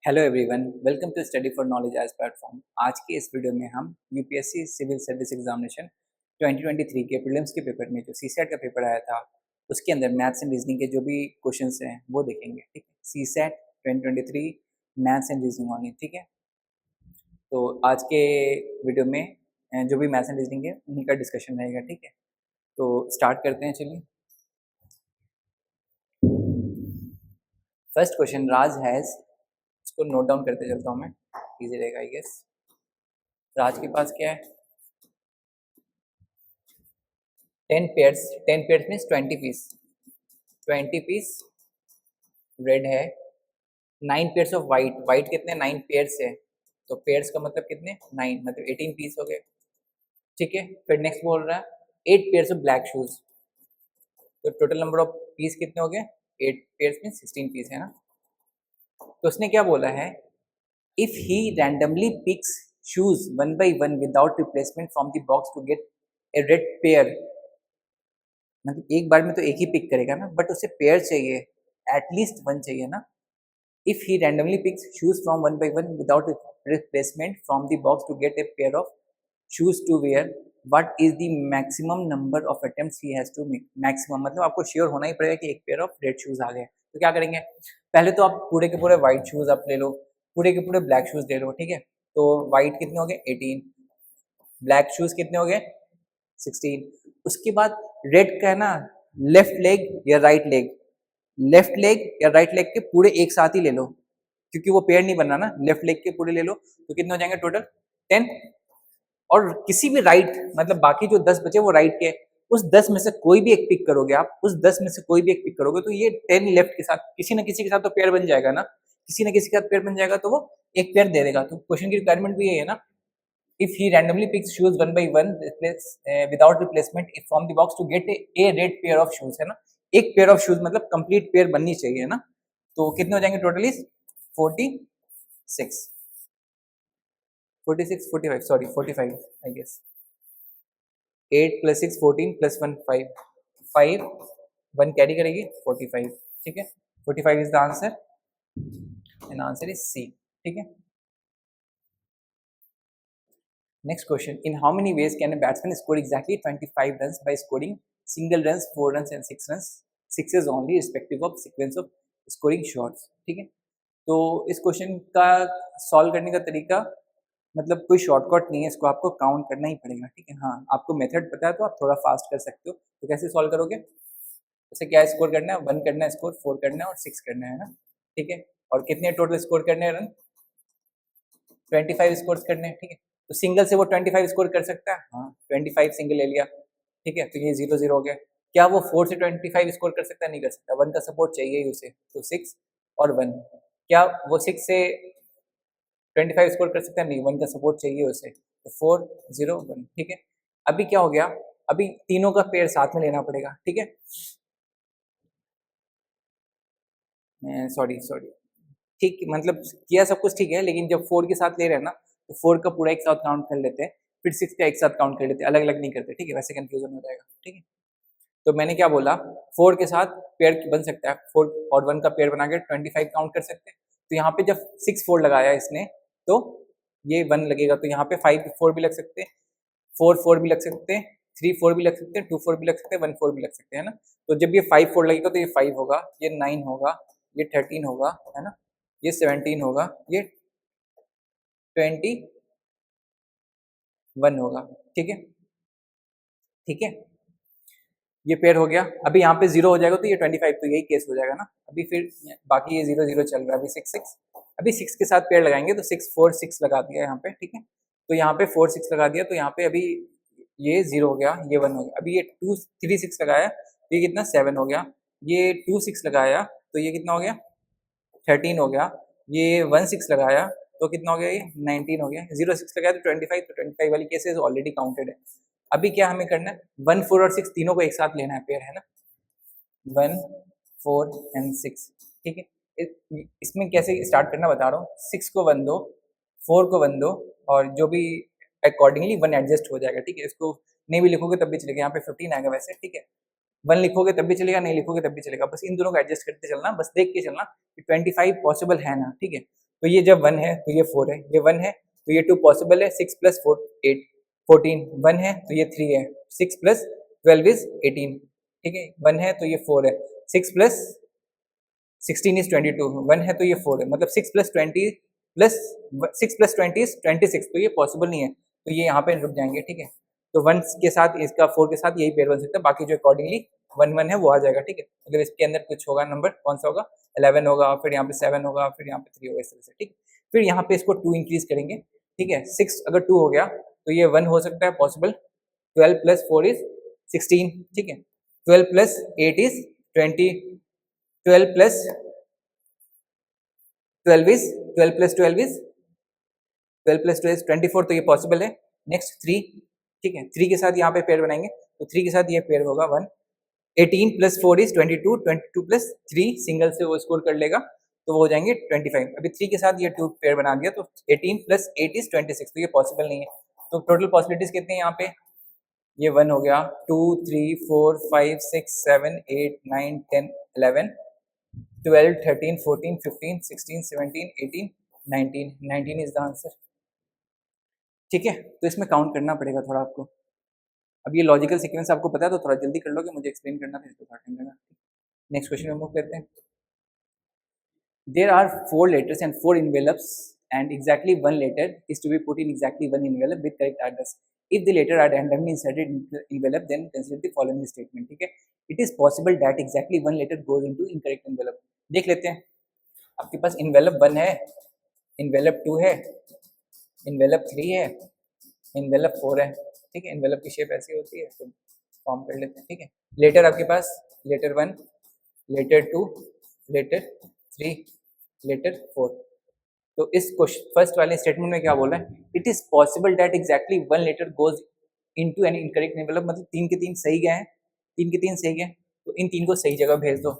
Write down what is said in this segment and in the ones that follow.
Hello everyone, welcome to study for knowledge edge platform. आज के इस वीडियो में हम यूपीएससी सिविल सर्विस एग्जामिनेशन 2023 के प्रीलिम्स के पेपर में जो सीसेट का पेपर आया था उसके अंदर मैथ्स एंड रीजनिंग के जो भी क्वेश्चंस हैं वो देखेंगे। ठीक है, CSAT 2023 maths and reasoning only. ठीक है, तो आज के वीडियो में जो भी मैथ्स एंड रीजनिंग है उन्हीं का डिस्कशन रहेगा। ठीक है, तो स्टार्ट करते हैं। चलिए, फर्स्ट क्वेश्चन राज हैज़, इसको नोट डाउन करते चलता हूँ मैं, इजी रहेगा आई गेस। राज के पास क्या है? 10 pairs means 20 piece, 20 piece red है। 9 पेयर्स ऑफ वाइट, वाइट कितने? 9 पेयर्स है, तो पेयर्स का मतलब कितने? 9, मतलब 18 पीस हो गए। ठीक है, फिर नेक्स्ट बोल रहा है 8 पेयर्स ऑफ ब्लैक शूज, तो टोटल नंबर ऑफ पीस कितने हो गए? 8 पेयर्स मीन्स 16 पीस है ना। तो उसने क्या बोला है, if he randomly picks shoes one by one without replacement from the box to get a red pair, मतलब एक बार में तो एक ही पिक करेगा ना, बट उसे पेयर चाहिए, एटलीस्ट वन चाहिए ना। If he randomly picks shoes from one by one without replacement from the box to get a pair of shoes to wear, what is the maximum number of attempts he has to make. Maximum मतलब आपको sure होना ही पड़ेगा कि एक pair of red shoes आ गए, तो क्या करेंगे? पहले तो आप पूरे के पूरे व्हाइट शूज आप ले लो, पूरे के पूरे ब्लैक शूज ले लो। ठीक है, तो व्हाइट कितने हो गए? 18, ब्लैक शूज कितने हो गए? 16। उसके बाद रेड का है ना, लेफ्ट लेग या राइट लेग, लेफ्ट लेग या राइट लेग के पूरे एक साथ ही ले लो, क्योंकि वो पेयर नहीं बनना ना। लेफ्ट लेग के पूरे ले लो, तो कितने हो जाएंगे टोटल? 10। और किसी भी राइट, मतलब बाकी जो 10 बचे वो राइट के, उस 10 में से कोई भी एक पिक करोगे आप, उस 10 में से कोई भी एक पिक करोगे तो ये 10 लेफ्ट के साथ किसी न किसी के साथ तो पेयर बन जाएगा ना, किसी न किसी के साथ पेयर बन जाएगा, तो वो एक पेयर दे देगा। तो क्वेश्चन की रिक्वायरमेंट भी यही है ना, if he randomly picks shoes one by one without replacement from the box to get a red pair of shoes, है ना। एक पेयर ऑफ शूज मतलब कंप्लीट पेयर बननी चाहिए, है ना। तो कितने हो जाएंगे totally? 46, 46, 45, sorry 45 I guess. 8 + 6 14 + 1 5, 5 1 carry करेगी 45। ठीक है, 45 is the answer and answer is C. ठीक है, next question, in how many ways can a batsman score exactly 25 runs by scoring single runs, 4 runs and 6 runs, sixes only respective of sequence of scoring shots। ठीक है, तो इस question का solve करने का तरीका, मतलब कोई शॉर्टकट नहीं है, इसको आपको काउंट करना ही पड़ेगा। ठीक है, हाँ आपको मेथड पता है तो आप थोड़ा फास्ट कर सकते हो। तो कैसे सॉल्व करोगे? जैसे क्या स्कोर करना है? 1 करना है स्कोर, 4 करना है और 6 करना है ना। ठीक है, और कितने टोटल स्कोर करने हैं रन? 25 स्कोर करने हैं। ठीक है, तो सिंगल से वो 25 स्कोर कर सकता है? हाँ, 25 सिंगल ले लिया। ठीक है, तो ये 0-0 हो गया। क्या वो 4 से 25 स्कोर कर सकता है? नहीं कर सकता, 1 का सपोर्ट चाहिए ही उसे, तो 6 और 1। क्या वो 6 से 25 स्कोर कर सकता है? नहीं, 1 का सपोर्ट चाहिए उसे, तो 4 0 1। ठीक है, अभी क्या हो गया, अभी तीनों का पेयर साथ में लेना पड़ेगा। ठीक है, सॉरी सॉरी, ठीक, मतलब किया सब कुछ ठीक है, लेकिन जब 4 के साथ ले रहे हैं ना, तो 4 का पूरा एक साथ काउंट कर लेते हैं, फिर 6 का एक साथ काउंट कर लेते हैं, अलग अलग नहीं करते। ठीक है, वैसे कंफ्यूजन हो जाएगा। ठीक है, तो मैंने क्या बोला, 4 के साथ पेयर बन सकता है, 4 और 1 का पेयर बना के 25 काउंट कर सकते हैं। तो यहाँ पे जब 6 4 लगाया इसने, तो ये 1 लगेगा, तो यहाँ पे 5 4 भी लग सकते हैं, 4 4 भी लग सकते हैं, 3 4 भी लग सकते हैं, 2 4 भी लग सकते हैं, 1 4 भी लग सकते हैं ना। तो जब ये 5 4 लगेगा तो ये 5 होगा, ये 9 होगा, ये 13 होगा, है ना, ये 17 होगा, ये 21 होगा। ठीक है, ठीक है, ये पेयर हो गया। अभी यहाँ पे 0 हो जाएगा तो ये 25, तो यही केस हो जाएगा ना। अभी फिर बाकी ये 0 0 चल रहा है, अभी 6 6, अभी 6 के साथ पेयर लगाएंगे तो 6 4 6 लगा दिया यहाँ पे। ठीक है, तो यहाँ पे 4 6 लगा दिया, तो यहाँ पे अभी ये 0 हो गया, ये 1 हो गया। अभी ये 2 3 6 लगाया तो ये कितना? 7 हो गया। ये 2 6 लगाया तो ये कितना हो गया? 13 हो गया। ये 1 6 लगाया तो कितना हो गया? ये 19 हो गया। 0 6 लगाया तो 25, तो 25 वाली केसेस ऑलरेडी काउंटेड है। अभी क्या हमें करना है? 1 4 और 6 तीनों को एक साथ लेना है, पेयर है ना, 1 4 एंड 6। ठीक है, इसमें कैसे स्टार्ट करना बता रहा हूँ। 6 को 1 दो, 4 को 1 दो, और जो भी अकॉर्डिंगली 1 एडजस्ट हो जाएगा। ठीक है, इसको नहीं भी लिखोगे तब भी चलेगा, यहाँ पे 15 आएगा वैसे। ठीक है, 1 लिखोगे तब भी चलेगा, नहीं लिखोगे तब भी चलेगा, बस इन दोनों को एडजस्ट करते चलना, बस देख के चलना कि 25 पॉसिबल है ना। ठीक है, तो ये जब 1 है तो ये 4 है, ये 1 है तो ये 2 पॉसिबल है, 6 प्लस 4 8 14, 1 है तो ये 3 है, 6 प्लस 12 इज 18, ठीक है, 1 है तो ये 4 है, 6 प्लस 16 इज 22, 1 है तो ये 4 है, मतलब 6 प्लस 20 प्लस 6 प्लस 20 इज 26, तो ये पॉसिबल नहीं है, तो ये यहाँ पे रुक जाएंगे, ठीक है। तो 1 के साथ इसका 4 के साथ यही पेयर बन सकता है, बाकी जो अकॉर्डिंगली 1 1 है वो आ जाएगा, ठीक है। मतलब इसके अंदर कुछ होगा, नंबर कौन सा होगा, 11 होगा, फिर यहाँ पे 7 होगा, फिर यहाँ पे 3 होगा, इस तरह से, ठीक। फिर यहाँ पे इसको 2 इंक्रीज करेंगे, ठीक है। 6 अगर 2 हो गया तो ये 1 हो सकता है पॉसिबल, 12 प्लस 4 इज 16, ठीक है, 12 plus 8 is 20, 12 plus 12 is 12 plus 12 is 12 plus 2 is 24, तो ये पॉसिबल है। नेक्स्ट 3, ठीक है, 3 के साथ यहाँ पे पेयर बनाएंगे, तो 3 के साथ ये पेयर होगा 1, 18 प्लस 4 इज 22, 22 प्लस 3 सिंगल से वो स्कोर कर लेगा, तो वो हो जाएंगे 25। अभी 3 के साथ ये 2 पेयर बना दिया, तो 18 प्लस 8 इज 26, तो ये पॉसिबल नहीं है। तो टोटल पॉसिबिलिटीज कितने हैं यहाँ पे, ये 1 हो गया, 2 3 4 5 6 7 8 9 10 11 12 13 14 15 16 17 18 19, 19 इज द आंसर, ठीक है। तो इसमें काउंट करना पड़ेगा थोड़ा आपको। अब ये लॉजिकल सीक्वेंस आपको पता है तो थोड़ा जल्दी कर लोगे, मुझे एक्सप्लेन करना था, इसको थोड़ा टाइम लगा। नेक्स्ट क्वेश्चन में मूव करते हैं। There are 4 letters and 4 envelopes, and exactly 1 letter is to be put in exactly 1 envelope with correct address. If the letter are randomly inserted in the envelope, then consider the following statement, ठीक है। It is possible that exactly 1 letter goes into incorrect envelope. देख लेते हैं, आपके पास envelope 1 है, envelope 2 है, envelope 3 है, envelope 4 है, ठीक है। envelope की शेप ऐसी होती है, तो फॉर्म कर लेते हैं, ठीक है। लेटर आपके पास लेटर 1, लेटर 2, लेटर 3, लेटर 4। तो इस क्वेश्चन फर्स्ट वाले स्टेटमेंट में क्या बोला है, it is possible that exactly 1 letter goes into an incorrect envelope, मतलब 3 के 3 सही गए हैं, 3 के 3 सही गए, तो इन 3 को सही जगह भेज दो,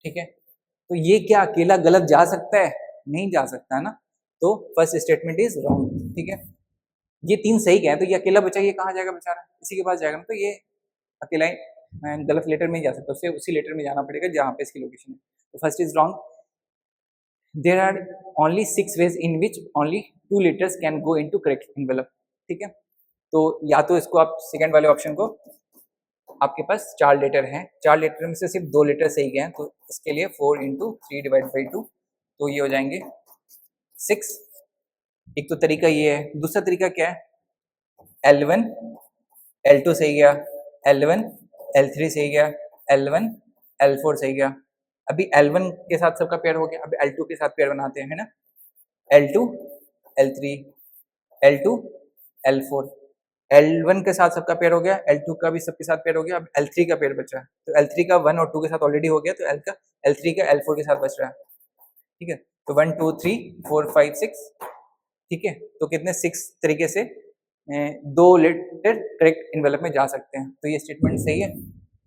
ठीक है। तो ये क्या अकेला गलत जा सकता है, नहीं जा सकता है ना, तो फर्स्ट स्टेटमेंट इज रॉन्ग, ठीक है। ये 3 सही गए, तो ये अकेला बचा, ये कहाँ जाएगा बेचारा, इसी के पास जाएगा ना, तो ये अकेला गलत लेटर में ही जा सकता है, उसे उसी लेटर में जाना पड़ेगा जहाँ पे इसकी लोकेशन है। तो first is wrong. There are only 6 ways in which only 2 letters can go into correct envelope, ठीक है। तो या तो इसको आप सेकंड वाले ऑप्शन को, आपके पास 4 लेटर हैं, 4 लेटर में से सिर्फ 2 लेटर सही गए हैं, तो इसके लिए 4 इंटू 3 डिवाइड बाई 2, तो ये हो जाएंगे 6। एक तो तरीका ये है, दूसरा तरीका क्या है, L1 L2 सही गया, L1 L3 सही गया, L1 L4 सही गया। अभी L1 के साथ सबका पेयर हो गया, अभी L2 के साथ पेयर बनाते हैं, है ना, L2 L3 L2 L4, L1 के साथ सबका पेयर हो गया, L2 का भी सबके साथ पेयर हो गया, अब L3 का पेयर बचा है, तो L3 का 1 और 2 के साथ ऑलरेडी हो गया, तो L3 का L4 के साथ बच रहा है, ठीक है। तो 1 2 3 4 5 6, ठीक है। तो कितने 6 तरीके से 2 लेटर करेक्ट एनवेलप में जा सकते हैं, तो ये स्टेटमेंट सही है,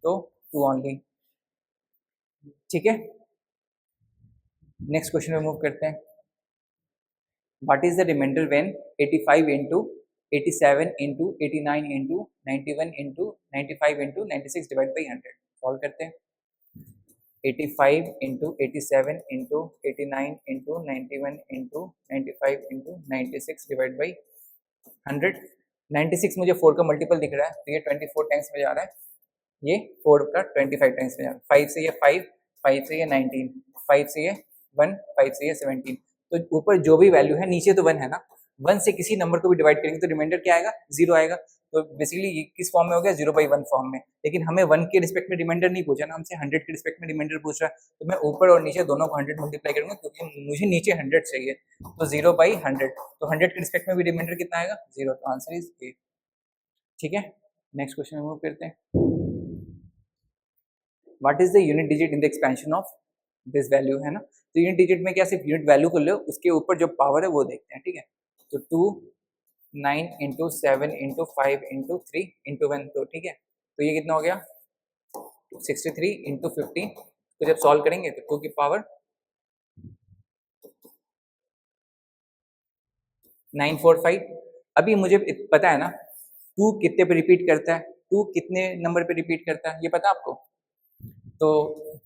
तो 2 ओनली, ठीक है। नेक्स्ट क्वेश्चन में मूव करते हैं। What is the remainder when 85 into 87 into 89 into 91 into 95 into 96 divide by 100, solve करते हैं। 85 into 87 into 89 into 91 into 95 into 96 divide by 100। 96 मुझे 4 का मल्टीपल दिख रहा है, तो ये 24 टाइम्स में जा रहा है, ये 4 का 25 टाइम्स में जा रहा है, 5 से ये 5, 5 से ये 19, 5 से ये 1, 5 से ये 17, तो ऊपर जो भी वैल्यू है नीचे तो 1 है ना, 1 से किसी नंबर को भी डिवाइड करेंगे तो रिमाइंडर क्या आएगा, 0 आएगा। तो बेसिकली ये किस फॉर्म में हो गया, 0/1 फॉर्म में, लेकिन हमें 1 के रिस्पेक्ट में रिमाइंडर नहीं पूछा ना, हमसे 100 के रिस्पेक्ट में रिमाइंडर पूछ रहा है, तो मैं ऊपर और नीचे दोनों को 100 मल्टीप्लाई करूंगा, क्योंकि मुझे नीचे 100 चाहिए, तो 0/100, तो 100 के रिस्पेक्ट में भी रिमाइंडर कितना आएगा, 0, तो आंसर इज ए, ठीक है। नेक्स्ट क्वेश्चन में मूव करते हैं। What is the unit digit in the expansion of this value, है ना, तो यूनिट डिजिट में क्या सिर्फ यूनिट वैल्यू को लो, उसके ऊपर जो पावर है वो देखते हैं, ठीक है। तो 2 9 इंटू 7 इंटू 5 इंटू 3 इंटू 1, तो ठीक है, तो ये कितना हो गया 63 इंटू 15, तो जब सॉल्व करेंगे तो 2 की पावर 945। अभी मुझे पता है ना 2 कितने पे रिपीट करता है, 2 कितने नंबर पे रिपीट करता है, ये पता आपको, तो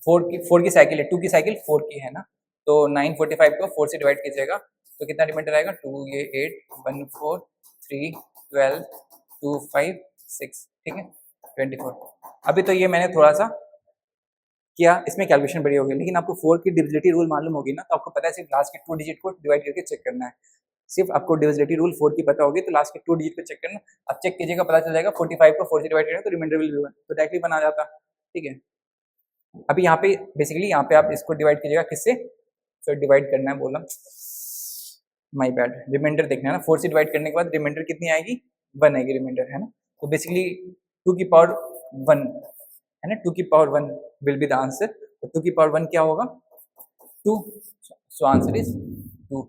4 की साइकिल है, 2 की साइकिल 4 की है ना, तो 945 को 4 से डिवाइड कीजिएगा तो कितना रिमाइंडर आएगा, 2 ये 8 1 4 3 12 2 5 6, ठीक है 24। अभी तो ये मैंने थोड़ा सा किया, इसमें कैलकुलेशन बड़ी होगी, लेकिन आपको 4 की डिविजिबिलिटी रूल मालूम होगी ना, तो आपको पता है सिर्फ लास्ट के 2 डिजिट को डिवाइड करके चेक करना है। सिर्फ आपको डिविजिबिलिटी रूल 4 की पता होगी तो लास्ट के 2 डिजिट को चेक करना। अब चेक कीजिएगा, पता चल जाएगा 45 को 4 से डिवाइड करेंगे तो रिमाइंडर विल बी 1, तो डायरेक्टली बना जाता, ठीक है। अभी यहाँ पे बेसिकली यहाँ पे आप इसको डिवाइड कीजिएगा किससे, तो डिवाइड करना है, बोला माय बैड, रिमाइंडर देखना है ना, 4 से डिवाइड करने के बाद रिमाइंडर कितनी आएगी, 1 आएगी रिमाइंडर, है ना। तो बेसिकली 2 की पावर 1 है ना, 2 की power 1 will be the answer. तो 2 की पावर 1 क्या होगा, 2, सो आंसर इज 2,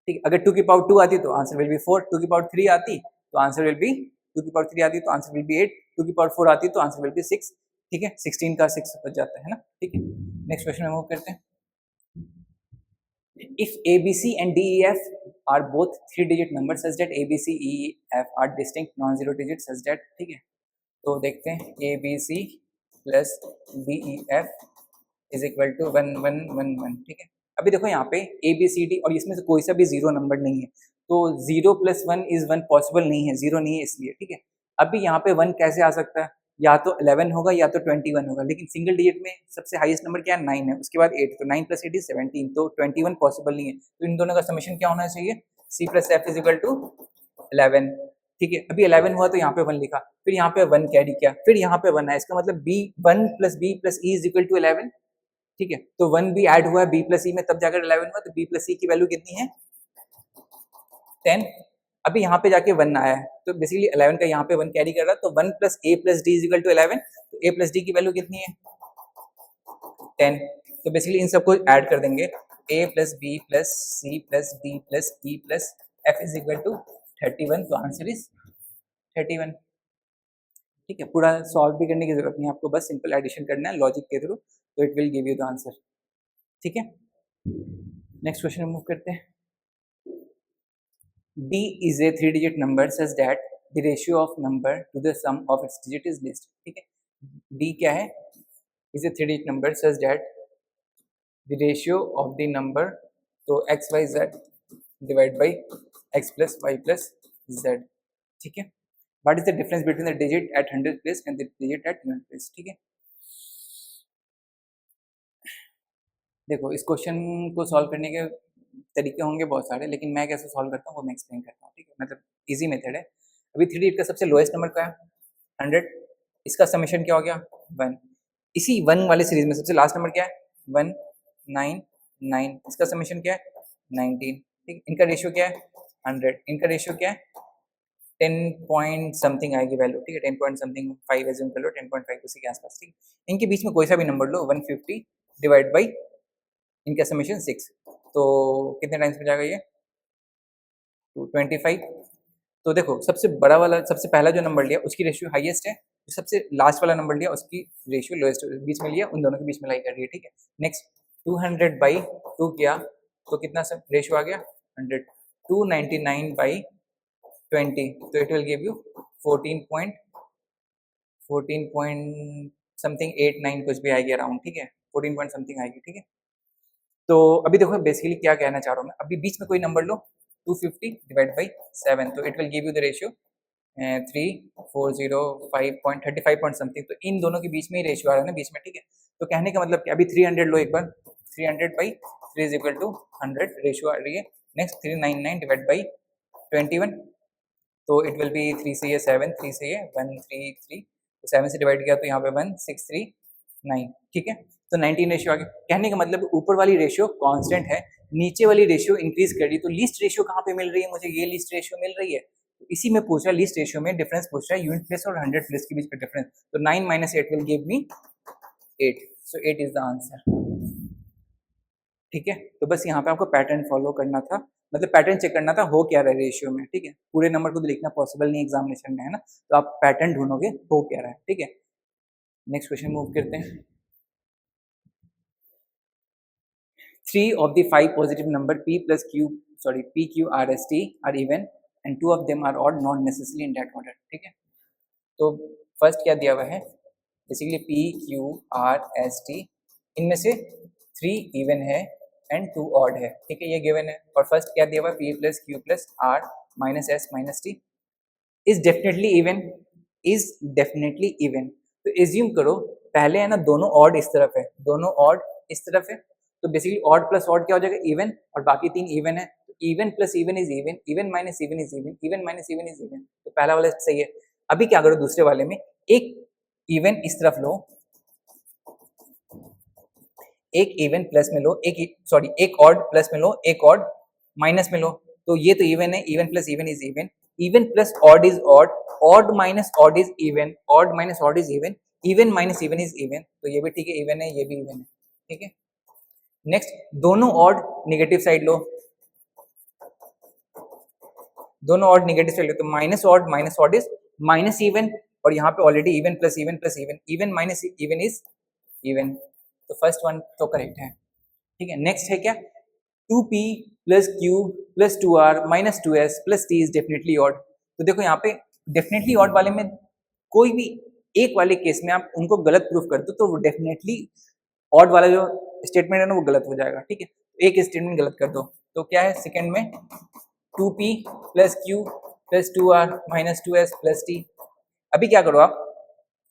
ठीक। अगर 2 की पावर 2 आती तो आंसर विल बी 4, 2 की पावर 3 आती तो आंसर विल बी 2 की पावर 3 आती तो आंसर विल बी 8, 2 की पावर 4 आती तो आंसर विल बी 6, ठीक है। 16 का 6 बच जाता है ना, ठीक है। नेक्स्ट क्वेश्चन में मूव करते हैं। If ABC and DEF are both 3-digit numbers such that ABCEF are distinct non-zero digits such that, ठीक है। तो देखते हैं ABC plus DEF is equal to 1 1 1 1, ठीक है। अभी देखो यहाँ पे ABCD और इसमें से कोई सा भी जीरो नंबर नहीं है, तो 0 + 1 = 1 पॉसिबल नहीं है, जीरो नहीं है इसलिए, ठीक है। अभी यहाँ पे 1 कैसे आ सकता है, या तो 11 होगा या तो 21 होगा, लेकिन सिंगल डिजिट में सबसे हाईएस्ट नंबर क्या है, 9 है, उसके बाद 8, तो 9 + 8 = 17, तो 21 पॉसिबल नहीं है। तो इन दोनों का समेशन क्या होना चाहिए, C + F = 11, ठीक है। अभी 11 हुआ तो यहाँ पे 1 लिखा, फिर यहाँ पे 1 कैरी किया, फिर यहाँ पे 1 है, इसका मतलब B1 + B + E = 11, ठीक है। तो 1 भी ऐड हुआ है B + E में, तब जाकर 11 हुआ, तो B + E की वैल्यू कितनी है, 10। अभी यहाँ पे जाके 1 आया है, तो बेसिकली 11 का यहाँ पे 1 कैरी कर रहा है, तो 1 + A + D = 11, तो A + D की वैल्यू कितनी है, 10। तो बेसिकली इन सबको ऐड कर देंगे, A + B + C + D + E + F = 31, तो आंसर इज 31, ठीक है। पूरा सॉल्व भी करने की जरूरत नहीं है आपको, बस सिंपल एडिशन करना है लॉजिक के थ्रू, तो it will give you the answer, ठीक है। नेक्स्ट क्वेश्चन में मूव करते हैं। D is a 3-digit number such that the ratio of number to the sum of its digit is least, ठीक है। D क्या है, is a 3-digit number such that the ratio of the number, तो x y z divided by x plus y plus z, ठीक है। What is the difference between the digit at 100th place and the digit at 100th place, ठीक है। देखो इस question को solve करने के तरीके होंगे बहुत सारे, लेकिन मैं कैसे सॉल्व करता हूँ वो मैं एक्सप्लेन करता हूँ, ठीक है। मतलब इजी मेथड है। अभी 3 डिजिट का सबसे लोएस्ट नंबर क्या है, 100, इसका समेशन क्या हो गया, 1। इसी 1 वाले सीरीज में सबसे लास्ट नंबर क्या है, 1 9 9, इसका समेशन क्या है, 19, ठीक। इनका रेशियो क्या है, 100, इनका रेशियो क्या है, 10 पॉइंट समथिंग आएगी वैल्यू, ठीक है। 10 पॉइंट समथिंग 5 एज्यूम कर लो, 10.5 उसी के आसपास, ठीक। इनके बीच में कोई सा भी नंबर लो, 150 डिवाइड बाई इनका समेशन 6, तो कितने टाइम्स में जाएगा ये, 225। तो देखो सबसे बड़ा वाला, सबसे पहला जो नंबर लिया उसकी रेशियो हाईएस्ट है, सबसे लास्ट वाला नंबर लिया उसकी रेशियो लोएस्ट है, बीच में लिया, उन दोनों के बीच में लाई कर रही है, ठीक है। नेक्स्ट 200/2 किया तो कितना सब रेशियो आ गया, 100। 299/20, तो it will give you 14 point something 89 कुछ भी आएगी अराउंड, ठीक है। 14 पॉइंट समथिंग आएगी, ठीक है। तो अभी देखो बेसिकली क्या कहना चाह रहा हूँ मैं, अभी बीच में कोई नंबर लो, 250 डिवाइड बाई 7, तो it will give you the ratio 3405.35 point something, तो इन दोनों के बीच में ही रेशियो आ रहा है ना बीच में, ठीक है। तो कहने का मतलब कि अभी 300 लो एक बार, 300/3 = 100 रेशियो आ रही है। नेक्स्ट 399 डिवाइड बाई 21, तो इट विल बी 3 से ये 7, 3 से ये 133, तो 7 से डिवाइड किया तो यहाँ पे 1639, ठीक है। तो 19 रेशियो आ गया। कहने का मतलब ऊपर वाली रेशियो कांस्टेंट है, नीचे वाली रेशियो इंक्रीज कर रही है, तो लीस्ट रेशियो कहाँ पे मिल रही है मुझे, ये लीस्ट रेशियो मिल रही है। तो इसी में पूछ रहा है लीस्ट रेशियो में डिफरेंस पूछ रहा है, यूनिट प्लेस और 100 प्लेस के बीच का डिफरेंस, तो 9 - 8 will give me 8, so 8 is the answer, ठीक है। तो बस यहाँ पे आपको पैटर्न फॉलो करना था, मतलब पैटर्न चेक करना था हो क्या रहा है रेशियो में, ठीक है। पूरे नंबर को तो लिखना पॉसिबल नहीं एग्जामिनेशन में, है ना, तो आप पैटर्न ढूंढोगे हो क्या रहा है, ठीक है। नेक्स्ट क्वेश्चन मूव करते हैं। 3 of the 5 positive number P Q R S T are even and 2 of them are odd, not necessarily in that order, ठीक है। तो फर्स्ट क्या दिया हुआ है, basically P Q R S T, इनमें से 3 इवन है एंड 2 ऑड है, ठीक है, ये गिवन है। और फर्स्ट क्या दिया हुआ है, p plus q plus r minus s minus t is definitely even, is definitely even. तो एज्यूम करो पहले है ना दोनों ऑड इस तरफ है, दोनों ऑड इस तरफ है, तो बेसिकली ऑड प्लस ऑड क्या हो जाएगा, इवन, और बाकी तीन इवन है। Even plus even is even, even minus even is even, even minus even is even. तो पहला वाला सही है। अभी क्या करो दूसरे वाले में, एक इवन इस तरफ लो, एक इवन प्लस में लो, एक ऑड प्लस में लो, एक ऑड माइनस में लो। तो ये तो इवन है, even plus even is even, even plus odd is odd, odd minus odd is even, odd minus odd is even, even minus even is even. तो ये भी ठीक है, इवन है, ये भी इवन है, ठीक है। नेक्स्ट, दोनों ऑड नेगेटिव साइड लो, दोनों ऑड नेगेटिव साइड लो, तो minus odd is minus even, और यहाँ पे already even plus even plus even, even minus even is even. तो फर्स्ट वन तो करेक्ट है, ठीक है। नेक्स्ट है क्या, 2p plus q plus 2r minus 2s plus t is definitely odd. तो देखो यहाँ पे डेफिनेटली ऑड वाले में कोई भी एक वाले केस में आप उनको गलत प्रूफ कर दो तो वो डेफिनेटली ऑड वाला जो स्टेटमेंट है ना वो गलत हो जाएगा, ठीक है। एक स्टेटमेंट गलत कर दो, तो क्या है सेकंड में 2p plus q plus 2r minus 2s plus t। अभी क्या करो आप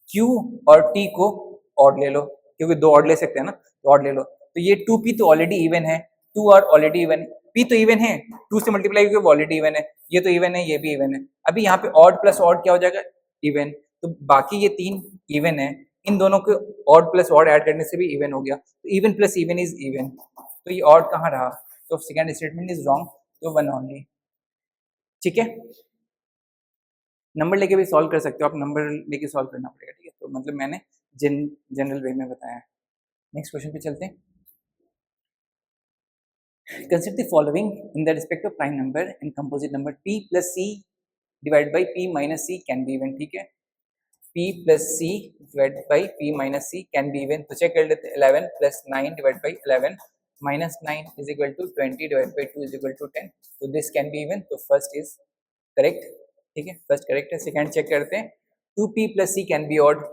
q और t को ऑड ले लो, क्योंकि दो ऑड ले सकते हैं ना, तो ऑड ले लो। तो ये 2p तो ऑलरेडी इवन है, 2r ऑलरेडी इवन है, p तो इवन है, 2 से मल्टीप्लाई क्योंकि ऑलरेडी इवन है, ये तो इवन है, ये भी इवन है। अभी यहाँ पे ऑड प्लस ऑड क्या हो जाएगा, इवन। तो बाकी ये तीन इवन है, इन दोनों को ऑड प्लस ऑड ऐड करने से भी इवन हो गया, तो even plus even is even. तो ये ऑड कहाँ रहा, तो सेकंड स्टेटमेंट इज रॉन्ग, तो वन ऑनली, ठीक है। नंबर लेके भी सॉल्व कर सकते हो आप, नंबर लेके सॉल्व करना पड़ेगा, ठीक है। तो मतलब मैंने जनरल वे में बताया। नेक्स्ट क्वेश्चन पे चलते हैं। Consider the following in the respect of prime number and composite number p plus c divide by p minus c can be even, ठीक है। p plus c divide by p minus c can be even. तो check कर लेते हैं, 11 plus 9 divide by 11 minus 9 is equal to 20 divide by 2 is equal to 10। तो this can be even, तो first is correct, ठीक है, first correct है। Second check करते हैं, 2p plus c can be odd,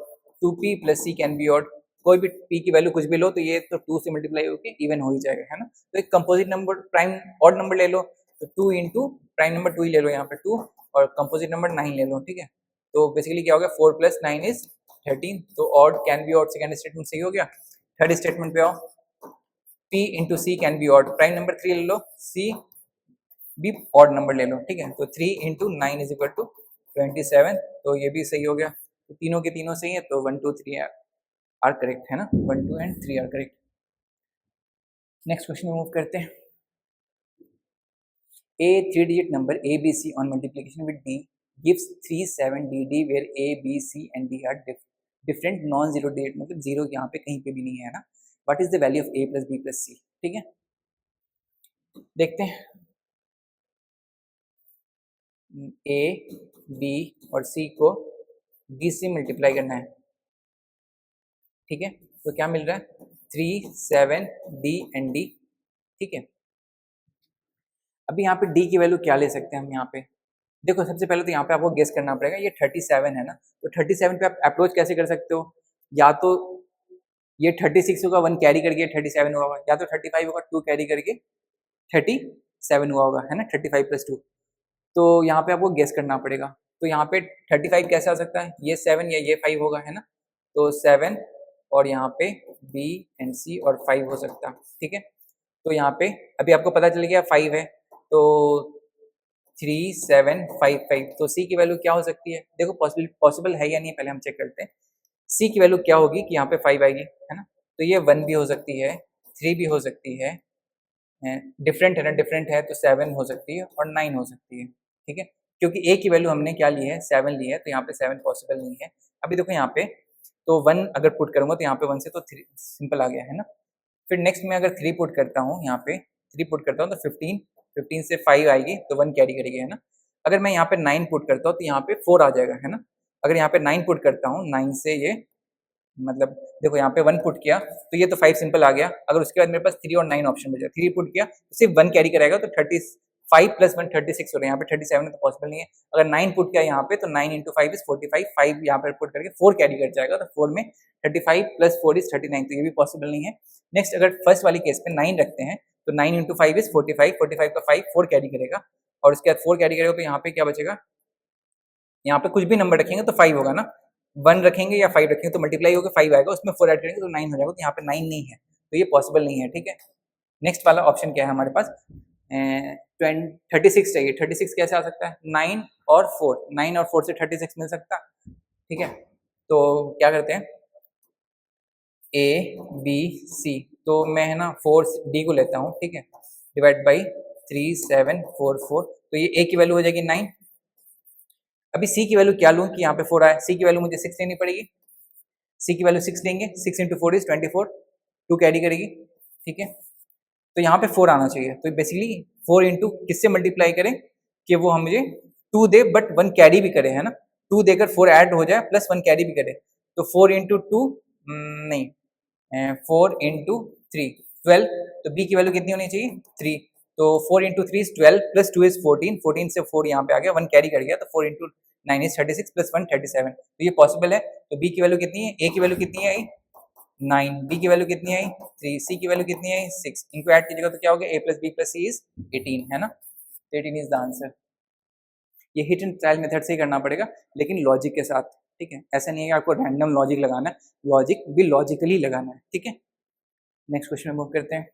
2p plus c can be odd. कोई भी p की वैल्यू कुछ भी लो तो ये तो 2 से मल्टीप्लाई होकर इवन हो ही जाएगा, है ना। तो एक composite number prime odd number ले लो, तो 2 इंटू प्राइम नंबर 2 ही ले लो, यहाँ पे 2, और कंपोजिट नंबर 9 ले लो, ठीक है। तो बेसिकली क्या हो गया, 4 प्लस 9 इज 13। तो odd can be odd, second statement सही हो गया। थर्ड स्टेटमेंट पे आओ, p into C can be odd, prime number 3 ले लो, c भी ऑड नंबर ले लो, ठीक है। तो 3 इंटू 9 इज इक्वल टू 27, तो ये भी सही हो गया। तो तीनों के तीनों सही है, तो 1 2 3 आर करेक्ट है ना, 1 2 and 3 are correct. Next question में मूव करते हैं। A 3 digit number ABC on multiplication with D gives 3 7 DD where A B C and D are different non-zero digit, मतलब जीरो यहाँ पे कहीं पे भी नहीं है ना। What is the value of A plus B plus C, ठीक है। देखते हैं, A B और C को D से मल्टीप्लाई करना है, ठीक है। तो क्या मिल रहा है, 3 7 D एंड D, ठीक है। अभी यहाँ पे D की वैल्यू क्या ले सकते हैं हम, यहाँ पे देखो सबसे पहले तो यहाँ पे आपको गेस करना पड़ेगा, ये 37 है ना, तो 37 पे आप अप्रोच कैसे कर सकते हो, या तो ये 36 होगा 1 कैरी करके 37 हुआ होगा, या तो 35 होगा 2 कैरी करके 37 हुआ होगा, है ना, 35 प्लस 2। तो यहाँ पे आपको गेस करना पड़ेगा। तो यहाँ पे 35 कैसे आ सकता है, ये 7 या ये 5 होगा, है ना। तो 7 और यहाँ पे B एंड C और 5 हो सकता है, ठीक है। तो यहाँ पे अभी आपको पता चल गया 5 है, तो 3 7 5 5। तो C की वैल्यू क्या हो सकती है, देखो पॉसिबल है या नहीं पहले हम चेक करते हैं। C की वैल्यू क्या होगी कि यहाँ पे 5 आएगी, है ना। तो ये 1 भी हो सकती है, 3 भी हो सकती है, डिफरेंट है ना, डिफरेंट है तो 7 हो सकती है और 9 हो सकती है, ठीक है। क्योंकि A की वैल्यू हमने क्या ली है, 7 ली है, तो यहाँ पे 7 पॉसिबल नहीं है। अभी देखो यहाँ पे तो 1 अगर पुट करूँगा तो यहाँ पे 1 से तो 3 सिंपल आ गया, है ना। फिर नेक्स्ट में अगर 3 पुट करता हूँ, यहाँ पे 3 पुट करता हूँ तो 15 से 5 आएगी तो 1 कैरी करेगी, है ना। अगर मैं यहाँ पे 9 पुट करता हूँ तो यहाँ पे 4 आ जाएगा, है ना। अगर यहाँ पे 9 पुट करता हूँ, 9 से ये मतलब देखो यहाँ पे 1 पुट किया तो ये तो 5 सिंपल आ गया। अगर उसके बाद मेरे पास 3 और 9 ऑप्शन बचा, 3 पुट किया तो सिर्फ 1 कैरी करेगा तो 5 प्लस 1 36 हो रहा है, यहाँ पे 37 तो पॉसिबल नहीं है। अगर 9 पुट किया यहाँ पे तो 9 इंटू 5 इज 45, 5 यहाँ पर पुट करके 4 कैरी कर जाएगा, तो 4 में 35 प्लस 4 इज 39, तो ये भी पॉसिबल नहीं है। नेक्स्ट अगर फर्स्ट वाली केस पे 9 रखते हैं तो 9 इंटू 5 इज 45, 45 का 5 4 कैरी करेगा, और उसके बाद 4 कैरी करेगा तो यहाँ पे क्या बचेगा, यहाँ पे कुछ भी नंबर रखेंगे तो 5 होगा ना, 1 रखेंगे या 5 रखेंगे तो मल्टीप्लाई होकर 5 आएगा, उसमें 4 ऐड करेंगे तो 9 हो जाएगा, तो यहाँ पे 9 नहीं है, तो ये पॉसिबल नहीं है, ठीक है। नेक्स्ट वाला ऑप्शन क्या है हमारे पास, 36 चाहिए, 36 कैसे आ सकता है, 9 और 4, 9 और 4 से 36 मिल सकता है, ठीक है। तो क्या करते हैं, A B C, तो मैं है ना 4D को लेता हूँ, ठीक है, डिवाइड बाई 3 7 4 4, तो ये A की वैल्यू हो जाएगी 9। अभी C की वैल्यू क्या लूँ कि यहाँ पे 4 आया, C की वैल्यू मुझे 6 लेनी पड़ेगी, C की वैल्यू 6 लेंगे, 6 इंटू 4 इज 24, 2 कैरी करेगी, ठीक है। तो यहाँ पे 4 आना चाहिए, तो बेसिकली 4 इंटू किससे मल्टीप्लाई करें कि वो हम मुझे 2 दे बट 1 कैरी भी करे, है ना, 2 देकर 4 ऐड हो जाए प्लस 1 कैरी भी करे, तो 4 इंटू 2 नहीं 4 इंटू 3 12, तो B की वैल्यू कितनी होनी चाहिए 3, तो 4 इंटू 3 इज 12 प्लस 2 इज 14, 14 से 4 यहाँ पे आ गया, 1 कैरी कर गया, तो 4 इंटू 9 इज 36 प्लस 1 37, तो ये पॉसिबल है। तो B की वैल्यू कितनी है, A की वैल्यू कितनी आई 9, B की वैल्यू कितनी आई 3, C की वैल्यू कितनी आई 6, इनको ऐड कीजिएगा तो क्या हो गया A plus B plus C is 18, है ना, 18 इज द आंसर। ये हिट एंड ट्रायल मेथड से ही करना पड़ेगा लेकिन लॉजिक के साथ, ठीक है, ऐसा नहीं है कि आपको रैंडम लॉजिक लगाना है, लॉजिक भी लॉजिकली लगाना है, ठीक है। नेक्स्ट क्वेश्चन में मूव करते हैं।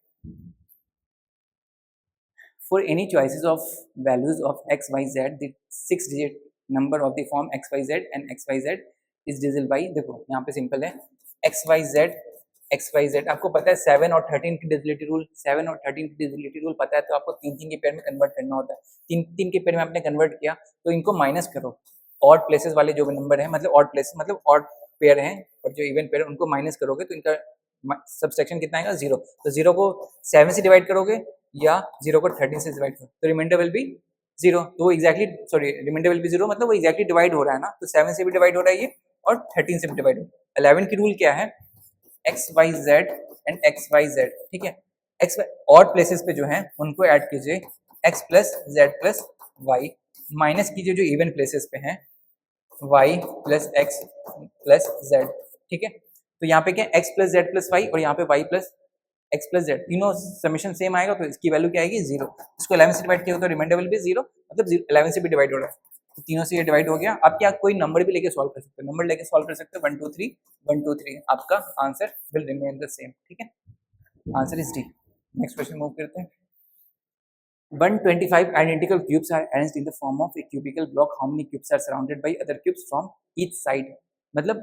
For any choices of values of x, y, z, the 6-digit number of the form x, y, z and x, y, z is divisible by, देखो यहाँ पे सिंपल है, x, y, z आपको पता है 7 और 13 की डिविजिबिलिटी रूल, 7 और 13 की डिविजिबिलिटी रूल पता है, तो आपको 3 के पेयर में कन्वर्ट करना होता है, 3 के पेयर में आपने कन्वर्ट किया तो इनको माइनस करो, ऑड प्लेसेस वाले जो भी नंबर है, मतलब ऑड प्लेसेस मतलब ऑड पेयर हैं और जो इवन पेयर उनको माइनस करोगे तो इनका सबट्रैक्शन कितना आएगा 0, तो 0 को 7 से डिवाइड करोगे या 0 को 13 से डिवाइड करो तो रिमाइंडर विल बी 0, तो वो एग्जैक्टली रिमाइंडर विल बी 0 मतलब वो एग्जैक्टली डिवाइड हो रहा है ना, तो 7 से भी डिवाइड हो रहा है ये और 13 से भी डिवाइड हो रहा है। 11 की रूल क्या है, X Y Z and X Y Z, ठीक है, एक्स ऑड प्लेसेस पे जो है उनको ऐड कीजिए X plus Z plus Y, minus कीजिए जो इवन प्लेसेस पे हैं Y plus X plus Z, ठीक है। तो यहाँ पे क्या X plus Z plus Y और यहाँ पे Y plus X plus Z, तीनों समीशन सेम आएगा तो इसकी वैल्यू क्या आएगी 0, इसको 11 से डिवाइड किया तो रिमाइंडर विल बी 0, मतलब 11 से भी डिवाइड हो रहा है, तो तीनों से ये डिवाइड हो गया। आप क्या कोई नंबर भी लेके सॉल्व कर सकते हो, नंबर लेके सॉल्व कर सकते हो 1 2 3 1 2 3, आपका answer will remain the same, ठीक है, answer is D. Next question move करते हैं। 125 identical cubes are arranged in the form of a cubical block. How many cubes are surrounded by other cubes from each side? मतलब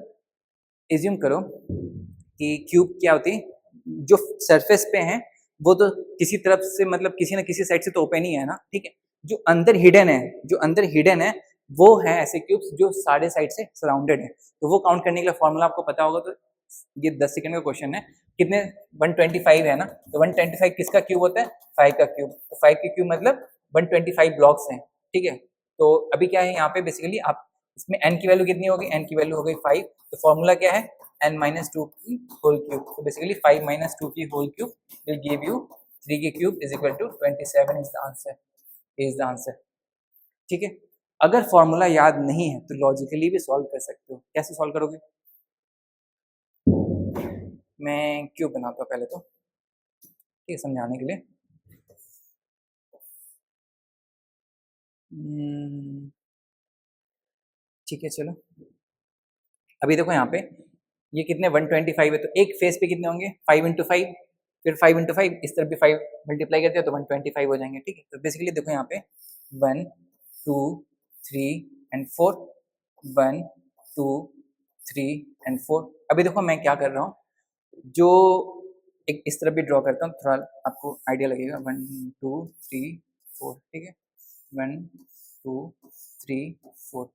assume करो कि cube क्या होती है, जो सरफेस पे हैं वो तो किसी तरफ से मतलब किसी ना किसी साइड से तो ओपन ही है ना, ठीक है, जो अंदर हिडन है, जो अंदर हिडन है वो है ऐसे क्यूब्स जो सारे साइड से सराउंडेड है, तो वो काउंट करने के लिए फॉर्मूला आपको पता होगा, तो ये 10 सेकंड का क्वेश्चन है, कितने 125 है ना, तो 125 किसका क्यूब होता है 5 का क्यूब, तो 5 के क्यूब मतलब 125 ब्लॉक्स हैं, ठीक है। तो अभी क्या है यहाँ पे बेसिकली आप इसमें n की वैल्यू कितनी होगी, n की वैल्यू हो गई 5, तो फॉर्मूला क्या है n माइनस 2 की होल क्यूब, तो बेसिकली 5 माइनस 2 की whole cube will give you 3 के cube is equal to 27 is the answer, is the answer, ठीक है। अगर फॉर्मूला याद नहीं है तो लॉजिकली भी सॉल्व कर सकते हो, कैसे सॉल्व करोगे, मैं क्यूब बनाता हूँ पहले तो, ठीक है, समझाने के लिए। ठीक है चलो, अभी देखो यहाँ पे ये कितने 125 है, तो एक फेस पे कितने होंगे 5 इंटू 5, फिर 5 इंटू 5 इस तरफ भी 5 मल्टीप्लाई करते हैं तो 125 हो जाएंगे, ठीक है। तो बेसिकली देखो यहाँ पे 1 2 3 एंड 4, 1 2 3 एंड 4। अभी देखो मैं क्या कर रहा हूँ, जो एक इस तरफ भी ड्रॉ करता हूँ, थोड़ा आपको आइडिया लगेगा, 1 2 3 4, ठीक है, 1 2 3 4।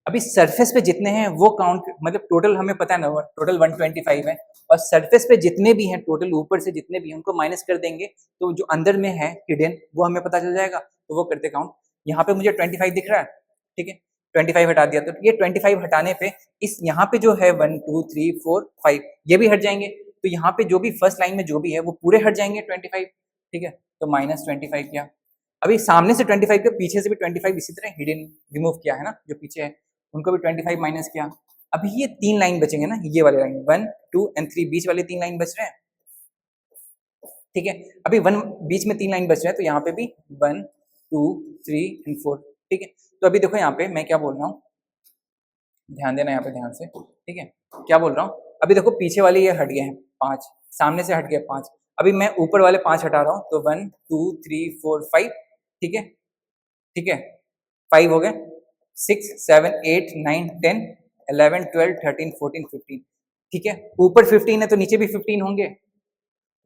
अभी सरफेस पे जितने हैं वो काउंट, मतलब टोटल हमें पता है ना टोटल 125 है, और सरफेस पे जितने भी हैं टोटल ऊपर से जितने भी हैं उनको माइनस कर देंगे तो जो अंदर में है हिडन वो हमें पता चल जाएगा, तो वो करते काउंट। यहाँ पे मुझे 25 दिख रहा है, ठीक है, 25 हटा दिया, तो ये 25 हटाने पे इस यहाँ पे जो है 1 2 3 4 5 ये भी हट जाएंगे, तो यहाँ पे जो भी फर्स्ट लाइन में जो भी है वो पूरे हट जाएंगे 25, ठीक है, तो माइनस 25 किया, अभी सामने से 25 के पीछे से भी 25 इसी तरह हिडन रिमूव किया है ना, जो पीछे है उनको भी 25 माइनस किया। अभी ये 3 लाइन बचेंगे ना, ये वाले लाइन 1 2 एंड 3 बीच वाले 3 लाइन बच रहे हैं, ठीक है। अभी 1 बीच में 3 लाइन बच रहे हैं, तो यहाँ पे भी 1 2 3 एंड 4, ठीक है। तो अभी देखो यहाँ पे मैं क्या बोल रहा हूँ, ध्यान देना यहाँ पे ध्यान से, ठीक है। क्या बोल रहा हूँ, अभी देखो पीछे वाले ये हट गए हैं 5, सामने से हट गए 5, अभी मैं ऊपर वाले 5 हटा रहा हूँ, तो 1 2 3 4 5, ठीक है, ठीक है, 5 हो गए, 6 7 8 9 10 11 12 13 14 15, ठीक है। ऊपर 15 है तो नीचे भी 15 होंगे,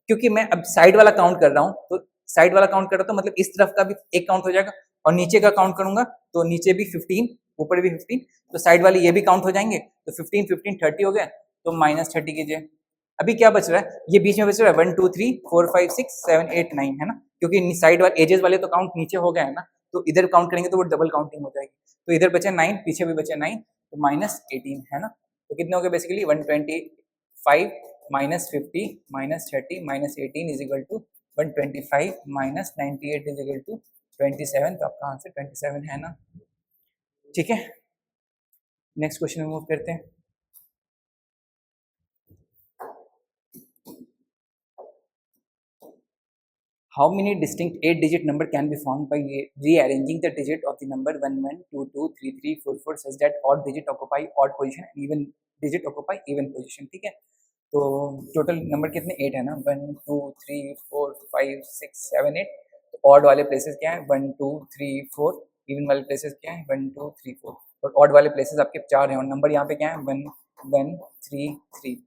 क्योंकि मैं अब साइड वाला काउंट कर रहा हूँ, तो साइड वाला काउंट कर रहा हूँ तो मतलब इस तरफ का भी एक काउंट हो जाएगा, और नीचे का काउंट करूंगा तो नीचे भी 15 ऊपर भी 15, तो साइड वाले ये भी काउंट हो जाएंगे, तो 15 15 30 हो गया, तो -30 कीजिए। अभी क्या बच रहा है, ये बीच में बच रहा है 1 2 3 4 5 6 7 8 9, है ना, क्योंकि साइड वाले एजेस वाले तो काउंट नीचे हो गए है ना, तो इधर काउंट करेंगे तो वो डबल काउंटिंग हो जाएगी, तो इधर बचे 9, पीछे भी बचे 9, तो -18, है ना। तो कितने हो गए basically 125 -50 -30 -18 is equal to 125 -98 is equal to 27, तो आपका आंसर 27 है ना, ठीक है। नेक्स्ट क्वेश्चन में मूव करते हैं। How many distinct 8-digit number can be found by rearranging the digit of the number 1 1 2 2 3 3 4 4 such that odd digit occupy odd position and even digit occupy even position, ठीक है। तो total number कितने 8 है ना, 1 2 3 4 5 6 7 8, तो odd वाले places क्या है 1 2 3 4, इवन वाले प्लेसेस क्या है 1 2 3 4, और ऑड वाले प्लेसेस आपके 4 हैं, और नंबर यहाँ पे क्या है 1 1 3 3,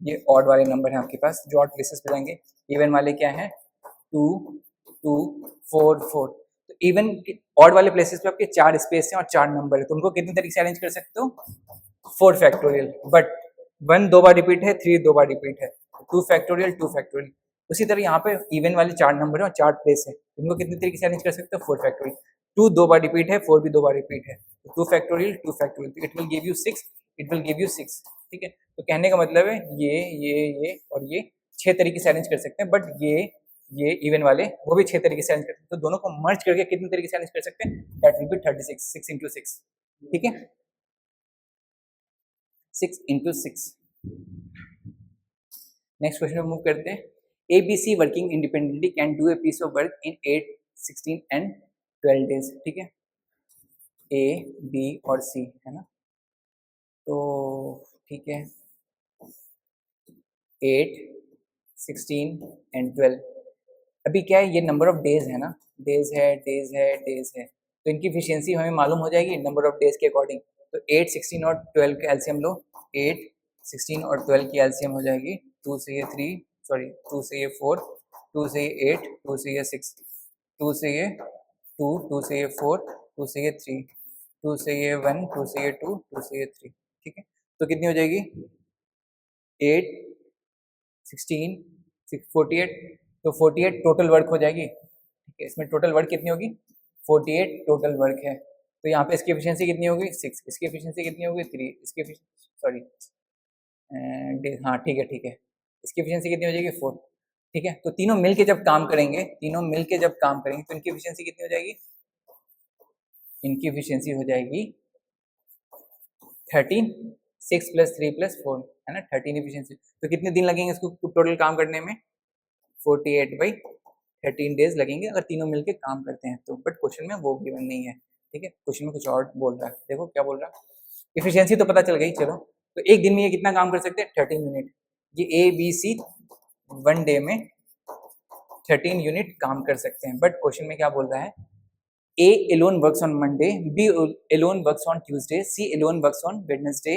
ये ऑड वाले नंबर हैं आपके पास जो ऑड प्लेसेस पे जाएंगे। इवन वाले क्या है 2 2 4 4, तो इवन ऑड वाले प्लेसेस पे आपके 4 स्पेस हैं और 4 नंबर है, तो उनको कितने तरीके से अरेंज कर सकते हो 4 फैक्टोरियल, बट 1 2 बार रिपीट है, 3 2 बार रिपीट है, 2 फैक्टोरियल 2 फैक्टोरियल। उसी तरह यहाँ पे इवन वाले 4 नंबर है और 4 प्लेस है, इनको कितने तरीके से अरेंज कर सकते हो 4 फैक्टोरियल, 2 2 बार रिपीट है, 4 भी 2 बार रिपीट है, 2 factorial 2 factorial, it will give you 6, it will give you 6, ठीक है। तो कहने का मतलब है ये और ये 6 तरीके से अरेंज कर सकते हैं, बट ये इवन वाले वो भी 6 तरीके से अरेंज कर सकते हैं, तो दोनों को मर्ज करके कितने तरीके से अरेंज कर सकते हैं, दैट विल बी 36, 6 into 6, ठीक है, 6 into 6। नेक्स्ट क्वेश्चन में मूव करते हैं। ABC working independently can do a piece of work in 8 16 and 12 days, ठीक है, A B और C, है ना। तो ठीक है 8 16 एंड 12, अभी क्या है ये नंबर ऑफ डेज है ना, डेज है डेज है डेज है, तो इनकी इफिशियंसी हमें मालूम हो जाएगी नंबर ऑफ डेज के अकॉर्डिंग। तो 8 16 और 12 के एलसीएम लो, 8 16 और 12 की एलसीएम हो जाएगी 2 से ये 3, सॉरी 2 से ये 4, 2 से ये 8, 2 से ये 6, 2 से ये 2, 2 से ये 4, 2 से ये 3, 2 से ये 1, 2 से ये 2, 2 से ये 3, ठीक है। तो कितनी हो जाएगी 8 16 48, तो 48 टोटल वर्क हो जाएगी, ठीक है। इसमें टोटल वर्क कितनी होगी 48 टोटल वर्क है, तो यहाँ पे इसकी एफिशिएंसी कितनी होगी 6, इसकी एफिशिएंसी कितनी होगी 3, इसकी सॉरी हाँ ठीक है, इसकी एफिशिएंसी कितनी हो जाएगी 4, ठीक है। तो तीनों मिलके जब काम करेंगे, तीनों मिलके जब काम करेंगे तो इनकी एफिशिएंसी कितनी हो जाएगी, इनकी एफिशिएंसी हो जाएगी 13, 6 + 3 + 4, है ना, 13 एफिशिएंसी। तो कितने दिन लगेंगे इसको टोटल काम करने में 48/13 डेज लगेंगे अगर तीनों मिलके काम करते हैं तो, बट क्वेश्चन में वो गिवन नहीं है, ठीक है, क्वेश्चन में कुछ और बोल रहा है, देखो क्या बोल रहा है। एफिशिएंसी तो पता चल गई, चलो तो एक दिन में ये कितना काम कर सकते हैं 13 यूनिट, ये ABC 1 डे में 13 यूनिट काम कर सकते हैं, बट क्वेश्चन में क्या बोल रहा है A alone works on Monday, B alone works on Tuesday, C alone works on Wednesday,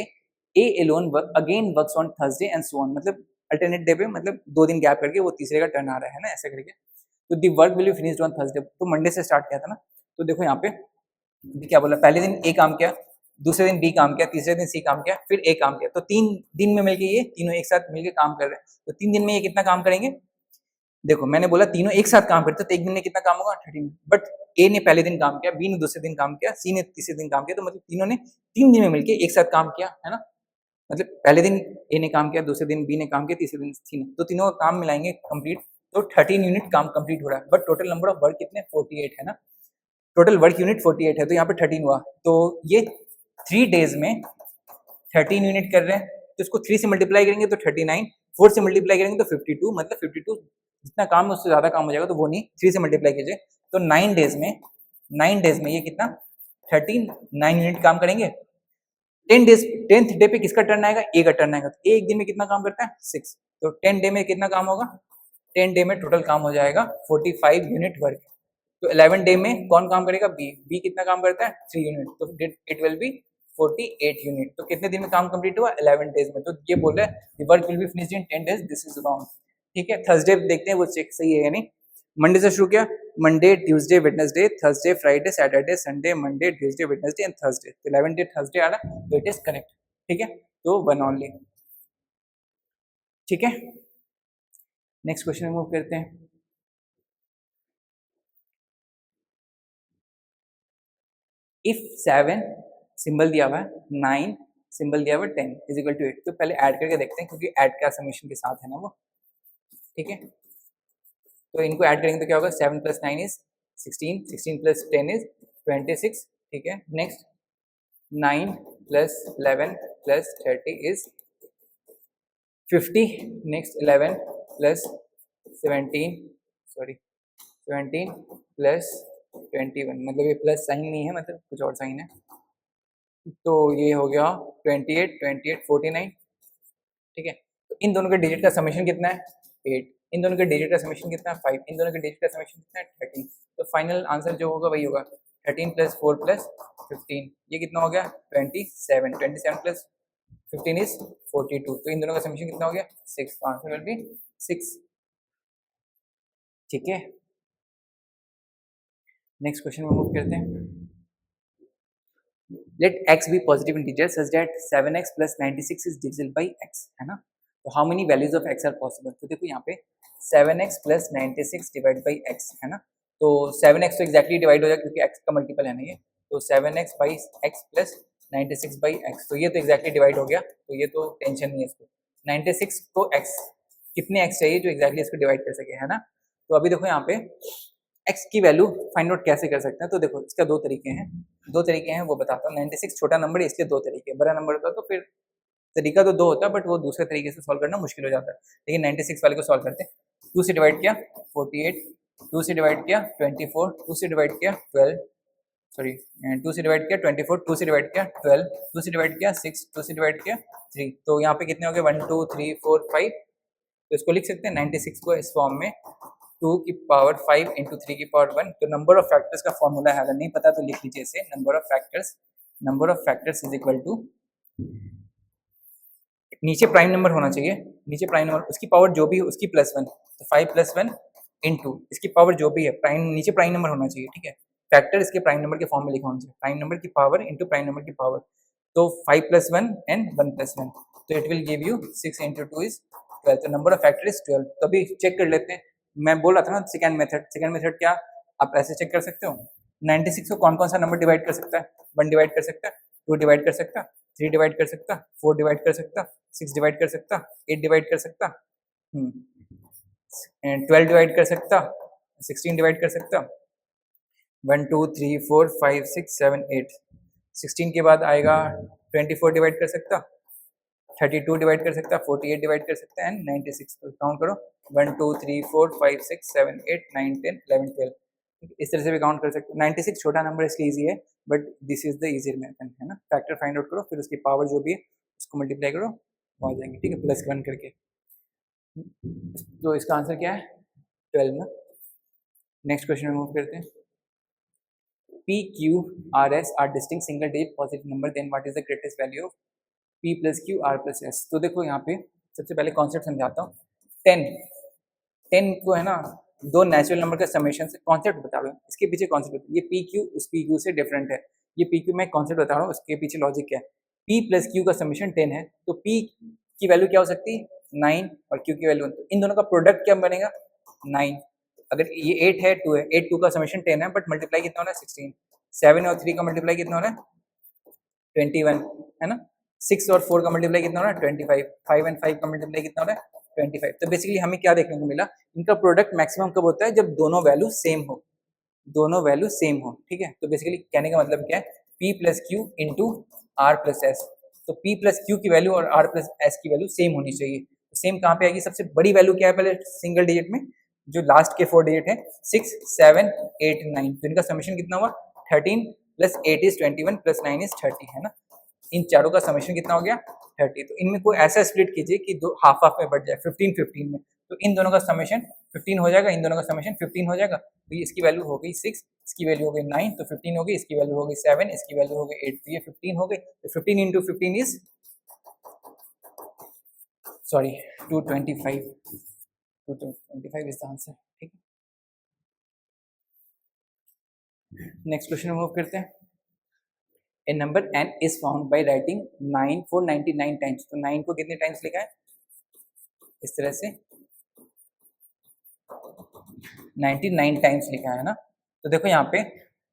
A alone again works on Thursday and so on, मतलब अल्टरनेट डे पे मतलब 2 दिन गैप करके वो तीसरे का टर्न आ रहा है ना, ऐसा करके। तो the work will be finished on Thursday, तो मंडे से स्टार्ट किया था ना, तो देखो यहाँ पे क्या बोला, पहले दिन A काम किया, दूसरे दिन B काम किया, तीसरे दिन C काम किया, फिर A काम किया, तो 3 दिन में मिलके ये तीनों एक साथ मिलके काम कर रहे हैं, तो 3 दिन में ये कितना काम करेंगे, देखो मैंने बोला तीनों एक साथ काम करते तो एक दिन में कितना काम होगा 13, बट ए ने पहले दिन काम किया, बी ने दूसरे दिन काम किया, सी ने तीसरे दिन काम किया, तो मतलब तीनों ने 3 दिन में मिलके एक साथ काम किया, है ना। मतलब पहले दिन ए ने काम किया, दूसरे दिन बी ने काम किया, तीसरे दिन सी ने, तो तीनों का काम मिलाएंगे कंप्लीट तो 13 यूनिट काम कंप्लीट हो रहा है, but total number of work कितने 48 है ना, टोटल वर्क यूनिट 48 है, तो यहाँ पे 13 हुआ, तो ये 3 डेज में 13 यूनिट कर रहे हैं, तो इसको 3 से मल्टीप्लाई करेंगे तो 39, 4 से मल्टीप्लाई करेंगे तो 52, मतलब 52 जितना काम है उससे ज्यादा काम हो जाएगा, तो वो नहीं, 3 से मल्टीप्लाई कीजिए, तो 9 डेज में ये कितना 9 यूनिट काम करेंगे। 10th डे पे किसका टर्न आएगा, ए का टर्न आएगा, तो एक दिन में कितना काम करता है 6, तो 10 डे में कितना काम होगा, 10 डे में टोटल काम हो जाएगा 45 यूनिट वर्क, तो 11 डे में कौन काम करेगा, बी कितना काम करता है 3 यूनिट, तो इट विल बी 48 यूनिट, तो कितने दिन में काम कंप्लीट हुआ 11 डेज में, तो ये बोल रहा है the work will be finished in 10 days, this is wrong. ठीक है, थर्सडे देखते हैं वो चेक सही है या नहीं। मंडे से शुरू किया, Monday Tuesday Wednesday Thursday Friday Saturday Sunday Monday Tuesday Wednesday and Thursday, तो 11 डे थर्सडे आ रहा, तो इट इज करेक्ट। ठीक है, तो वन ओनली। ठीक है, नेक्स्ट क्वेश्चन में मूव करते हैं। इफ 7 सिंबल दिया हुआ है, 9 सिंबल दिया हुआ है, 10 इज इक्वल टू 8, तो पहले ऐड करके देखते हैं क्योंकि ऐड का समेशन के साथ है ना वो। ठीक है, तो इनको ऐड करेंगे तो क्या होगा, 7 + 9 इज 16, 16 + 10 इज 26। ठीक है, नेक्स्ट 9 + 11 + 30 इज 50, नेक्स्ट 11 + 17 सॉरी 17 + 21, मतलब ये प्लस साइन नहीं है, मतलब कुछ और साइन है, तो ये हो गया 28 28 49। ठीक है, तो इन दोनों के डिजिट का समेशन कितना है 8, इन दोनों के डिजिट का समेशन कितना है 5, इन दोनों के डिजिट का समेशन कितना है 13, तो फाइनल आंसर जो होगा वही होगा 13 + 4 + 15, ये कितना हो गया 27, 27 + 15 इज 42, तो इन दोनों का समेशन कितना हो गया 6, तो आंसर विल बी 6। ठीक है, नेक्स्ट क्वेश्चन में मूव करते हैं। Let x be positive integer such that 7x + 96 is divisible by x, है ना, तो how many values of x are possible, तो देखो यहाँ पे 7x + 96 डिवाइड बाई x है ना, तो 7x तो एक्जैक्टली डिवाइड हो जाएगा क्योंकि x का मल्टीपल है ना ये, तो 7x by x + 96 by x, तो ये तो एक्जैक्टली डिवाइड हो गया, तो ये तो टेंशन नहीं है इसको। 96 को x कितने x चाहिए जो एक्जैक्टली इसको डिवाइड कर सके, है ना, तो अभी देखो यहाँ पे x की वैल्यू फाइंड आउट कैसे कर सकते हैं, तो देखो इसका दो तरीके हैं, वो बताता हूँ। 96 छोटा नंबर है इसलिए दो तरीके, बड़ा नंबर होता तो फिर तरीका तो दो होता है, बट वो दूसरे तरीके से सॉल्व करना मुश्किल हो जाता है, लेकिन 96 वाले को सॉल्व करते हैं। 2 से डिवाइड किया 48, 2 से डिवाइड किया 24, 2 से डिवाइड किया 12 सॉरी 2 से डिवाइड किया 24, 2 से डिवाइड किया 12, 2 से डिवाइड किया 6, 2 से डिवाइड किया 3, तो यहाँ पे कितने हो गए 1 2 3 4 5, तो इसको लिख सकते हैं 96 को इस फॉर्म में 2 की पावर 5 × 3 की पावर 1, तो नंबर ऑफ फैक्टर्स का फॉर्मूला है, अगर नहीं पता तो लिख लीजिए इसे, number of factors is equal to, नीचे प्राइम नंबर होना चाहिए, नीचे प्राइम नंबर उसकी पावर जो भी है उसकी +1, तो 5 + 1 × इसकी पावर जो भी है, प्राइम नीचे प्राइम नंबर होना चाहिए। ठीक है, फैक्टर इसके प्राइम नंबर के फॉर्म में लिखा होना चाहिए, प्राइम नंबर की पावर × प्राइम नंबर की पावर, तो 5 + 1 एंड 1 + 1, तो it will give you 6 × 2 is 12, तो नंबर ऑफ फैक्टर इज 12। तो अभी चेक कर लेते हैं, मैं बोल रहा था ना सेकंड मेथड क्या आप ऐसे चेक कर सकते हो, 96 को कौन कौन सा नंबर डिवाइड कर सकता है, 1 डिवाइड कर सकता है, 2 डिवाइड कर सकता, 3 डिवाइड कर सकता, 4 डिवाइड कर सकता, 6 डिवाइड कर सकता, 8 डिवाइड कर सकता, 12 डिवाइड कर सकता, 16 डिवाइड कर सकता, 1 2 3 4 5 6 7 8, 16 के बाद आएगा 24 डिवाइड कर सकता, 32 डिवाइड कर सकता, 48 डिवाइड कर सकता एंड 96, तो काउंट करो 1 2 3 4 5 6 7 8 9 10 11 12, इस तरह से भी काउंट कर सकते हो। 96 छोटा नंबर इसलिए इजी है, but this is the easier method, है ना, फैक्टर फाइंड आउट करो, फिर उसकी पावर जो भी है उसको मल्टीप्लाई करो, वो आ जाएंगे। ठीक है, +1 करके, तो इसका आंसर क्या है 12 ना। नेक्स्ट क्वेश्चन में मूव करते हैं। P, Q, R, S are distinct single digit positive number, then what is the greatest value of P + Q, R + S? तो देखो यहाँ पे सबसे पहले कॉन्सेप्ट समझाता हूँ। 10 को है ना दो नेचुरल नंबर के समेशन से, कॉन्सेप्ट बता रहा हूँ, इसके पीछे कॉन्सेप्ट, ये पी क्यू उस पी क्यू से डिफरेंट है, ये पी क्यू मैं कॉन्सेप्ट बता रहा हूँ, उसके पीछे लॉजिक क्या है। पी + Q का समेशन 10 है, तो पी की वैल्यू क्या हो सकती है 9 और Q की वैल्यू, तो इन दोनों का प्रोडक्ट क्या बनेगा 9, अगर ये 8 है 2 है, 8 2 का समेशन 10 है, बट मल्टीप्लाई कितना हो रहा है 16, 7 और 3 का मल्टीप्लाई कितना हो रहा है 21, है ना, 6 और 4 का मल्टीप्लाई कितना हो रहा है 25, 5 और 5 का मल्टीप्लाई कितना हो रहा है 25। तो बेसिकली हमें क्या देखने को मिला, इनका प्रोडक्ट मैक्सिमम कब होता है, जब दोनों वैल्यू सेम हो, दोनों वैल्यू सेम हो, ठीक है। तो बेसिकली कहने का मतलब क्या है, P plus Q into R plus S. तो P प्लस क्यू की वैल्यू और R प्लस एस की वैल्यू सेम होनी चाहिए। तो सेम कहाँ पे आएगी, सबसे बड़ी वैल्यू क्या है पहले सिंगल डिजिट में, जो लास्ट के 4 डिजिट है 6, 7, 8, 9। तो इनका समेशन कितना हुआ, 13 प्लस 8 इज 21 प्लस 9 इज 30, है ना। इन चारों का समेशन कितना हो गया, 30। तो इनमें कोई ऐसा स्प्लिट कीजिए कि दो हाफ हाफ में बढ़ जाए, 15 15 में। तो इन दोनों का समेशन 15 हो जाएगा, इन दोनों का समेशन 15 हो जाएगा। तो ये इसकी वैल्यू हो गई 6, इसकी वैल्यू हो गई 9, तो 15 हो गई, इसकी वैल्यू हो गई 7, इसकी वैल्यू हो गई 8, तो ये 15 हो गई। तो 15 into 15 is sorry 225, 225 is the answer, ठीक है। नेक्स्ट क्वेश्चन मूव करते हैं। A number n is found by writing 9 for 99 times. तो 9 को कितने टाइम्स लिखा है, इस तरह से 99 टाइम्स लिखा है ना। तो देखो यहाँ पे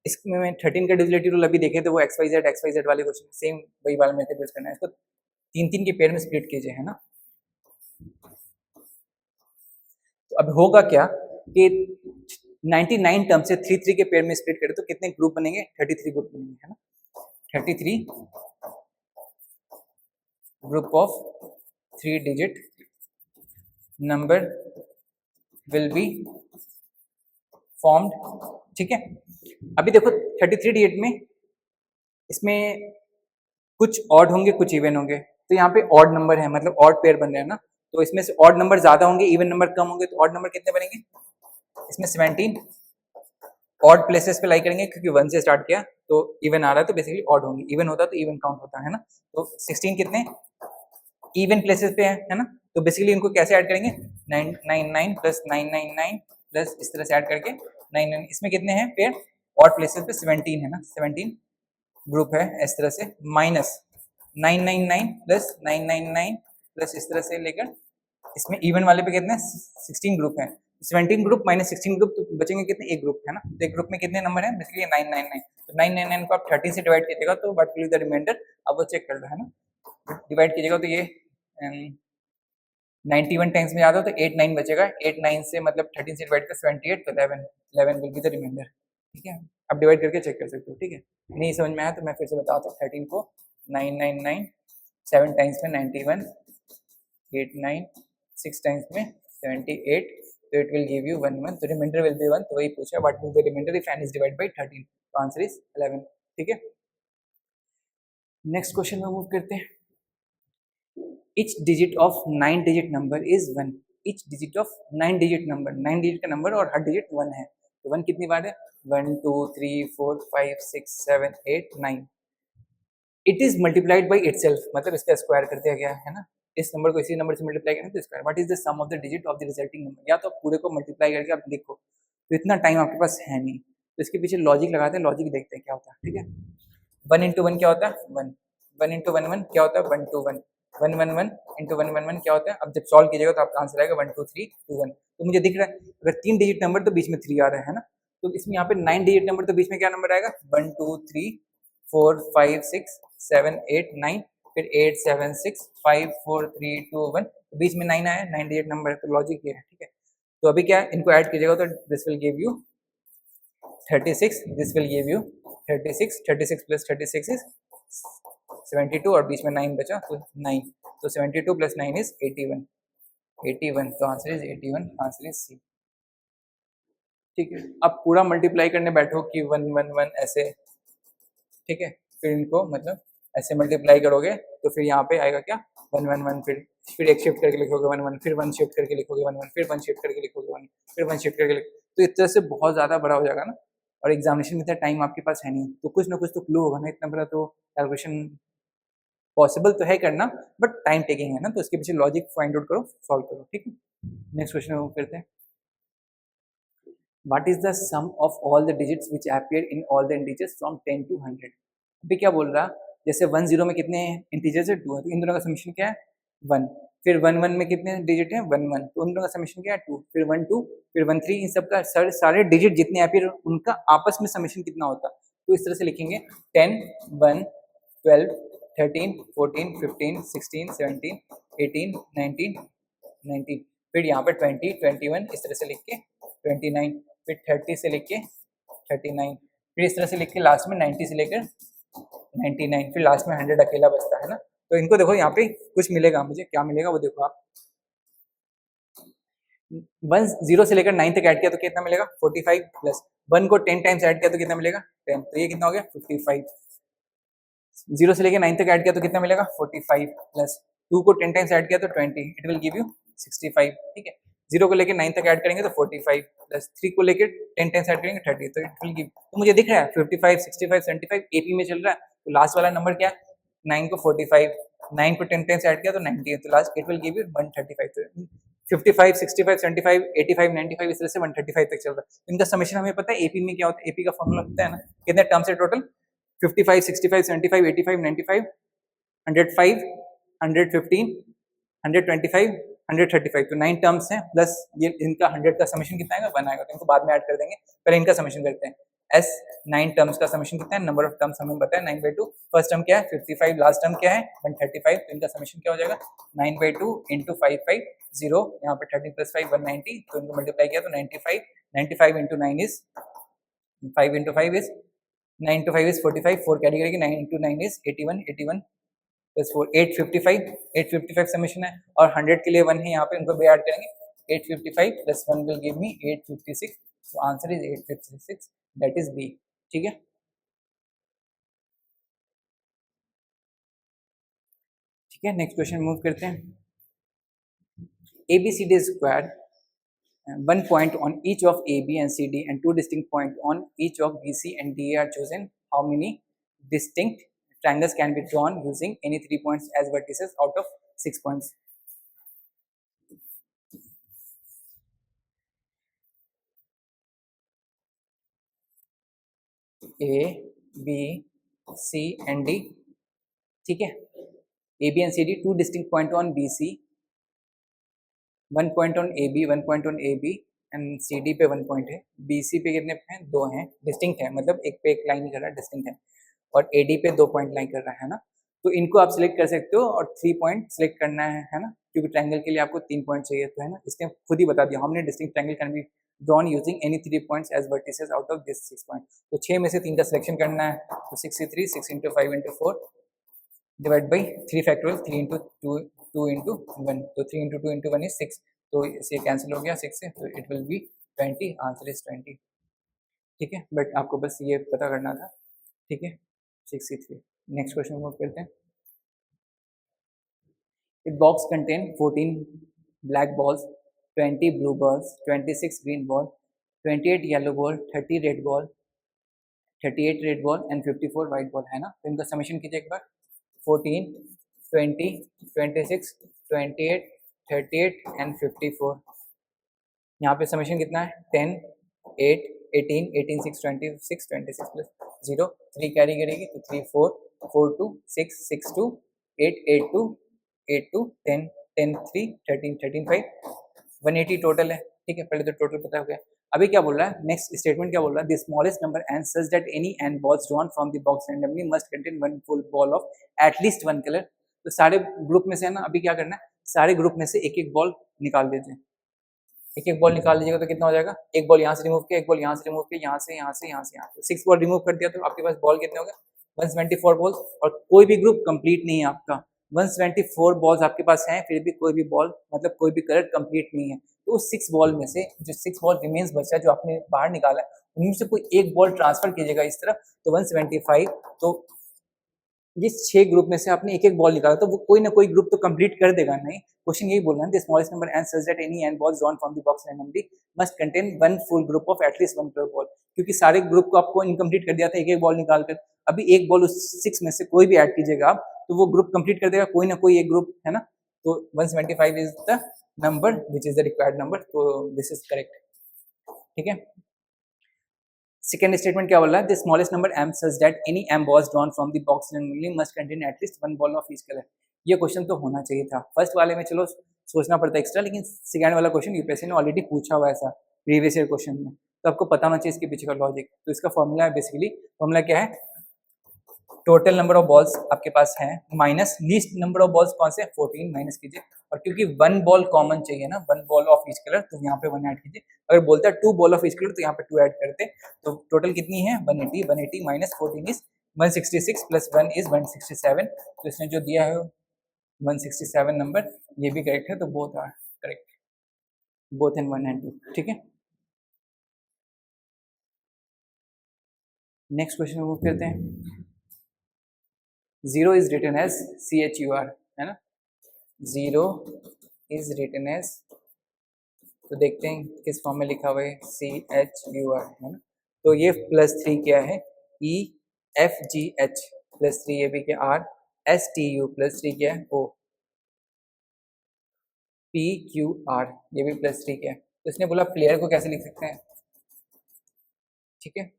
इसमें 13 का डिविजिबिलिटी रूल अभी देखे तो वो XYZ वाले क्वेश्चन सेम वही वाला मेथड यूज करना है। इसको 3 के पेयर में स्प्लिट कीजिए, है ना। तो अब होगा क्या कि 99 टर्म से 3 के पेयर में स्प्लिट करें तो कितने ग्रुप बनेंगे, 33 ग्रुप बनेंगे, है ना। 33 group of 3 digit number will be formed, ठीक है। अभी देखो 33 डिजिट में इसमें कुछ ऑड होंगे कुछ इवन होंगे। तो यहाँ पे ऑड नंबर है, मतलब ऑड पेयर बन रहे हैं ना। तो इसमें से ऑड नंबर ज्यादा होंगे, इवन नंबर कम होंगे। तो ऑड नंबर कितने बनेंगे, इसमें 17 ऑड प्लेसेस पे लाई करेंगे, क्योंकि 1 से स्टार्ट किया तो इवन आ रहा है, तो बेसिकली ऑड होंगे। इवन होता तो इवन काउंट होता है ना। तो 16 कितने इवन प्लेसेस पे है ना। तो बेसिकली इनको कैसे ऐड करेंगे, 999 प्लस 999 प्लस इस तरह से ऐड करके 99। इसमें कितने हैं पेयर, ऑड प्लेसेस पे 17 है ना, 17 ग्रुप है इस तरह से, माइनस 999 प्लस 999 प्लस इस तरह से लेकर इसमें इवन वाले पे कितने 16 ग्रुप है। 17 ग्रुप माइनस 16 ग्रुप, तो बचेंगे कितने, एक ग्रुप, है ना। तो एक ग्रुप में कितने नंबर है, बेसिकली 999। तो 999 को आप 30 से डिवाइड कीजिएगा तो what will be the remainder, अब वो चेक कर लो, है ना। डिवाइड कीजिएगा तो ये 91 टाइम्स में याद हो तो 8 9 बचेगा, 8 9 से मतलब 13 से डिवाइड कर 78, तो 11 विल बी द रिमाइंडर, ठीक है। अब डिवाइड करके चेक कर सकते हो, ठीक है। नहीं समझ में आया तो मैं फिर से बताता हूँ। 13 को 999, 7 टाइम्स में 91, 8 9, 6 टाइम्स में 78, तो इट विल गिव यू 1 1, तो रिमाइंडर विल बी 1। तो वही पूछा what will the remainder if n is divided by 13, तो आंसर इज 11, ठीक है। नेक्स्ट क्वेश्चन में मूव करते हैं। Each digit of 9 digit number is 1. Each digit of 9 digit number, 9 digit का नंबर और हर डिजिट 1 है। तो 1 कितनी बार है, 1 2 3 4 5 6 7 8 9। It is multiplied by itself, मतलब इसका स्क्वायर कर दिया गया है ना। इस नंबर को इसी नंबर से मल्टीप्लाई करें तो square. What is the sum of the digit of the resulting number, या तो आप पूरे को मल्टीप्लाई करके आप लिखो, तो इतना टाइम आपके पास है नहीं, तो इसके पीछे लॉजिक लगाते हैं, लॉजिक देखते हैं क्या होता है, ठीक है। 1 इंटू 1 क्या होता है, 1, 1 इंटू 1 1 क्या होता है, 1 2 1, 1 1 1 इंटू 1 1 1 क्या होता है। अब जब सॉल्व कीजिएगा तो आपका आंसर आएगा 1 2 3 2 1। तो मुझे दिख रहा है अगर 3 डिजिट नंबर तो बीच में 3 आ रहा है ना। तो इसमें यहाँ पे 9 डिजिट नंबर तो बीच में क्या नंबर आएगा, 1 2 3 4 5 6 7 8 9, फिर 8 7 6 5 4 3 2 1, तो बीच में 9 आया, 9 डिजिट नंबर है, तो लॉजिक ये है, ठीक है। तो अभी क्या इनको ऐड कीजिएगा तो this will give you 36, this will give you 36, 36 plus 36 is 72, और बीच में 9 बचा तो 9, तो 72 प्लस 9 इज 81, 81, तो answer is 81, answer is C, ठीक है। अब पूरा मल्टीप्लाई करने बैठो कि 1 1 1 ऐसे, ठीक है। फिर इनको मतलब ऐसे मल्टीप्लाई करोगे तो फिर यहाँ पे आएगा क्या 1 1 1, फिर एक शिफ्ट करके लिखोगे 1 1, फिर 1 शिफ्ट करके लिखोगे 1 1, फिर 1 शिफ्ट करके लिखोगे 1, फिर 1 शिफ्ट करके तो इस तरह से बहुत ज़्यादा बड़ा हो जाएगा ना। और एग्जामिनेशन में इतना टाइम आपके पास है नहीं, तो कुछ ना कुछ तो क्लू होगा ना, इतना बड़ा तो कैलकुलेशन पॉसिबल तो है करना, बट टाइम टेकिंग है ना। तो इसके पीछे लॉजिक फाइंड आउट करो, सॉल्व करो, ठीक है। नेक्स्ट क्वेश्चन में करते हैं। What is the sum of all the digits which appear in all the integers from 10 to 100। अभी क्या बोल रहा, जैसे 1 0 में कितने इंटीजर्स है 2 है, तो इन दोनों का समेशन क्या है 1। फिर 1 1 में कितने डिजिट है 1 1, तो उन दोनों का समेशन क्या है 2। फिर 1 2, फिर 1 3, इन सब का सारे डिजिट जितने अपीयर उनका आपस में समेशन कितना होता। तो इस तरह से लिखेंगे 10 1 12 13 14 15 16 17 18 19 19, फिर यहाँ पे 20, 21 इस तरह से लिख के 29, फिर 30 से लिख के 39, फिर इस तरह से लिख के लास्ट में 90 से लेकर 99, फिर लास्ट में 100 अकेला बचता है ना। तो इनको देखो यहाँ पे कुछ मिलेगा, मुझे क्या मिलेगा वो देखो आप। 1 0 से लेकर 9 तक ऐड किया तो कितना मिलेगा 45, प्लस 1 को 10 टाइम्स ऐड किया तो कितना मिलेगा 10, तो ये कितना हो गया 55। 0 से लेकर 9 तक ऐड किया तो कितना मिलेगा 45, प्लस 2 को 10 टाइम्स ऐड किया तो 20, इट विल गिव यू 65। ठीक है, 0 को लेकर 9 तक ऐड करेंगे तो 45, प्लस 3 को लेकर 10 टाइम्स ऐड करेंगे 30, तो इट विल गिव, तो मुझे दिख रहा है 55, 65, 75 एपी में चल रहा है। तो लास्ट वाला नंबर क्या है 9 को 45, 9 को 10 टाइम्स ऐड किया तो 90 है, तो last it will give you 135। तो 55, 65, 75, 85, 95 इस तरह से 135 तक चल रहा है। इनका समेशन हमें पता है एपी में क्या होता है, एपी का फॉर्मूला होता है ना, कितने टर्म्स है टोटल 55, 65, 75, 85, 95, 105, 115, 125, 135, तो 9 टर्म्स हैं, प्लस ये इनका 100 का समेशन कितना आएगा 1 आएगा, तो इनको बाद में ऐड कर देंगे, पहले इनका समेशन करते हैं। एस 9 टर्म्स का समेशन कितना है, नंबर ऑफ टर्म्स हमें बताया 9/2, फर्स्ट टर्म क्या है 55, लास्ट टर्म क्या है 135, तो इनका समेशन क्या हो जाएगा 9/2 इंटू 550, यहाँ पे 30 + 5 190, तो इनको मल्टीप्लाई किया तो 95, 95 into 9 is 5 into 5 is 9 to 5 is 45, 4 carry करेगी, 9 into 9 is 81, 81 plus 4 855, 855 समेशन है, और 100 के लिए 1 है यहाँ पे, उनको भी ऐड करेंगे, 855 plus 1 will give me 856, so answer is 856, that is B। ठीक है, ठीक है, नेक्स्ट क्वेश्चन मूव करते हैं। ABCD square, one point on each of AB and CD and two distinct points on each of BC and DA are chosen. How many distinct triangles can be drawn using any 3 points as vertices out of 6 points? A, B, C and D, ठीक है, AB and CD, two distinct point on BC, 1 point on AB, 1 point on AB and CD पे 1 point है, BC पे कितने हैं 2 हैं, distinct है, मतलब एक पे एक लाइन नहीं कर रहा है, डिस्टिंक्ट है, और AD पे 2 पॉइंट लाइन कर रहा है ना। तो इनको आप सिलेक्ट कर सकते हो और 3 पॉइंट सिलेक्ट करना है ना, क्योंकि ट्रायंगल के लिए आपको 3 पॉइंट चाहिए, तो है ना, इसने खुद ही बता दिया, हमने distinct triangle can be drawn using any 3 points as vertices out of this 6 point. तो 6 में से 3 का सिलेक्शन करना है, तो 63, 6 into 5 into 4 divide by 3 factorial, 3 into 2, 2 into 1, तो 3 into 2 into 1 is 6, तो इसे कैंसिल हो गया 6 से, तो it will B 20, answer is 20। ठीक है, बट आपको बस ये पता करना था। ठीक है, 63। नेक्स्ट क्वेश्चन मूव करते हैं। A box contain 14 black balls, 20 blue balls, 26 green ball, 28 yellow ball, 30 red ball, 38 red ball and 54 white ball, है ना। तो इनका समेशन कीजिए एक बार, 14, 20, 26, 28, 38 एंड 54। यहाँ पे समेशन कितना है 10, 8, 18, 18, 6, 26, 26 प्लस 0, 3 कैरी करेगी तो 3, 4, 4, 2, 6, 6, 2, 8, 8, 2, 8, 2, 10, 10, 3, 13, 13, 5, 180 टोटल है। ठीक है, पहले तो टोटल पता हो गया। अभी क्या बोल रहा है, नेक्स्ट स्टेटमेंट क्या बोल रहा है, the smallest number and such that any and balls drawn from the box randomly must contain one full ball of at least one colour. तो सारे ग्रुप में से है ना, अभी क्या करना है, सारे ग्रुप में से एक एक बॉल निकाल देते हैं, एक एक बॉल निकाल लीजिएगा तो कितना हो जाएगा, एक बॉल यहाँ से रिमूव किया, एक बॉल यहाँ से रिमूव किया, यहाँ से यहाँ से यहाँ से यहाँ से 6 बॉल रिमूव कर दिया, तो आपके पास बॉल कितने हो गए 174 बॉल्स। और कोई भी ग्रुप कंप्लीट नहीं है आपका, 174 बॉल्स आपके पास हैं, फिर भी कोई भी बॉल मतलब कोई भी कलर कंप्लीट नहीं है। तो उस 6 बॉल में से जो 6 बॉल रिमेन्स बचा है, जो आपने बाहर निकाला है, उनमें से कोई एक बॉल ट्रांसफर कीजिएगा इस तरफ, तो 175, तो ये 6 ग्रुप में से आपने एक एक बॉल निकाला, तो वो कोई ना कोई ग्रुप तो कंप्लीट कर देगा। नहीं, क्वेश्चन यही बोल रहा है, the smallest number and such that any and balls drawn from the box randomly must contain one full group of at least one colour ball. क्योंकि सारे ग्रुप को आपको इनकम्प्लीट कर दिया था एक एक बॉल निकालकर, अभी एक बॉल उस 6 में से कोई भी ऐड कीजिएगा आप, तो वो ग्रुप कंप्लीट कर देगा, कोई ना कोई एक ग्रुप, है ना। तो 175 is the number which is the required number, तो दिस इज करेक्ट। ठीक है, सेकेंड स्टेटमेंट क्या बोल रहा है, the smallest number m such that any m balls drawn from the box randomly must contain at least one ball of each color। ये question तो होना चाहिए था, फर्स्ट वाले में चलो सोचना पड़ता है एक्स्ट्रा, लेकिन सेकंड वाला क्वेश्चन यूपीएससी ने ऑलरेडी पूछा हुआ है ऐसा प्रीवियस ईयर क्वेश्चन में, तो आपको पता होना चाहिए इसके पीछे का लॉजिक। तो इसका फॉर्मूला है, बेसिकली फॉर्मूला क्या है, टोटल नंबर ऑफ बॉल्स आपके पास हैं minus least number of balls कौन से 14 माइनस कीजिए, और क्योंकि वन बॉल कॉमन चाहिए ना, one ball of each colour, तो यहाँ पे 1 ऐड कीजिए। अगर बोलता है 2 बॉल ऑफ ईच कलर तो यहाँ पे 2 ऐड करते, तो टोटल कितनी है 180, 180 माइनस 14 इज 166 प्लस 1 इज 167। तो इसने जो दिया है 167 नंबर, ये भी करेक्ट है, तो both are correct, both in 1 and 2। ठीक है, नेक्स्ट क्वेश्चन मूव करते हैं। 0 इज रिटन एज CHUR, है ना, 0 इज रिटन एज, तो देखते हैं किस फॉर्म में लिखा हुआ है, CHUR, है ना। तो ये +3 क्या है, EFGH +3, ये भी क्या RSTU +3 क्या है O PQR, ये भी +3 क्या है। तो इसने बोला प्लेयर को कैसे लिख सकते हैं, ठीक है।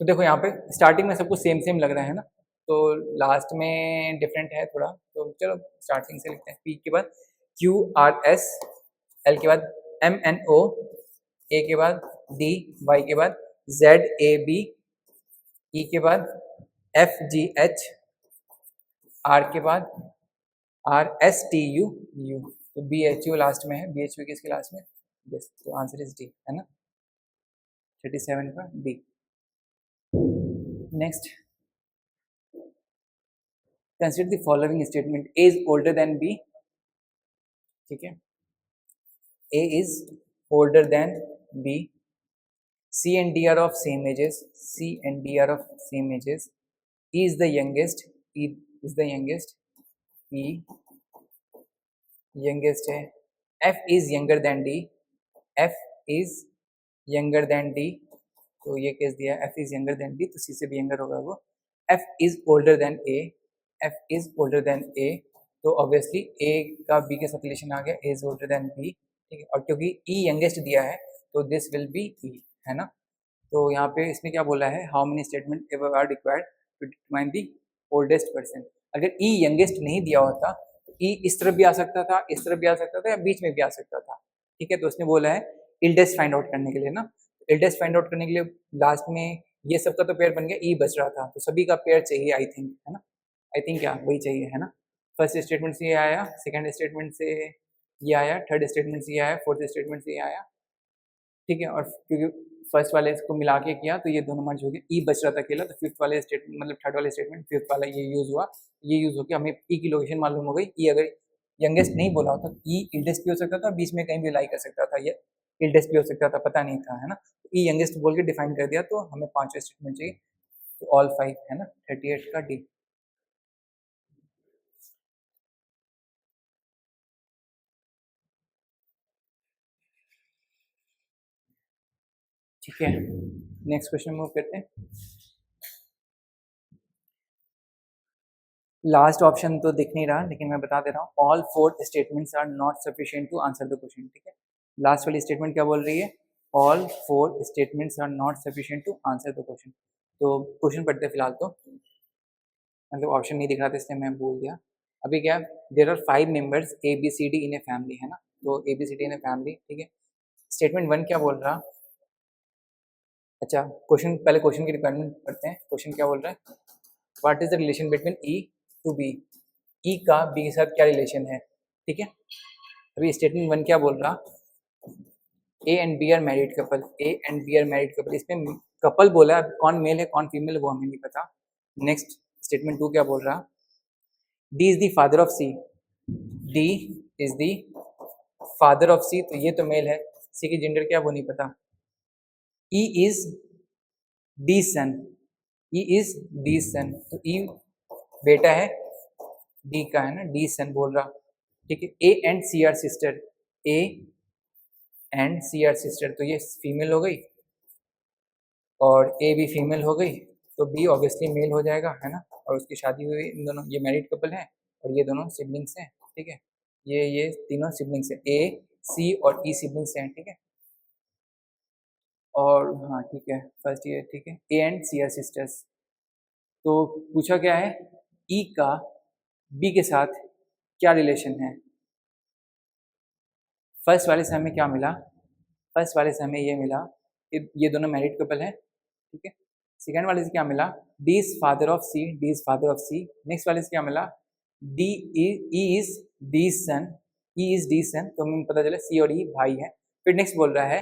तो देखो यहाँ पे स्टार्टिंग में सब कुछ सेम सेम लग रहा है ना, तो लास्ट में डिफरेंट है थोड़ा, तो चलो स्टार्टिंग से लिखते हैं। P के बाद QRS, L के बाद MNO, A के बाद D, Y के बाद ZAB, E के बाद FGH, R के बाद RSTU U, तो BHU लास्ट में है, BHU किसके लास्ट में, यस, तो आंसर इज D, है ना, 37 का D। Next, consider the following statement, A is older than B, ठीक है, A is older than B, C and D are of same ages, C and D are of same ages, E is the youngest, E is the youngest, E youngest है, F is younger than D, F is younger than D, तो ये case दिया F is younger than D, तो C से भी younger होगा वो, F is older than A, F is older than A, तो ऑब्वियसली A का B के साथ रिलेशन आ गया, A is older than B, ठीक है, और क्योंकि E यंगेस्ट दिया है तो दिस विल बी E, है ना। तो यहाँ पे इसमें क्या बोला है, how many statement ever are required to determine the oldest person. अगर E यंगेस्ट नहीं दिया होता तो E इस तरफ भी आ सकता था, इस तरफ भी आ सकता था, या बीच में भी आ सकता था, ठीक है। तो उसने बोला है इल्डेस्ट फाइंड आउट करने के लिए ना, इल्डेस्ट फाइंड आउट करने के लिए लास्ट में ये सबका तो पेयर बन गया, E बच रहा था, तो सभी का पेयर चाहिए आई थिंक, है ना, आई थिंक क्या वही चाहिए, है ना। फर्स्ट स्टेटमेंट से ये आया, सेकंड स्टेटमेंट से ये आया, थर्ड स्टेटमेंट से ये आया, फोर्थ स्टेटमेंट से ये आया, ठीक है। और क्योंकि फर्स्ट वाले इसको मिला के किया तो ये दोनों मर्ज हो गए, ई बच रहा था अकेला, तो फिफ्थ वाले स्टेटमेंट मतलब थर्ड वाले स्टेटमेंट फिफ्थ वाला ये यूज़ हुआ, ये यूज़ होकर हमें ई की लोकेशन मालूम हो गई। ई अगर यंगेस्ट नहीं बोला होता तो ई इल्डेस्ट भी हो सकता था, बीच में कहीं भी लाई कर सकता था, ये इल्डेस्ट भी हो सकता था, पता नहीं था, है ना। ई यंगेस्ट बोल के डिफाइन कर दिया, तो हमें 5 स्टेटमेंट चाहिए, तो ऑल 5, है ना, 38 का डी। ठीक है, नेक्स्ट क्वेश्चन मूव करते हैं। लास्ट ऑप्शन तो दिख नहीं रहा, लेकिन मैं बता दे रहा हूँ, all 4 statements are not sufficient to answer the question, ठीक है। लास्ट वाली स्टेटमेंट क्या बोल रही है, all 4 statements are not sufficient to answer the question. तो क्वेश्चन पढ़ते हैं फिलहाल, तो मतलब ऑप्शन नहीं दिख रहा था इसलिए मैं बोल दिया। अभी क्या, there are 5 members ABCD in a family, है ना, तो ABCD इन ए फैमिली, ठीक है। स्टेटमेंट 1 क्या बोल रहा, अच्छा क्वेश्चन, पहले क्वेश्चन की रिक्वायरमेंट पढ़ते हैं। क्वेश्चन क्या बोल रहा है, what is the relation between E to B, E का B के साथ क्या रिलेशन है, ठीक है। अभी स्टेटमेंट 1 क्या बोल रहा, A and B are married couple, A and B are married couple, इसमें कपल बोला, कौन मेल है कौन फीमेल है वो हमें नहीं पता। नेक्स्ट स्टेटमेंट 2 क्या बोल रहा, D is the father of C, D is the father of C, तो ये तो मेल है, C की जेंडर क्या वो नहीं पता। E is D son, E is D son, तो E बेटा है D का, है ना, D सन बोल रहा, ठीक है। A and C are sister, A and C are sister, तो ये फीमेल हो गई और A भी फीमेल हो गई, तो B ऑब्वियसली मेल हो जाएगा, है ना। और उसकी शादी हुई, इन दोनों, ये मैरिड कपल है और ये दोनों सिबलिंग्स हैं, ठीक है। ये तीनों सिबलिंग्स हैं, A C और E सिबलिंग्स हैं, ठीक है। और हाँ ठीक है, फर्स्ट ईयर, ठीक है, A and C are sisters. तो पूछा क्या है, E का B के साथ क्या रिलेशन है। फर्स्ट वाले से हमें क्या मिला, फर्स्ट वाले से हमें ये मिला कि ये दोनों मैरिड कपल हैं, ठीक है। सेकेंड वाले से क्या मिला, D is father of C, D is father of C. Next वाले से क्या मिला, D is D son, E is D son, तो हमें पता चला सी और ई भाई है। फिर नेक्स्ट बोल रहा है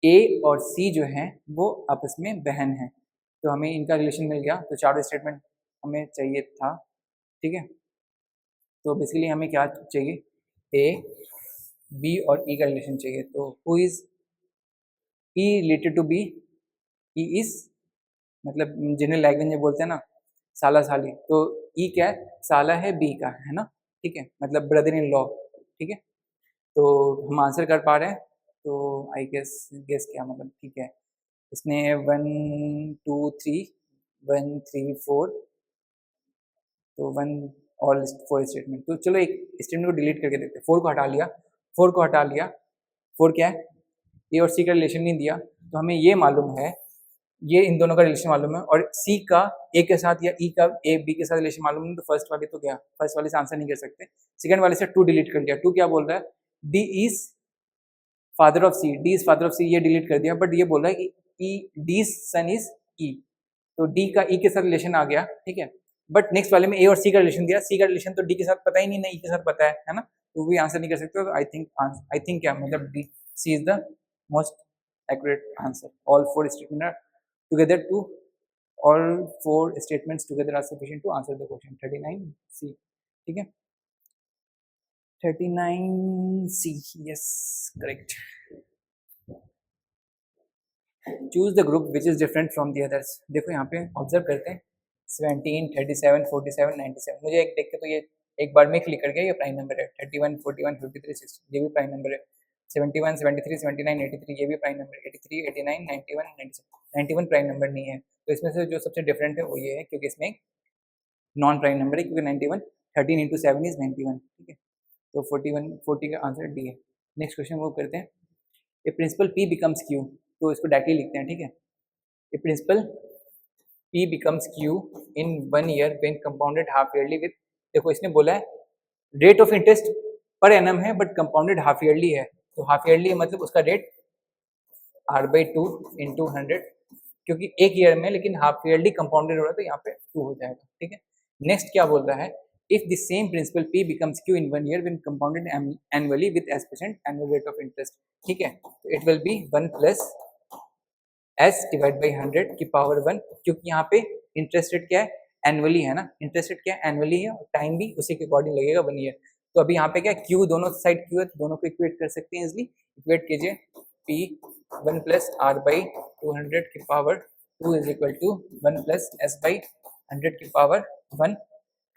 ए और सी जो है वो आपस में बहन है, तो हमें इनका रिलेशन मिल गया। तो चारों स्टेटमेंट हमें चाहिए था, ठीक है। तो बेसिकली हमें क्या चाहिए, ए बी और ई का रिलेशन चाहिए। तो who is E related to B, E is मतलब जनरल लैंग्वेज में बोलते हैं ना साला साली, तो ई क्या है, साला है बी का, है ना, ठीक है, मतलब ब्रदर इन लॉ, ठीक है। तो हम आंसर कर पा रहे हैं, तो आई गेस क्या मतलब, ठीक है। इसने 1 2 3 1 3 4, तो 1 ऑल 4 स्टेटमेंट। तो चलो एक स्टेटमेंट को डिलीट करके देखते हैं। 4 को हटा लिया, 4 को हटा लिया, 4 क्या है, ए और सी का रिलेशन नहीं दिया, तो हमें ये मालूम है, ये इन दोनों का रिलेशन मालूम है, और सी का ए के साथ या ई का ए बी के साथ रिलेशन मालूम है, तो फर्स्ट वाले तो क्या, फर्स्ट वाले से आंसर नहीं कर सकते। सेकंड वाले से 2 डिलीट कर दिया, 2 क्या बोल रहा है, D is father of C, D is father of C, ये डिलीट कर दिया, बट ये बोल रहा है कि डी सन इज ई, तो डी का ई के साथ रिलेशन आ गया, ठीक है। बट नेक्स्ट वाले में ए और सी का रिलेशन दिया, सी का रिलेशन तो डी के साथ पता ही नहीं, ना ई के साथ पता है ना, तो भी आंसर नहीं कर सकते। तो आई थिंक क्या मतलब D C is the most accurate answer. All 4 statements are together to all 4 statements together are sufficient to answer the question 39C, ठीक है, 39C, yes, correct. Choose the group which is different from the others. देखो यहाँ पे observe करते हैं 17 37 47 97, मुझे एक देख के तो ये एक बार में क्लिक कर गया, ये प्राइम नंबर है। 31 41 53 60 ये भी प्राइम नंबर है। 71 73 79 83 ये भी प्राइम नंबर, 83 89 91 97 91 प्राइम नंबर नहीं है। तो इसमें से जो सबसे डिफरेंट है वो ये है, क्योंकि इसमें एक नॉन प्राइम नंबर है, क्योंकि 91 13 इंटू 7 इज 91, ठीक है। तो 40 का आंसर डी है। नेक्स्ट क्वेश्चन वो करते हैं, a principal P becomes Q, तो इसको डायरेक्टली लिखते हैं, ठीक है। A principal P becomes Q in 1 year when compounded half yearly with, देखो इसने बोला है rate of interest per annum है बट कंपाउंडेड हाफ ईयरली है, तो हाफ ईयरली मतलब उसका रेट R/2 इंटू 100, क्योंकि एक ईयर में लेकिन हाफ ईयरली कंपाउंडेड हो रहा है तो यहाँ पे 2 हो जाएगा, ठीक है। नेक्स्ट क्या बोल रहा है, if the same principal P becomes Q in 1 year when compounded annually with S% annual rate of interest, ठीक है, तो it will B 1 plus S divide by 100 की पावर 1, क्योंकि यहाँ पे इंटरेस्ट रेट क्या है, एनुअली है ना, इंटरेस्ट रेट क्या है, एनुअली है, और टाइम भी उसी के अकॉर्डिंग लगेगा 1 ईयर। तो अभी यहाँ पे क्या क्यू, दोनों साइड क्यू है, दोनों को इक्वेट कर सकते हैं इजिली। इक्वेट कीजिए, P 1 प्लस R बाई 200 की power 2 is equal to 1 plus S by 100 की पावर 1।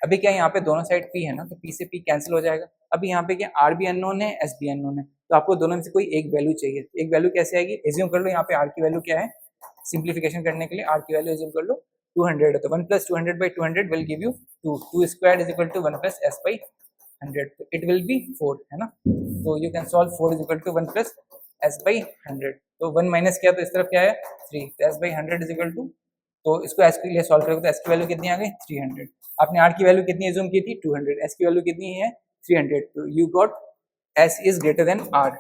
अभी क्या यहाँ पे दोनों साइड P है ना, तो P से P कैंसिल हो जाएगा। अभी यहाँ पे क्या R भी अननोन है, S भी अननोन है, तो आपको दोनों में से कोई एक वैल्यू चाहिए। एक वैल्यू कैसे आएगी, एज्यूम कर लो यहाँ पे R की वैल्यू क्या है, सिंप्लीफिकेशन करने के लिए R की वैल्यू एज्यूम कर लो 200 है, तो 1 plus 200 by 200 will give you 2, 2 square is equal to 1 plus S by 100, तो इट विल बी 4, है ना। तो you can solve 4 is equal to 1 plus S by 100, तो 1 माइनस किया तो इस तरफ क्या है 3, तो S by 100 is equal to, तो इसको S के लिए सॉल्व करोगे तो S की वैल्यू कितनी आ गई 300। आपने R की वैल्यू कितनी एज्यूम की थी 200, S की वैल्यू कितनी है 300, तो you got S is greater than R।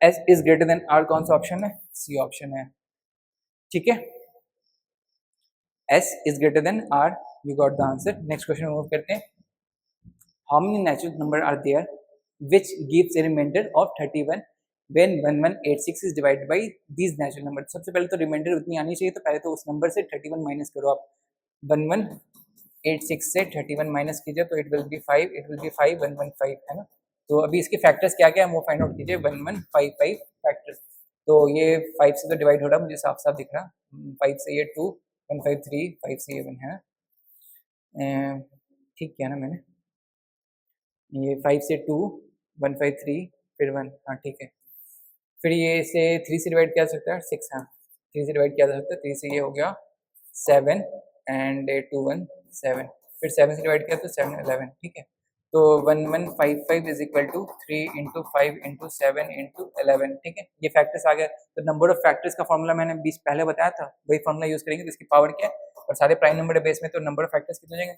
S is greater than R कौन सा ऑप्शन है, सी ऑप्शन है, ठीक है। S is greater than R, we got the answer. Next question move करते हैं, how many natural number are there which gives a remainder of 31 when 1186 is divided by these natural number। सबसे पहले तो reminder उतनी आनी चाहिए, तो पहले तो उस नंबर से 31 माइनस करो आप, 1186 से 31 माइनस कीजिए तो it will B 5, it will B 5115, है ना। तो अभी इसके फैक्टर्स क्या क्या है वो फाइंड आउट कीजिए, 1155 फैक्टर्स, तो ये 5 से तो डिवाइड हो रहा है, मुझे साफ साफ दिख रहा, 5 से ये 2 153, 5 से 1 है ना, ठीक किया ना मैंने, ये 5 से 2 153 फिर 1, हाँ ठीक है। फिर ये इसे 3 से डिवाइड किया जा सकता है, 6, हाँ 3 से डिवाइड किया जा सकता है, 3 से ये हो गया 7 एंड 2 1 7, फिर 7 से डिवाइड किया तो 7 11, ठीक है। तो 1155 is equal to 3 into 5 into 7 into 11, ठीक है। ये फैक्टर्स आ गया, तो नंबर ऑफ फैक्टर्स का फॉर्मूला मैंने 20 पहले बताया था, वही फॉर्मूला यूज करेंगे, तो इसकी पावर क्या है, और सारे प्राइम नंबर बेस में तो नंबर ऑफ फैक्टर्स कितने हो जाएंगे,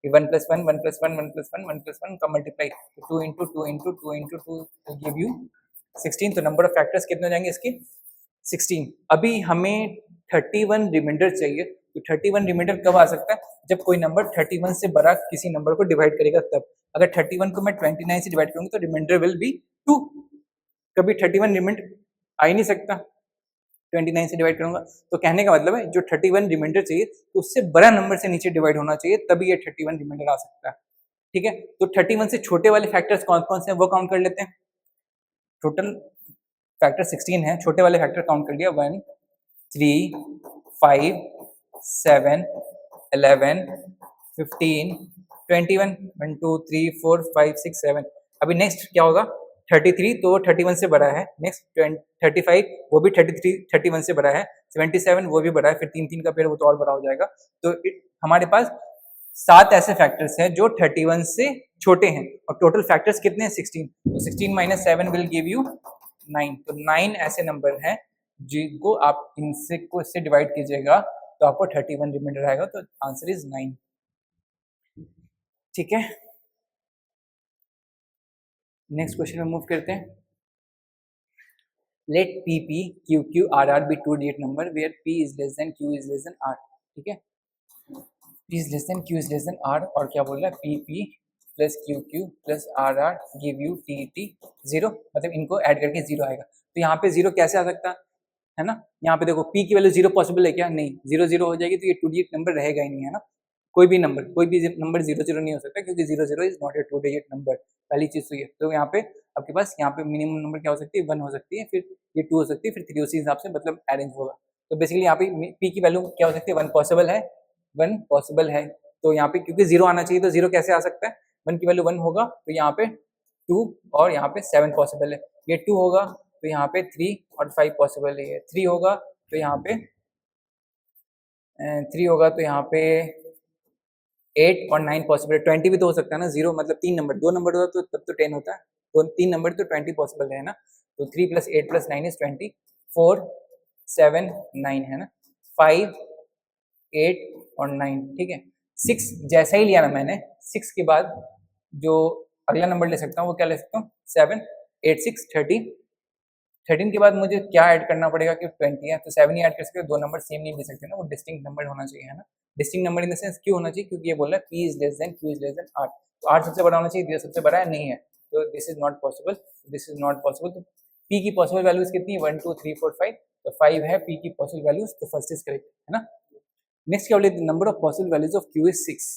1 प्लस 1 1 प्लस 1 1 प्लस 1 1 प्लस 1 का multiply, 2 into 2 into 2 into 2 will give you 16, तो नंबर ऑफ फैक्टर्स कितने हो जाएंगे इसके 16। अभी हमें 31 रिमाइंडर चाहिए। तो 31 रिमाइंडर कब आ सकता है? जब कोई नंबर 31 से बड़ा किसी नंबर को डिवाइड करेगा तब। अगर 31 को मैं 29 से डिवाइड करूंगा तो रिमाइंडर विल बी 2। कभी 31 रिमाइंडर आ ही नहीं सकता 29 से डिवाइड करूंगा। तो कहने का मतलब है जो 31 रिमाइंडर चाहिए तो उससे बड़ा नंबर से नीचे डिवाइड होना चाहिए, तभी ये 31 रिमाइंडर आ सकता है। ठीक है, तो 31 से छोटे वाले फैक्टर्स कौन कौन से हैं वो काउंट कर लेते हैं। टोटल फैक्टर 16 है, छोटे वाले फैक्टर काउंट कर लिया 1 3 5 7 11 15 21 1 2 3 4 5 6 7। अभी नेक्स्ट क्या होगा? 33 तो 31 से बड़ा है। नेक्स्ट 35 वो भी 31 से बड़ा है। 77 वो भी बड़ा है, फिर 3 3 का पेड़ वो तो और बड़ा हो जाएगा। तो हमारे पास 7 ऐसे फैक्टर्स हैं जो 31 से छोटे हैं और टोटल फैक्टर्स कितने हैं? 16। तो 16 माइनस 7 विल गिव यू 9। तो 9 ऐसे नंबर हैं जिनको आप इनसे को इससे डिवाइड कीजिएगा तो आपको 31 रिमाइंडर आएगा। तो आंसर इज 9। ठीक है, नेक्स्ट क्वेश्चन में मूव करते हैं। Let P P Q Q R R be 2 digit number where P is less than Q is less than R. ठीक है, P is less than Q is less than R और क्या बोल रहा है? P P plus Q Q plus R R give you T T 0, मतलब इनको add करके 0 आएगा। तो यहाँ पे 0 कैसे आ सकता है ना? यहाँ पे देखो p की वैल्यू 0 पॉसिबल है क्या? नहीं, 0 0 हो जाएगी तो ये 2 डिजिट नंबर रहेगा ही नहीं, है ना। कोई भी नंबर 0 0 नहीं हो सकता क्योंकि 0 0 is not a 2 digit number. पहली चीज तो ये। तो यहाँ पे आपके पास यहाँ पे मिनिमम नंबर क्या हो सकती है? 1 हो सकती है, फिर ये 2 हो सकती है, फिर 3 उसी हिसाब से मतलब अरेंज होगा। तो बेसिकली यहाँ पे p की वैल्यू क्या हो सकती है? 1 पॉसिबल है, 1 पॉसिबल है। तो यहाँ पे क्योंकि 0 आना चाहिए तो 0 कैसे आ सकता है? 1 की वैल्यू 1 होगा तो यहाँ पे 2 और यहाँ पे 7 पॉसिबल है। ये 2 होगा तो यहाँ पे 3 और 5 पॉसिबल है। 3 होगा तो यहाँ पे 3 होगा तो यहाँ पे 8 और 9 पॉसिबल है। 20 भी तो हो सकता है ना। 0 मतलब 3 नंबर, 2 नंबर होता तो तब तो 10 होता है, तो 3 नंबर तो 20 पॉसिबल है ना। तो 3 + 8 + 9 इज 20, 4 7 9 है ना, 5 8 और 9। ठीक है, 6 जैसा ही लिया ना मैंने, 6 के बाद जो अगला नंबर ले सकता हूँ वो क्या ले सकता हूँ? 7 8 6 13। 13 के बाद मुझे क्या ऐड करना पड़ेगा कि 20 है, तो 7 ही ऐड कर सकते हो। 2 नंबर सेम नहीं ले सकते ना, वो डिस्टिंक्ट नंबर होना चाहिए, है ना। Distinct number in the sense क्यों होना चाहिए? क्योंकि ये बोल रहा है p is less then q is less than r। तो r सबसे बड़ा होना चाहिए, 0 सबसे बड़ा है नहीं है, तो this is not possible, this is not possible. तो p की पॉसिबल वैल्यूज कितनी है? 1 2 3 4 5। तो 5 है p की पॉसिबल वैल्यूज, तो फर्स्ट इज करेक्ट, है ना। नेक्स्ट क्या बोले? Number of possible values of q is 6।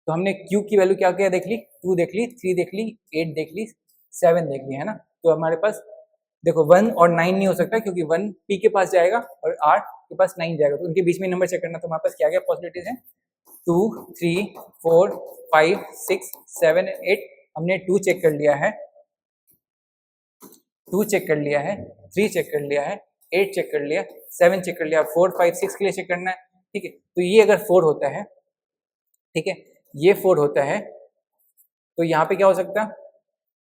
तो हमने q की वैल्यू क्या क्या देख ली? 2 देख ली, 3 देख ली, 8 देख ली, 7 देख ली, है ना। तो हमारे पास देखो 1 और 9 नहीं हो सकता क्योंकि 1 p के पास जाएगा और r के पास 9 जाएगा, तो उनके बीच में नंबर चेक करना। तो हमारे पास क्या क्या पॉसिबिलिटीज हैं? 2 3 4 5 6 7 8। हमने 2 चेक कर लिया है, 2 चेक कर लिया है, 3 चेक कर लिया है, 8 चेक कर लिया, 7 चेक कर लिया, 4 5 6 के लिए चेक करना है। ठीक है, तो ये अगर 4 होता है, ठीक है, ये 4 होता है तो यहाँ पे क्या हो सकता है?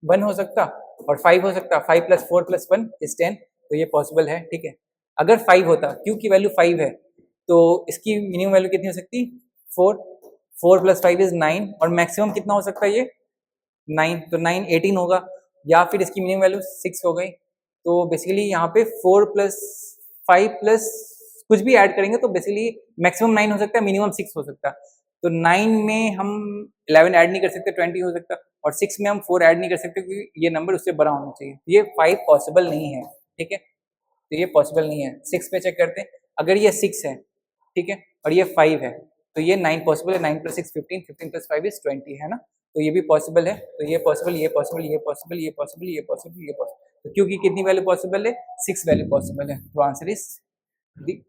1 हो सकता और 5 हो सकता। 5 + 4 + 1 इज 10, तो ये पॉसिबल है। ठीक है, अगर 5 होता, क्यू की वैल्यू 5 है तो इसकी मिनिमम वैल्यू कितनी हो सकती? 4। 4 + 5 इज 9 और मैक्सिमम कितना हो सकता है? ये 9, तो 9 18 होगा, या फिर इसकी मिनिमम वैल्यू 6 हो गई। तो बेसिकली यहाँ पे 4 + 5 + कुछ भी ऐड करेंगे तो बेसिकली मैक्सिमम 9 हो सकता है, मिनिमम 6 हो सकता है। तो 9 में हम 11 ऐड नहीं कर सकते, 20 हो सकता, और 6 में हम 4 ऐड नहीं कर सकते क्योंकि ये नंबर उससे बड़ा होना चाहिए। ये 5 पॉसिबल नहीं है। ठीक है, तो ये पॉसिबल नहीं है। 6 पे चेक करते हैं, अगर ये 6 है, ठीक है, और ये 5 है तो ये 9 पॉसिबल है। 9 + 6 15, 15 + 5 इज 20, है ना। तो ये भी पॉसिबल है, तो ये पॉसिबल, ये पॉसिबल, ये पॉसिबल, ये पॉसिबल, ये पॉसिबल, ये पॉसिबल। तो क्योंकि कितनी वैल्यू पॉसिबल है? 6 वैल्यू पॉसिबल है, तो आंसर इज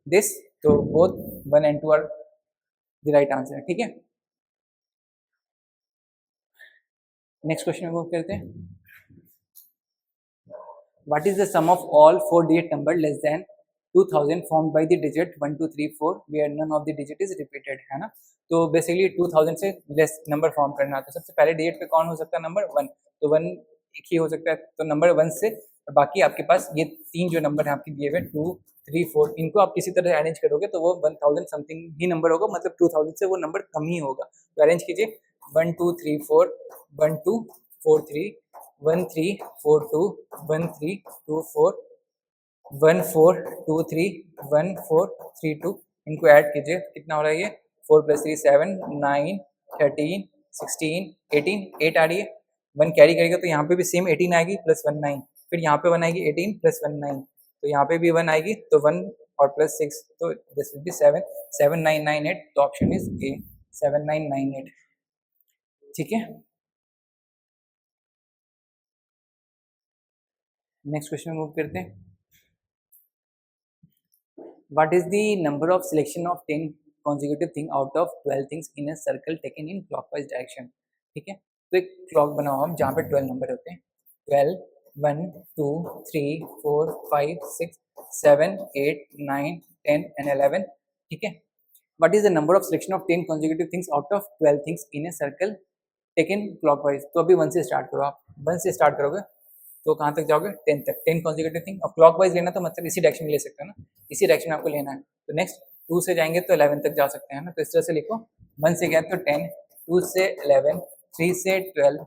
दिस। तो both 1 and 2 are the right answer. ठीक है, नेक्स्ट क्वेश्चन में मूव करते हैं। What is the sum of all 4-digit number less than 2000 formed by the digit 1 2 3 4 where none of the digit is repeated, है ना। तो basically 2000 से less number form करना है, तो सबसे पहले डिजिट पे कौन हो सकता है? नंबर 1। तो 1 एक ही हो सकता है, तो नंबर 1 से, और बाकी आपके पास ये 3 जो नंबर है आपके दिए हुए 2 3 4, इनको आप किसी तरह अरेंज करोगे तो वो 1000 समथिंग ही नंबर होगा, मतलब 2000 से वो नंबर कम ही होगा। तो अरेंज कीजिए 1 2 3 4 1 2 4 3 1 3 4 2 1 3 2 4 1423 इनको ऐड कीजिए, कितना हो रहा है ये 4 + 3 7 9 13 16 18 8 आ रही है। 1 कैरी करेगा तो यहाँ पे भी सेम 18 आएगी प्लस 1 9, फिर यहाँ पे 1 आएगी 18 प्लस 1 9, तो यहाँ पे भी 1 आएगी तो 1 और प्लस 6, तो दिस विल बी 7 7998, तो ऑप्शन इज ए 7998। ठीक है, नेक्स्ट क्वेश्चन मूव करते हैं। What is the number of selection of 10 consecutive thing out of 12 things in a circle taken in clockwise direction? ठीक है, तो एक क्लॉक बनाओ हम जहाँ पे 12 नंबर होते हैं, 12 1 2 3 4 5 6 7 8 9 10 and 11। ठीक है, what is the number of selection of 10 consecutive things out of 12 things in a circle taken clockwise? तो अभी 1 से स्टार्ट करो, आप 1 से स्टार्ट करोगे तो कहाँ तक जाओगे 10 तक, 10 कॉन्जिक्यूटिव थिंग। और क्लॉकवाइज लेना तो मतलब इसी डायरेक्शन में ले सकते हो ना, इसी डायरेक्शन में आपको लेना है। तो नेक्स्ट 2 से जाएंगे तो 11 तक जा सकते हैं ना, तो इस तरह से लिखो 1 से गया तो 10, 2 से 11, 3 से 12,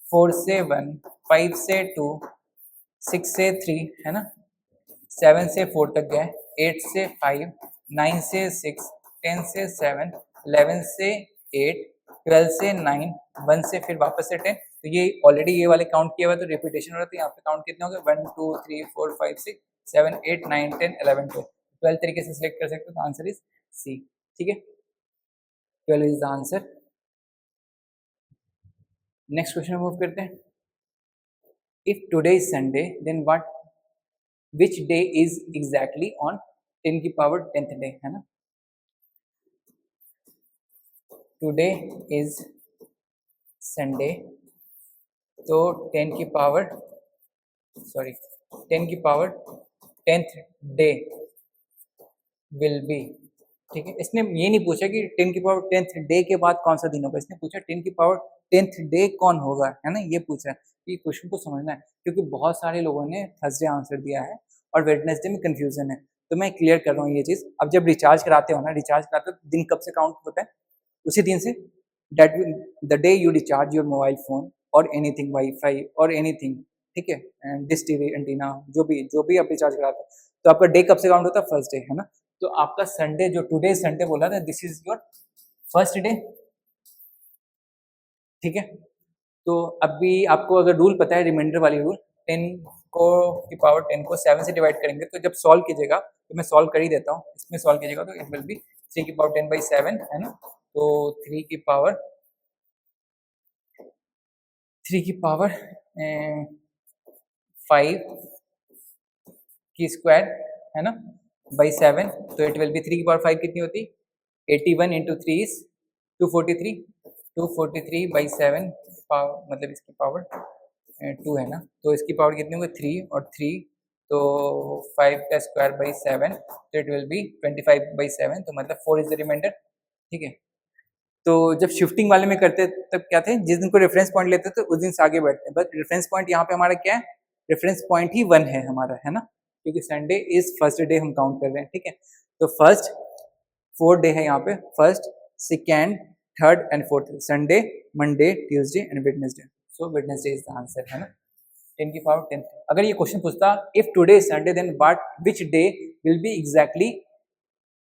4 से 1, 5 से 2, 6 से 3 है ना, 7 से 4 तक गए, 8 से 5, 9 से 6, 10 से 7, 11 से 8, 12 से 9, 1 से फिर वापस से 10। तो ये ऑलरेडी ये वाले काउंट किया हुआ तो रिपीटेशन हो रहा है, तो यहाँ पे काउंट कितने हो गए 1 2 3 4 5 6 7 8 9 10 11 12, 12 तरीके से सिलेक्ट कर सकते हो, तो आंसर इज सी। ठीक है, 12 is the answer. Next question move करते हैं। If today is Sunday then what which day is exactly on 10 की पावर 10th डे, है ना। टुडे इज संडे, तो 10 की power 10th day will B. ठीक है, इसने ये नहीं पूछा कि 10 की पावर 10th डे के बाद कौन सा दिन होगा, इसने पूछा 10 की पावर 10th डे कौन होगा, है ना, ये पूछा। ये क्वेश्चन को समझना है क्योंकि बहुत सारे लोगों ने थर्सडे आंसर दिया है और वेडनेसडे में कंफ्यूजन है, तो मैं क्लियर कर रहा हूँ ये चीज़। अब जब रिचार्ज कराते हो ना, रिचार्ज कराते हो दिन कब से काउंट होता है, उसी दिन से, that the day you recharge your mobile phone और एनीथिंग, वाईफाई और एनीथिंग, ठीक है, एंड डिश टीवी एंटीना, जो भी आप रिचार्ज कराते हो, तो आपका डे कब से काउंट होता है, फर्स्ट डे, है ना। तो आपका संडे जो टुडे संडे बोला था, this is your first day. ठीक है, तो अभी आपको अगर रूल पता है, रिमाइंडर वाली रूल, 10 को की पावर 10 को 7 से डिवाइड करेंगे, तो जब सॉल्व कीजिएगा, तो मैं सॉल्व कर ही देता हूँ, इसमें सॉल्व कीजिएगा तो इट विल बी 3 की पावर 10/7, है ना। तो 3 की पावर 5 की स्क्वायर, है ना, बाई 7, तो इट विल बी 3 की पावर 5 कितनी होती, 81 इंटू 3 इज 243, 243/7 पावर, मतलब इसकी पावर 2 है ना, तो इसकी पावर कितनी होगी 3 और 3, तो 5 का स्क्वायर बाई 7, तो इट विल बी 25/7, तो मतलब 4 इज द रिमाइंडर। ठीक है, तो जब शिफ्टिंग वाले में करते तब क्या थे, जिस दिन को रेफरेंस पॉइंट लेते थे उस दिन से आगे बढ़ते हैं, बट रेफरेंस पॉइंट यहाँ पे हमारा क्या है, रेफरेंस पॉइंट ही 1 है हमारा, है ना, क्योंकि संडे इज फर्स्ट डे हम काउंट कर रहे हैं। ठीक है, तो फर्स्ट 4 डे है यहाँ पे, first, second, third and fourth, Sunday, Monday, Tuesday and Wednesday, so Wednesday is the answer, है ना, 10 की पावर 10। अगर ये क्वेश्चन पूछता if today is Sunday then what which day will be exactly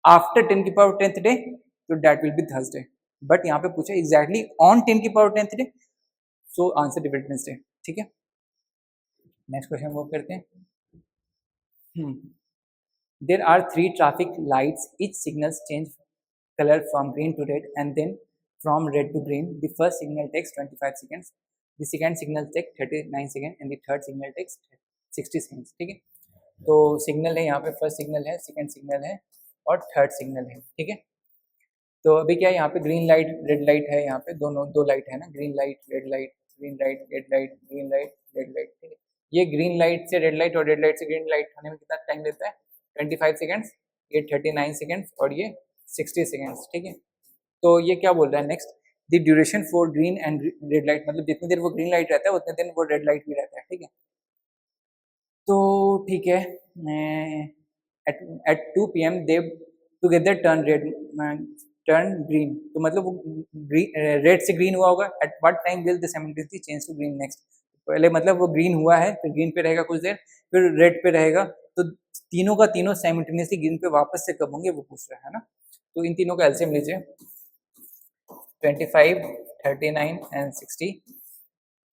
after 10 की पावर 10th डे, तो that will be Thursday, but यहाँ पे पूछा एग्जैक्टली ऑन 10 की power 10th day, so answer Wednesday. ठीक है, नेक्स्ट क्वेश्चन मूव करते हैं। There are 3 traffic lights, each signals change color from green to red and then from red to green. The first signal takes 25 seconds, the second signal takes 39 seconds and the third signal takes 60 seconds। ठीक है, तो signal है यहाँ पे, first signal है, second signal है और third signal है। ठीक है, तो अभी क्या है, यहाँ पे ग्रीन लाइट रेड लाइट है, यहाँ पे दोनों 2 लाइट है ना, green light red light, green light red light, green light red light. ठीक है, ये ग्रीन लाइट से रेड लाइट और रेड लाइट से ग्रीन लाइट होने में कितना टाइम लेता है, 25 सेकेंड्स, ये 39 सेकेंड्स और ये 60 सेकेंड्स। ठीक है, तो ये क्या बोल रहा है next, the duration for green and red light, मतलब जितनी देर वो ग्रीन लाइट रहता है उतने देर वो रेड लाइट भी रहता है। ठीक है, तो ठीक है, at 2 PM they together turn green, तो मतलब वो रेड से ग्रीन हुआ होगा, at what time will the simultaneously change to green next, पहले मतलब वो ग्रीन हुआ है, फिर ग्रीन पे रहेगा कुछ देर, फिर रेड पे रहेगा, तो तीनों का तीनों साइमल्टेनियसली ग्रीन पे वापस से कब होंगे वो पूछ रहा है ना। तो इन तीनों का एलसीएम लीजिए, 25, 39 एंड 60।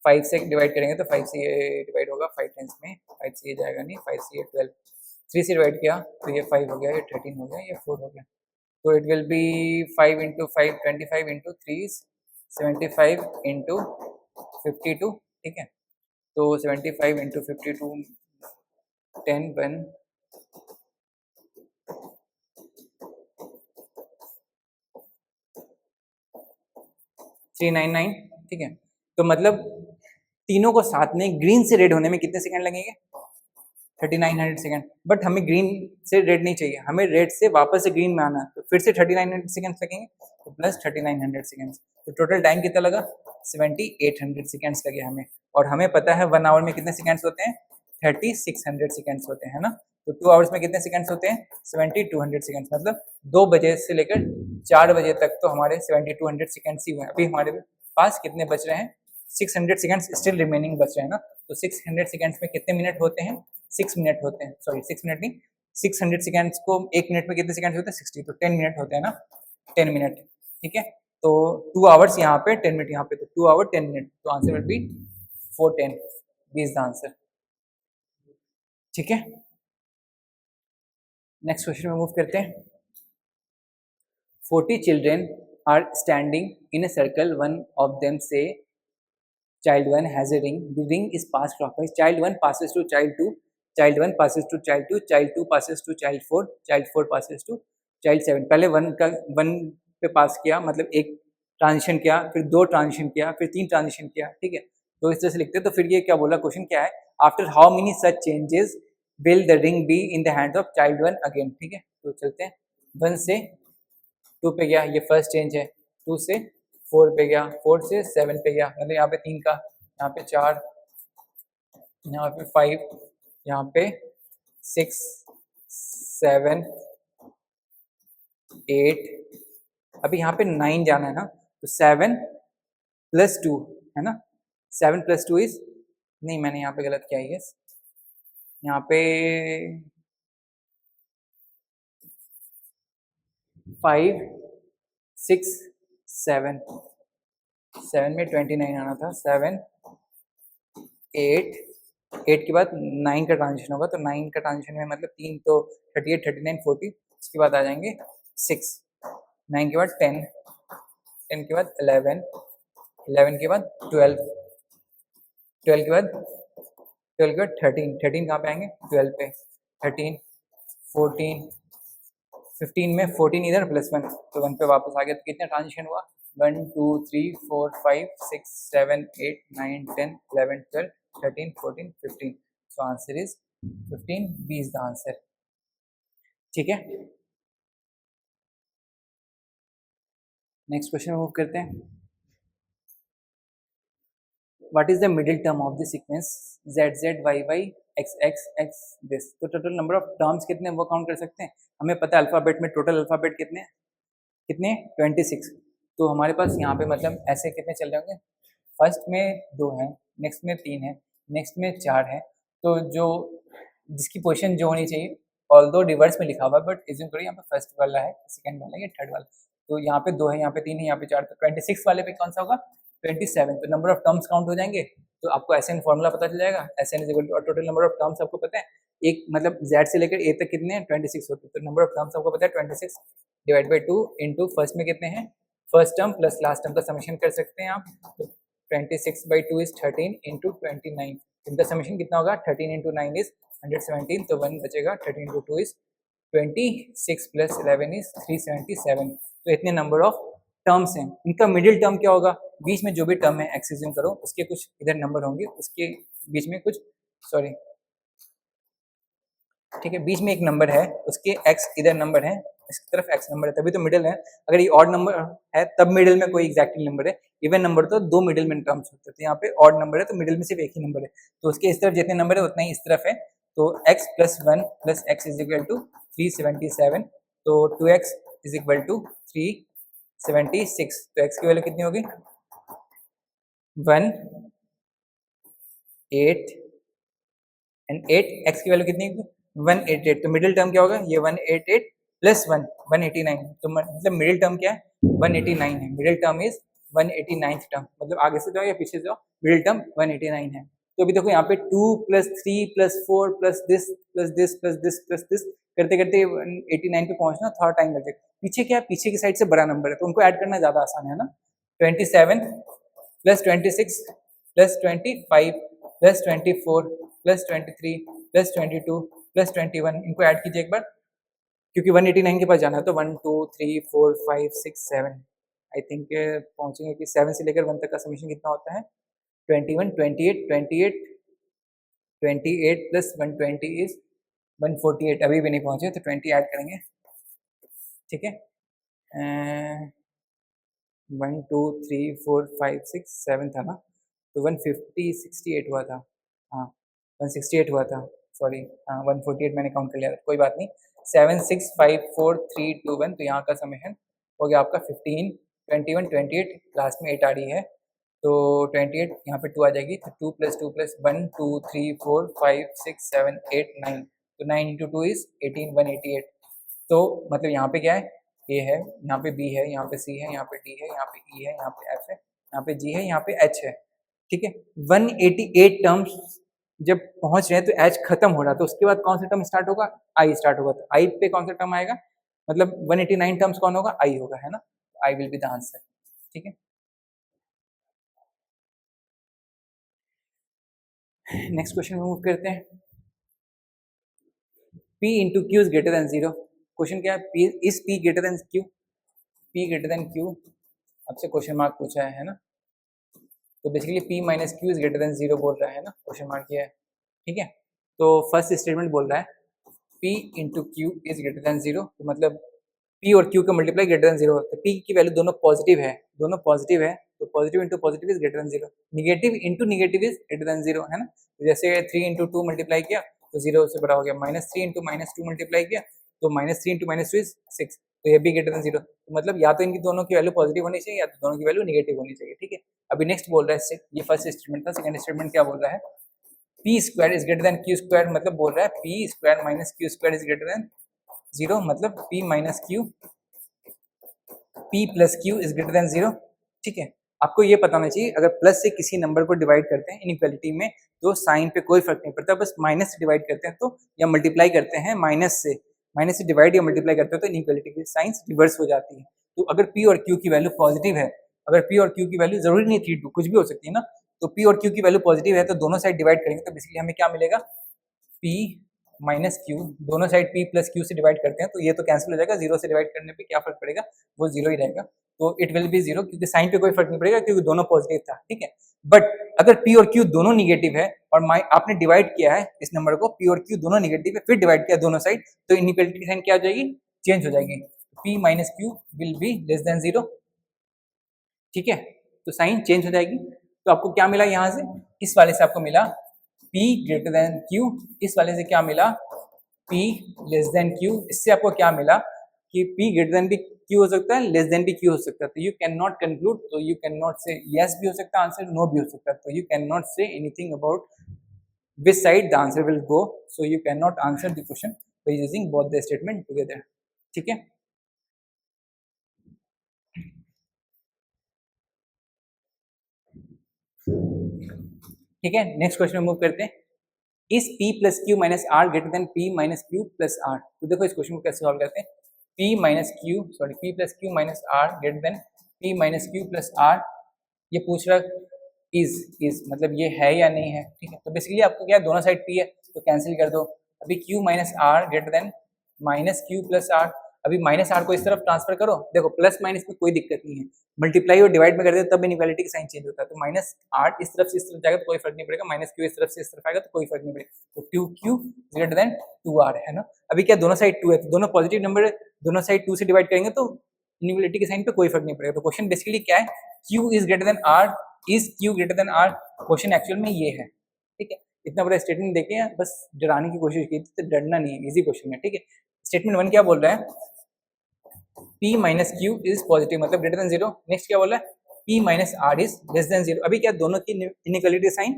5 से डिवाइड करेंगे तो 5 से ये डिवाइड होगा 5 टाइम्स में, 5 से ये जाएगा नहीं, 5 से ये 12, 3 से डिवाइड किया तो ये 5 हो गया, ये 13 हो गया, ये 4 हो गया। तो it will B 5 into 5 25 into 3 75 into 52, ठीक है। तो 75 इंटू 52 10 1 399, ठीक है। तो मतलब तीनों को साथ में ग्रीन से रेड होने में कितने सेकंड लगेंगे? 3900 सेकंड। बट हमें ग्रीन से रेड नहीं चाहिए, हमें रेड से वापस से ग्रीन में आना, तो फिर से 3900 सेकंड्स लगेंगे, तो प्लस 3900 सेकंड्स। तो टोटल टाइम कितना लगा? 7800 सेकंड्स लगे हमें। और हमें पता है 1 आवर में कितने सेकंड्स होते हैं? 3600 सेकंड्स होते हैं ना। तो 2 आवर्स में कितने सेकंड्स होते हैं? 7200 सेकंड्स। मतलब 2 बजे से लेकर 4 बजे तक तो हमारे 7200 सेकंड्स ही हुए। अभी हमारे पास कितने बच रहे हैं? 600 सेकंड्स स्टिल रिमेनिंग बच रहे हैं ना। तो 600 सेकंड्स में कितने मिनट होते हैं? 6 मिनट होते हैं। सॉरी 6 मिनट नहीं, 600 सेकंड्स को 1 मिनट में कितने सेकंड्स होते हैं? 60। तो 10 मिनट होते हैं ना, 10 मिनट, ठीक है। तो 2 आवर्स यहाँ पे, 10 मिनट यहाँ पे, तो 2 आवर 10 मिनट। तो answer will be 410, B is the answer, ठीक है। नेक्स्ट क्वेश्चन में मूव करते हैं। 40 children are standing in a circle. One of them say child 1 has a ring. The ring is passed clockwise. Child 1 passes to child 2. Child 1 passes to child 2. Child 2 passes to child 4. Child 4 passes to child 7. पहले 1 पे पास किया, मतलब एक transition किया, फिर 2 transition किया, फिर 3 transition किया, ठीक है। तो इस तरह से लिखते हैं। तो फिर ये क्या बोला, क्वेश्चन क्या है? After how many such changes will the ring be in the hands of child 1 again, ठीक है। तो चलते हैं, 1 से 2 पे गया, ये फर्स्ट चेंज है। 2 से 4 पे गया, 4 से 7 पे गया, मतलब यहाँ पे 3 का, यहाँ पे 4, यहाँ पे 5, यहाँ पे 6 7 8, अभी यहाँ पे 9 जाना है ना। तो 7 + 2 है ना, 7 + 2 इज, नहीं मैंने यहाँ पे गलत किया है, यस, यहाँ पे 5 6 7, 7 में 29 आना था, 7 8, 8 के बाद 9 का ट्रांजिशन होगा, तो 9 का ट्रांजिशन में मतलब 3, तो 38 39 40, उसके बाद आ जाएंगे 6, 9 के बाद 10, 10 के बाद 11, 11 के बाद 12, 12 के बाद 12 के बाद 13, 13 कहाँ पे आएंगे? 12 पे, 13 14 15 में 14 इधर +1, तो 1 पे वापस आ गया। तो कितना ट्रांजिशन हुआ? 1 2 3 4 5 6 7 8 9 10 11 12 13 14 15। So answer is 15, B is the answer, ठीक है। नेक्स्ट क्वेश्चन मूव करते हैं। What is the middle term of the sequence z z y y x x x this? तो टोटल नंबर ऑफ टर्म्स कितने वो count कर सकते हैं। हमें पता है अल्फाबेट में टोटल अल्फाबेट कितने कितने 26। तो हमारे पास यहाँ पे मतलब ऐसे कितने चल रहे होंगे? फर्स्ट में 2 है, नेक्स्ट में 3 है, नेक्स्ट में 4 है। तो जो जिसकी पोजीशन जो होनी चाहिए, ऑल्दो रिवर्स में लिखा हुआ है, बट एज्यूम करिए यहाँ पे फर्स्ट वाला है, सेकंड वाला है, या थर्ड वाला। तो यहाँ पे 2 है, यहाँ पे 3 है, यहाँ पे 4, तो 26 वाले पे कौन सा होगा? 27। तो नंबर ऑफ टर्म्स काउंट हो जाएंगे। तो आपको एसएन फॉर्मूला पता चल जाएगा, एसएन इज इक्वल टू, और टोटल नंबर ऑफ टर्म्स आपको पता है, एक मतलब z से लेकर a तक कितने हैं? 26 होते हैं। तो नंबर ऑफ टर्म्स आपको पता है 26 डिवाइड बाई 2 इंटू फर्स्ट में कितने हैं? First term plus last term का समेशन कर सकते हैं आप। तो 26/2 इज 13 इंटू 29, इनका समेशन कितना होगा? 13 इंटू 9 इज 117, तो 1 बचेगा। 13 इंटू 2 इज 26 + 11 इज 377। तो इतने नंबर ऑफ टर्म्स हैं। इनका मिडिल टर्म क्या होगा? बीच में जो भी टर्म है एक्स एज्यूम करो, उसके कुछ इधर नंबर होंगे, उसके बीच में कुछ, सॉरी ठीक है, बीच में एक नंबर है, उसके एक्स इधर नंबर है, इसकी तरफ एक्स नंबर है, तभी तो मिडिल है। अगर ये ऑड नंबर है तब मिडिल में कोई एग्जैक्टली नंबर है, इवन नंबर तो 2 मिडिल में टर्म्स होते हैं। तो यहाँ पे ऑड नंबर है तो मिडिल में सिर्फ एक ही नंबर है, तो उसके इस तरफ जितने नंबर है उतना ही इस तरफ है। तो x + 1 + x is equal to 377, तो 2x इज इक्वल टू 376। तो x की वैल्यू कितनी होगी? 1 8 एंड 8, x की वैल्यू कितनी होगी? 188, तो मिडिल टर्म क्या होगा, ये 188 प्लस 1 189, तो मतलब मिडिल टर्म क्या है 189 है, middle term is 189th term, मतलब आगे से जाओ या पीछे से जाओ मिडिल टर्म 189 है। तो अभी देखो यहाँ पे 2 plus 3 plus 4 plus this plus this plus this plus this करते करते 189 पे पहुंचना थोड़ा टाइम लग जाएगा। पीछे क्या है, पीछे की साइड से बड़ा नंबर है तो उनको ऐड करना ज्यादा आसान है ना। 27 plus 26 plus 25 plus 24 plus 23 plus 22 plus 21, इनको ऐड कीजिए एक बार, क्योंकि 189 के पास जाना है तो 1 2 3 4 5 6 7 आई थिंक पहुंचेंगे कि 7 से लेकर 1 तक का समीशन कितना होता है 21 28 28 28 प्लस 120 इज 148, अभी भी नहीं पहुंचे तो 20 ऐड करेंगे, ठीक है। 1 2 3 4 5 6 7 था ना, तो 150 68 हुआ था, हाँ 168 हुआ था, सॉरी हाँ 148 मैंने काउंट कर लिया था, कोई बात नहीं। 7 6 5 4 3 2 1, तो यहाँ का समेशन हो गया आपका 15 21 28, लास्ट में 8 आ रही है तो 28 यहाँ पे 2 आ जाएगी, तो 2 प्लस 2 प्लस 1 2 3 4 5 6 7 8 9, तो 9 इंटू 2 इज 18 188, तो मतलब यहाँ पे क्या है ए है, यहाँ पे बी है, यहाँ पे सी है, यहाँ पे डी है, यहाँ पे ई है, यहाँ पे एफ है, यहाँ पे जी है, यहाँ पे एच है, ठीक है। 188 टर्म्स जब पहुंच रहे हैं तो एच खत्म हो रहा है, तो उसके बाद कौन सा टर्म स्टार्ट होगा, आई स्टार्ट होगा, तो आई पे कौन सा टर्म आएगा, मतलब 189 टर्म्स कौन होगा, आई होगा, है ना, I will be the answer, ठीक है। नेक्स्ट क्वेश्चन मूव करते हैं। P into Q is greater than 0, question क्या है, P is P greater than Q, P greater than Q, आपसे क्वेश्चन मार्क पूछा है ना, तो basically P minus Q is greater than 0 बोल रहा है ना, क्वेश्चन मार्क किया है, ठीक है। तो फर्स्ट स्टेटमेंट बोल रहा है P into Q is greater than 0, तो मतलब P और Q का मल्टीप्लाई ग्रेटर देन 0 होता है, P की वैल्यू दोनों पॉजिटिव है, दोनों पॉजिटिव है, तो positive into positive is greater than 0, negative into negative is greater than 0, है ना। तो जैसे 3 इंटू 2 मल्टीप्लाई किया तो 0 से बड़ा हो गया, -3 इंटू -2 मल्टीप्लाई किया तो -3 इंटू -2 इज 6, तो ये भी ग्रेटर देन 0, तो मतलब या तो इनकी दोनों की वैल्यू पॉजिटिव होनी चाहिए या तो दोनों की वैल्यू निगेटिव होनी चाहिए, ठीक है। अभी नेक्स्ट बोल रहा है, ये फर्स्ट स्टेटमेंट था, सेकंड स्टेटमेंट क्या बोल रहा है, P square is greater then Q square, मतलब बोल रहा है P square minus Q square is greater than 0, मतलब P minus Q, P plus Q is greater than 0, ठीक है। आपको ये पता होना चाहिए अगर प्लस से किसी नंबर को डिवाइड करते हैं इनइक्वालिटी में तो साइन पे कोई फर्क नहीं पड़ता, बस माइनस से डिवाइड करते हैं तो या मल्टीप्लाई करते हैं माइनस से डिवाइड या मल्टीप्लाई करते हैं तो इनइक्वालिटी की साइंस रिवर्स हो जाती है। तो अगर पी और क्यू की वैल्यू पॉजिटिव है, अगर पी और क्यू की वैल्यू जरूरी नहीं 3 2 कुछ भी हो सकती है ना, तो पी और क्यू की वैल्यू पॉजिटिव है तो दोनों साइड डिवाइड करेंगे तो बेसिकली हमें क्या मिलेगा, पी माइनस क्यू, दोनों साइड पी प्लस क्यू से डिवाइड करते हैं तो ये तो कैंसिल हो जाएगा, 0 से डिवाइड करने पे क्या फर्क पड़ेगा, वो 0 ही रहेगा, तो इट विल बी 0 क्योंकि साइन पे कोई फर्क नहीं पड़ेगा क्योंकि दोनों पॉजिटिव था, ठीक है। बट अगर पी और क्यू दोनों निगेटिव है और आपने डिवाइड किया है इस नंबर को, पी और क्यू दोनों निगेटिव है फिर डिवाइड किया दोनों साइड, तो इनइक्वालिटी की साइन क्या हो जाएगी, चेंज हो जाएगी, P minus Q will be less than 0, ठीक है, तो साइन चेंज हो जाएगी। तो आपको क्या मिला यहाँ से, इस वाले से आपको मिला P ग्रेटर देन Q, इस वाले से क्या मिला P लेस देन Q, इससे आपको क्या मिला कि P ग्रेटर देन भी Q हो सकता है, लेस देन भी Q हो सकता है, तो यू कैन नॉट कंक्लूड, तो यू कैन नॉट से यस भी हो सकता है आंसर, नो भी हो सकता है, तो you can not say anything about which side the answer will go, so you cannot answer the question by using both the statement together, ठीक है। ठीक है, नेक्स्ट क्वेश्चन मूव करते हैं, इस P plus Q minus R greater than P minus Q plus R, तो देखो इस क्वेश्चन को कैसे सॉल्व करते हैं, P plus Q minus R greater than P minus Q plus R, ये पूछ रहा इज मतलब ये है या नहीं है, ठीक है। तो बेसिकली आपको क्या, दोनों साइड P है तो कैंसिल कर दो, अभी Q minus R greater than minus Q plus R, अभी माइनस आर को इस तरफ ट्रांसफर करो, देखो प्लस माइनस में कोई दिक्कत नहीं है, मल्टीप्लाई और डिवाइड में कर दे तब इनइक्वालिटी का साइन चेंज होता है, तो माइनस आर इस तरफ से इस तरफ जाएगा तो कोई फर्क नहीं पड़ेगा, माइनस क्यू इस तरफ से इस तरफ आएगा तो कोई फर्क नहीं पड़ेगा, तो to Q greater then 2r है ना। अभी क्या, दोनों साइड 2 है तो दोनों पॉजिटिव नंबर है, दोनों साइड 2 से डिवाइड करेंगे तो इनइक्वालिटी के साइन पे कोई फर्क नहीं पड़ेगा, तो क्वेश्चन बेसिकली क्या है, Q is greater than R, is Q greater than R, question actual में ये है, ठीक है। इतना बड़ा स्टेटमेंट देखे बस डराने की कोशिश की थी, तो डरना नहीं है, इजी क्वेश्चन है, ठीक है। स्टेटमेंट 1 क्या बोल रहा है, P minus Q is positive मतलब ग्रेटर देन 0, नेक्स्ट क्या बोल रहा है, P minus R is less than 0, अभी क्या दोनों की इनइक्वालिटी साइन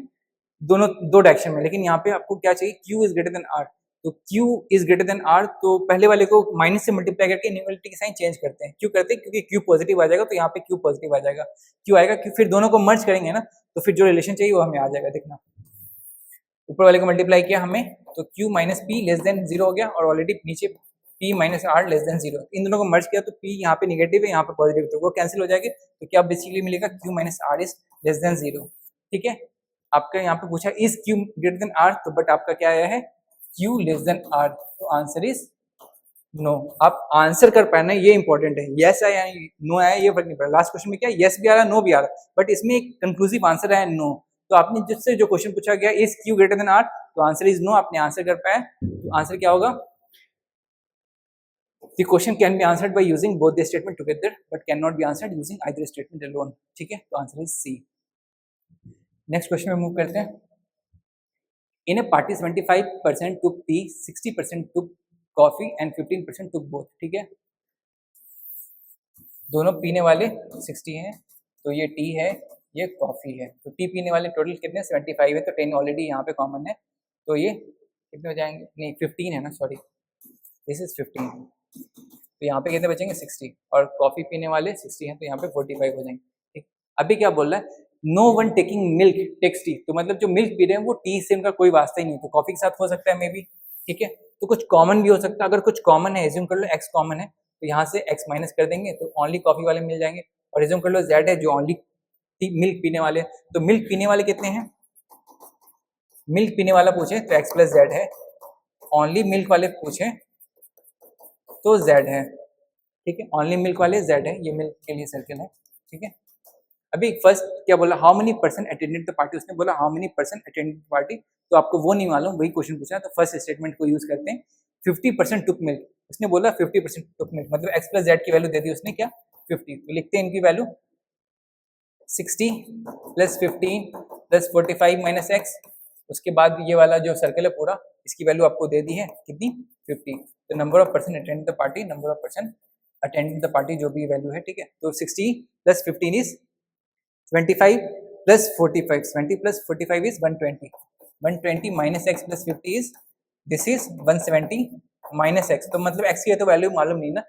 दोनों दो डायरेक्शन में, लेकिन यहाँ पे आपको क्या चाहिए, Q is greater than R, तो Q is greater than R, तो पहले वाले को माइनस से मल्टीप्लाई करके इनइक्वालिटी के साइन चेंज करते हैं। क्यों करते हैं? क्योंकि Q पॉजिटिव आ जाएगा तो यहाँ पे Q पॉजिटिव आ जाएगा, Q आएगा, फिर दोनों को मर्ज करेंगे ना, तो फिर जो रिलेशन चाहिए वो हमें आ जाएगा। देखना ऊपर वाले को मल्टीप्लाई किया हमें, तो Q minus P less than zero हो गया, और ऑलरेडी नीचे P minus R less than zero, इन दोनों को मर्ज किया तो P यहाँ पे निगेटिव है, यहाँ पे पॉजिटिव, तो वो कैंसिल हो जाएगी, तो क्या बेसिकली मिलेगा Q minus R is less than zero. ठीक है, आपका यहाँ पे पूछा is Q greater than R, तो बट आपका क्या आया है Q लेस देन R, तो आंसर इज नो। आप आंसर कर पाए ना, ये इंपॉर्टेंट है, यस आया नो आया ये फर्क नहीं पड़ा। लास्ट क्वेश्चन में क्या यस भी आ रहा नो भी आ रहा, बट इसमें एक कंक्लूसिव आंसर है नो। तो आपने जिससे जो क्वेश्चन पूछा गया is Q greater than R, तो आंसर इज नो, आपने आंसर कर पाया, तो आंसर क्या होगा? The question can be answered by using both the statement together, but cannot be answered using either statement alone. ठीक है, तो answer is C. Next question में मूव करते हैं। In a party 75% took tea, 60% took coffee and 15% took both। ठीक है, दोनों पीने वाले 60 हैं, तो ये टी है ये कॉफी है, तो टी पीने वाले टोटल कितने 75 है, तो 10 ऑलरेडी यहाँ पे कॉमन है, तो ये कितने हो जाएंगे, नहीं 15 है ना, सॉरी दिस इज 15, तो यहाँ पे कितने बचेंगे 60, और कॉफी पीने वाले 60 हैं, तो यहाँ पे 45 हो जाएंगे। ठीक, अभी क्या बोल रहा है, no one taking milk takes tea, तो मतलब जो मिल्क पी रहे हैं वो टी से उनका कोई वास्ता ही नहीं, तो कॉफी के साथ हो सकता है मे बी। ठीक है, तो कुछ कॉमन भी हो सकता है, अगर कुछ कॉमन है एज्यूम कर लो एक्स कॉमन है, तो यहाँ से एक्स माइनस कर देंगे, तो ओनली कॉफी वाले मिल जाएंगे, और एज्यूम कर लो जेड है जो ओनली मिल्क पीने वाले, तो मिल्क पीने वाले कितने हैं, मिल्क पीने वाला पूछे तो एक्स प्लस जेड है, ओनली मिल्क वाले पूछे तो जेड है। ठीक है, ओनली मिल्क वाले जेड है, ये मिल्क के लिए सर्कल है। ठीक है, अभी फर्स्ट क्या बोला, how many person attended the party, उसने बोला how many person attended the party, तो आपको वो नहीं मालूम, वही क्वेश्चन पूछा, तो फर्स्ट स्टेटमेंट को यूज करते हैं। 50% टुक मिल्क, उसने बोला 50% टुक मिल्क, मतलब एक्स प्लस जेड की वैल्यू दे दी उसने क्या 50, तो लिखते हैं इनकी value 60 plus 15 plus 45 minus x, उसके बाद ये वाला जो सर्कल है पूरा इसकी वैल्यू आपको दे दी है कितनी 50, तो number of person attend the party, number of person attend the party जो भी वैल्यू है। ठीक है, तो 60 plus 15 is 25 plus 45, 20 plus 45 is 120, 120 minus x plus 50 is this is 170 minus x, तो मतलब एक्स की तो वैल्यू मालूम नहीं ना,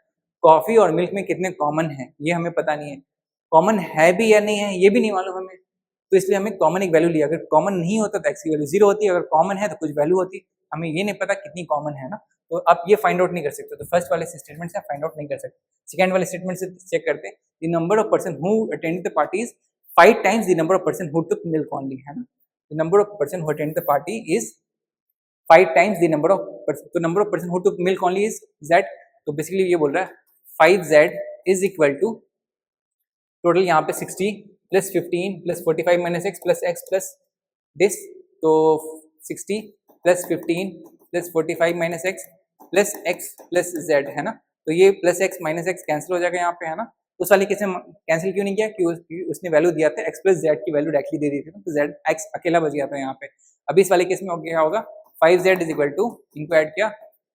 कॉफी और मिल्क में कितने कॉमन है ये हमें पता नहीं है, कॉमन है भी या नहीं है ये भी नहीं मालूम हमें, तो इसलिए हमें कॉमन एक वैल्यू लिया, अगर कॉमन नहीं होता तो एक्स की वैल्यू 0 होती है, अगर कॉमन है तो कुछ वैल्यू होती, हमें ये नहीं पता कितनी कॉमन है ना, तो आप ये फाइंड आउट नहीं कर सकते, तो फर्स्ट वाले स्टेटमेंट से फाइंड आउट नहीं कर सकते, सेकंड वाले स्टेटमेंट से चेक करते हैं, the number of person who attended the party is 5 times the number of person who took milk only, है ना, the number of person who attended the party is 5 times the number of person, तो number of person who took milk only is Z, तो basically ये बोल रहा है 5z is equal to total यहाँ पे 60 plus 15 plus 45 minus x plus this, तो 60 plus 15 plus 45 minus x plus Z, है ना, तो ये plus x minus x cancel हो जाएगा यहाँ पे, है ना, उस वाले केस में कैंसिल क्यों नहीं किया, क्योंकि उसने वैल्यू दिया था एक्स प्लस जेड की वैल्यू डायरेक्टली दे दी थी, तो जेड एक्स अकेला बच गया था यहाँ पे। अभी इस वाले केस में क्या होगा 5z इज इक्वल टू, इनको ऐड किया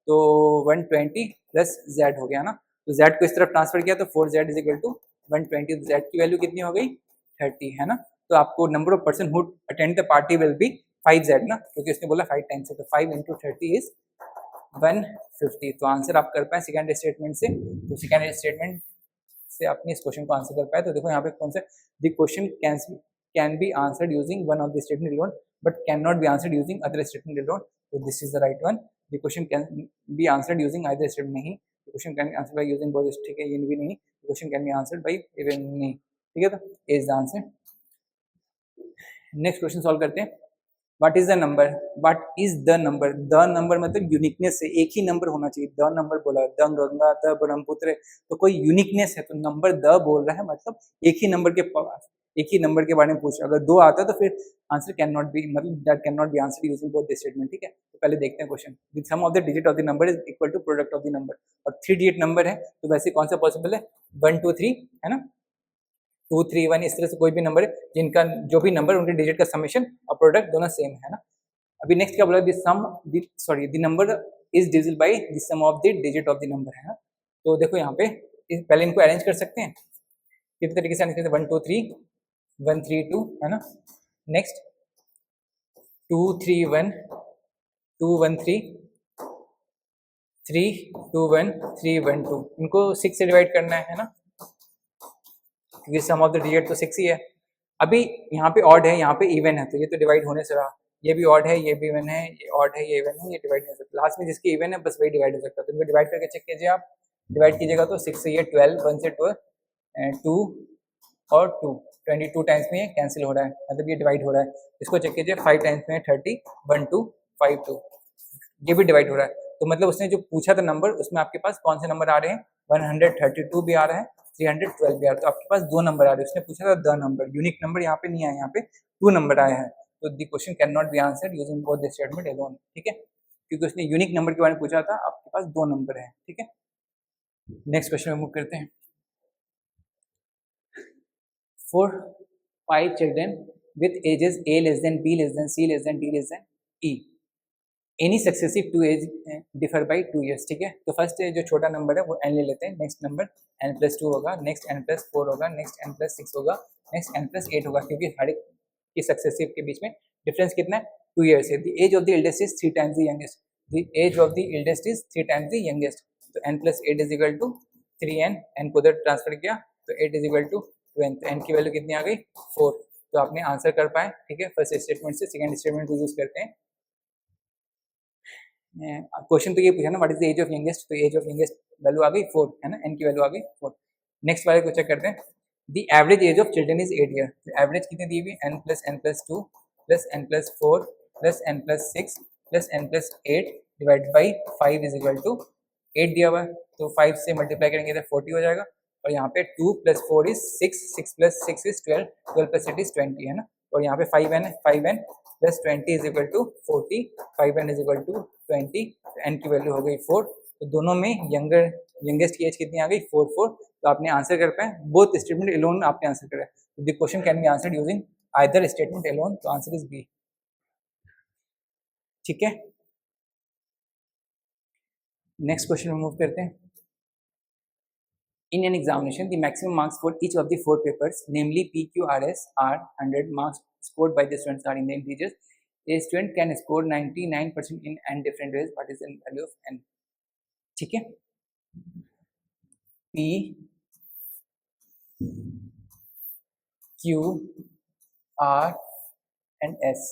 तो 120 प्लस जेड हो गया ना, तो जेड को इस तरफ ट्रांसफर किया तो 4z is equal to 120, Z की वैल्यू कितनी हो गई 30, है ना, तो आपको number of person who attend the party will be 5z ना, क्योंकि उसने बोला 5 टाइम्स है, तो 5 इंटू 30 इज 150, तो आंसर आप कर पाए सेकंड स्टेटमेंट से, तो सेकंड स्टेटमेंट से आपने इस क्वेश्चन को आंसर कर पाया, तो देखो यहाँ पे कौन सा the question can be answered using one of the statement alone but can not be answered using other statement alone, तो this is the right one, the question can be answered using either statement, नहीं question can be answered by using both, ठीक है, ये भी नहीं, question can be answered by even नहीं, ठीक है, तो is the answer. Next question solve करते हैं, what is the number, what is the number, the number मतलब यूनिकनेस है, एक ही नंबर होना चाहिए, द नंबर बोला, द गंगा द ब्रह्मपुत्र, तो कोई यूनिकनेस है, तो नंबर द बोल रहा है मतलब एक ही नंबर के पास, एक ही नंबर के बारे में पूछ, अगर दो आता है तो फिर आंसर कैन नॉट बी, मतलब that can not be answer using both the statement, ठीक है, तो पहले देखते हैं question, the sum of the digit of the number is equal to product of the number, और 3 डिजिट नंबर है तो वैसे कौन सा पॉसिबल है 1 2 3, है ना, 2 3 1 इस तरह से कोई भी नंबर है जिनका जो भी नंबर उनके डिजिट का समेशन और प्रोडक्ट दोनों सेम है ना। अभी नेक्स्ट क्या बोला, the number is divisible by the sum of the digit of the number, है ना, तो देखो यहाँ पे पहले इनको अरेंज कर सकते हैं, किस तरीके से अरेंज करते हैं 1 2 3 1 3 2, है ना, नेक्स्ट 2 3 1 2 1 3 3 2 1 3 1 2, इनको 6 से डिवाइड करना है ना, क्योंकि सम ऑफ द डिजिट तो 6 ही है। अभी यहाँ पे ऑड है, यहाँ पे इवन है, तो ये तो डिवाइड होने से रहा। ये भी ऑड है, ये भी इवन है, ये ऑड है, ये इवन है, ये डिवाइड नहीं हो सकता। लास्ट में जिसकी इवन है बस वही डिवाइड हो सकता है, तो इनको डिवाइड करके चेक कीजिए आप। डिवाइड कीजिएगा तो 6 से ये 12, 1 से 12 एंड 2 और 2, 22 टाइम्स में ये कैंसिल हो रहा है, मतलब ये डिवाइड हो रहा है। इसको चेक कीजिए, 5 टाइम्स में 30, 1 2 5 2, ये भी डिवाइड हो रहा है। तो मतलब उसने जो पूछा था नंबर, उसमें आपके पास कौन से नंबर आ रहे हैं, 132 भी आ रहा है, 312 भी आ रहा है, तो आपके पास 2 नंबर आ रहे हैं। उसने पूछा था द नंबर, यूनिक नंबर यहाँ पे नहीं आया, यहाँ पे 2 नंबर आया है। तो the question can not be answered using both the statement alone, ठीक है, क्योंकि उसने यूनिक नंबर के बारे में पूछा था, आपके पास 2 नंबर है, ठीक है। नेक्स्ट क्वेश्चन में मूव करते हैं। For 5 children with ages A less than B less than C less than D less than E, any successive 2 age differ by 2 years, ठीक है। तो फर्स्ट जो छोटा नंबर है वो n ले लेते हैं, नेक्स्ट नंबर n+2 होगा, नेक्स्ट n+4 होगा, नेक्स्ट n+6 होगा, नेक्स्ट n+8 होगा, क्योंकि हर एक की सक्सेसिव के बीच में डिफरेंस कितना है, 2 ईयर्स है। The age of the eldest is 3 times the youngest, the age of the eldest is 3 times the youngest, तो n+8 is equal to 3n, n को उधर ट्रांसफर किया तो 8 इज इक्वल टू 2n, तो n की वैल्यू कितनी आ गई 4। तो आपने आंसर कर पाए, ठीक है, फर्स्ट स्टेटमेंट से। सेकंड स्टेटमेंट को यूज करते हैं। क्वेश्चन तो ये पूछा ना, what is the age of youngest, तो एज ऑफ यंगेस्ट वैल्यू आ गई 4 है ना, n की वैल्यू आ गई 4। नेक्स्ट वाले को चेक करते हैं। The average age of children is 8 year, तो एवरेज कितनी दी हुई, n+n+2 plus n+4 plus n+6 plus n+8 divide by 5 is equal to 8 दिया हुआ है, तो 5 से मल्टीप्लाई करेंगे तो 40 हो जाएगा, और यहाँ पे 2 + 4 इज 6, 6 + 6 इज 12, 12 + 8 इज 20 है ना, और यहाँ पे 5n है, 5n plus 20 is equal to 40, 5n is equal to 20, तो n की वैल्यू हो गई 4। तो दोनों में यंगेस्ट की एज कितनी आ गई 4 4, तो आपने आंसर कर पाए, बोथ स्टेटमेंट एलोन आपने आंसर करा। तो the question can be answered using either statement alone, तो आंसर इज बी, ठीक है। नेक्स्ट क्वेश्चन में मूव करते हैं। In an examination, the maximum marks for each of the 4 papers, namely PQRS, are 100 marks scored by the students are in the integers. A student can score 99% in n different ways. What is the value of n? ठीक है, P Q R and S,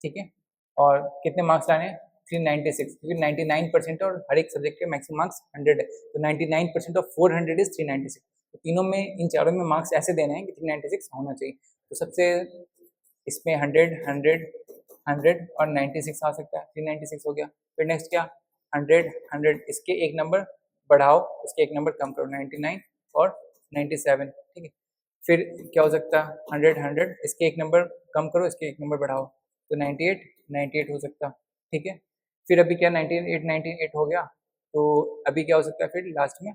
ठीक है, और कितने marks लाने हैं 396, क्योंकि 99% और हर एक सब्जेक्ट के मैक्सिमम मार्क्स 100 है, तो 99% ऑफ 400 इज 396। तो तीनों में, इन चारों में मार्क्स ऐसे देने हैं कि 396 होना चाहिए। तो सबसे इसमें 100 100 100 और 96 आ सकता है, 396 हो गया। फिर नेक्स्ट क्या, 100 100, इसके एक नंबर बढ़ाओ, इसके एक नंबर कम करो, 99 और 97, ठीक है। फिर क्या हो सकता है, 100 100, इसके एक नंबर कम करो, इसके एक नंबर बढ़ाओ, तो 98 98 हो सकता, ठीक है। फिर अभी क्या 98 98 हो गया, तो अभी क्या हो सकता है फिर लास्ट में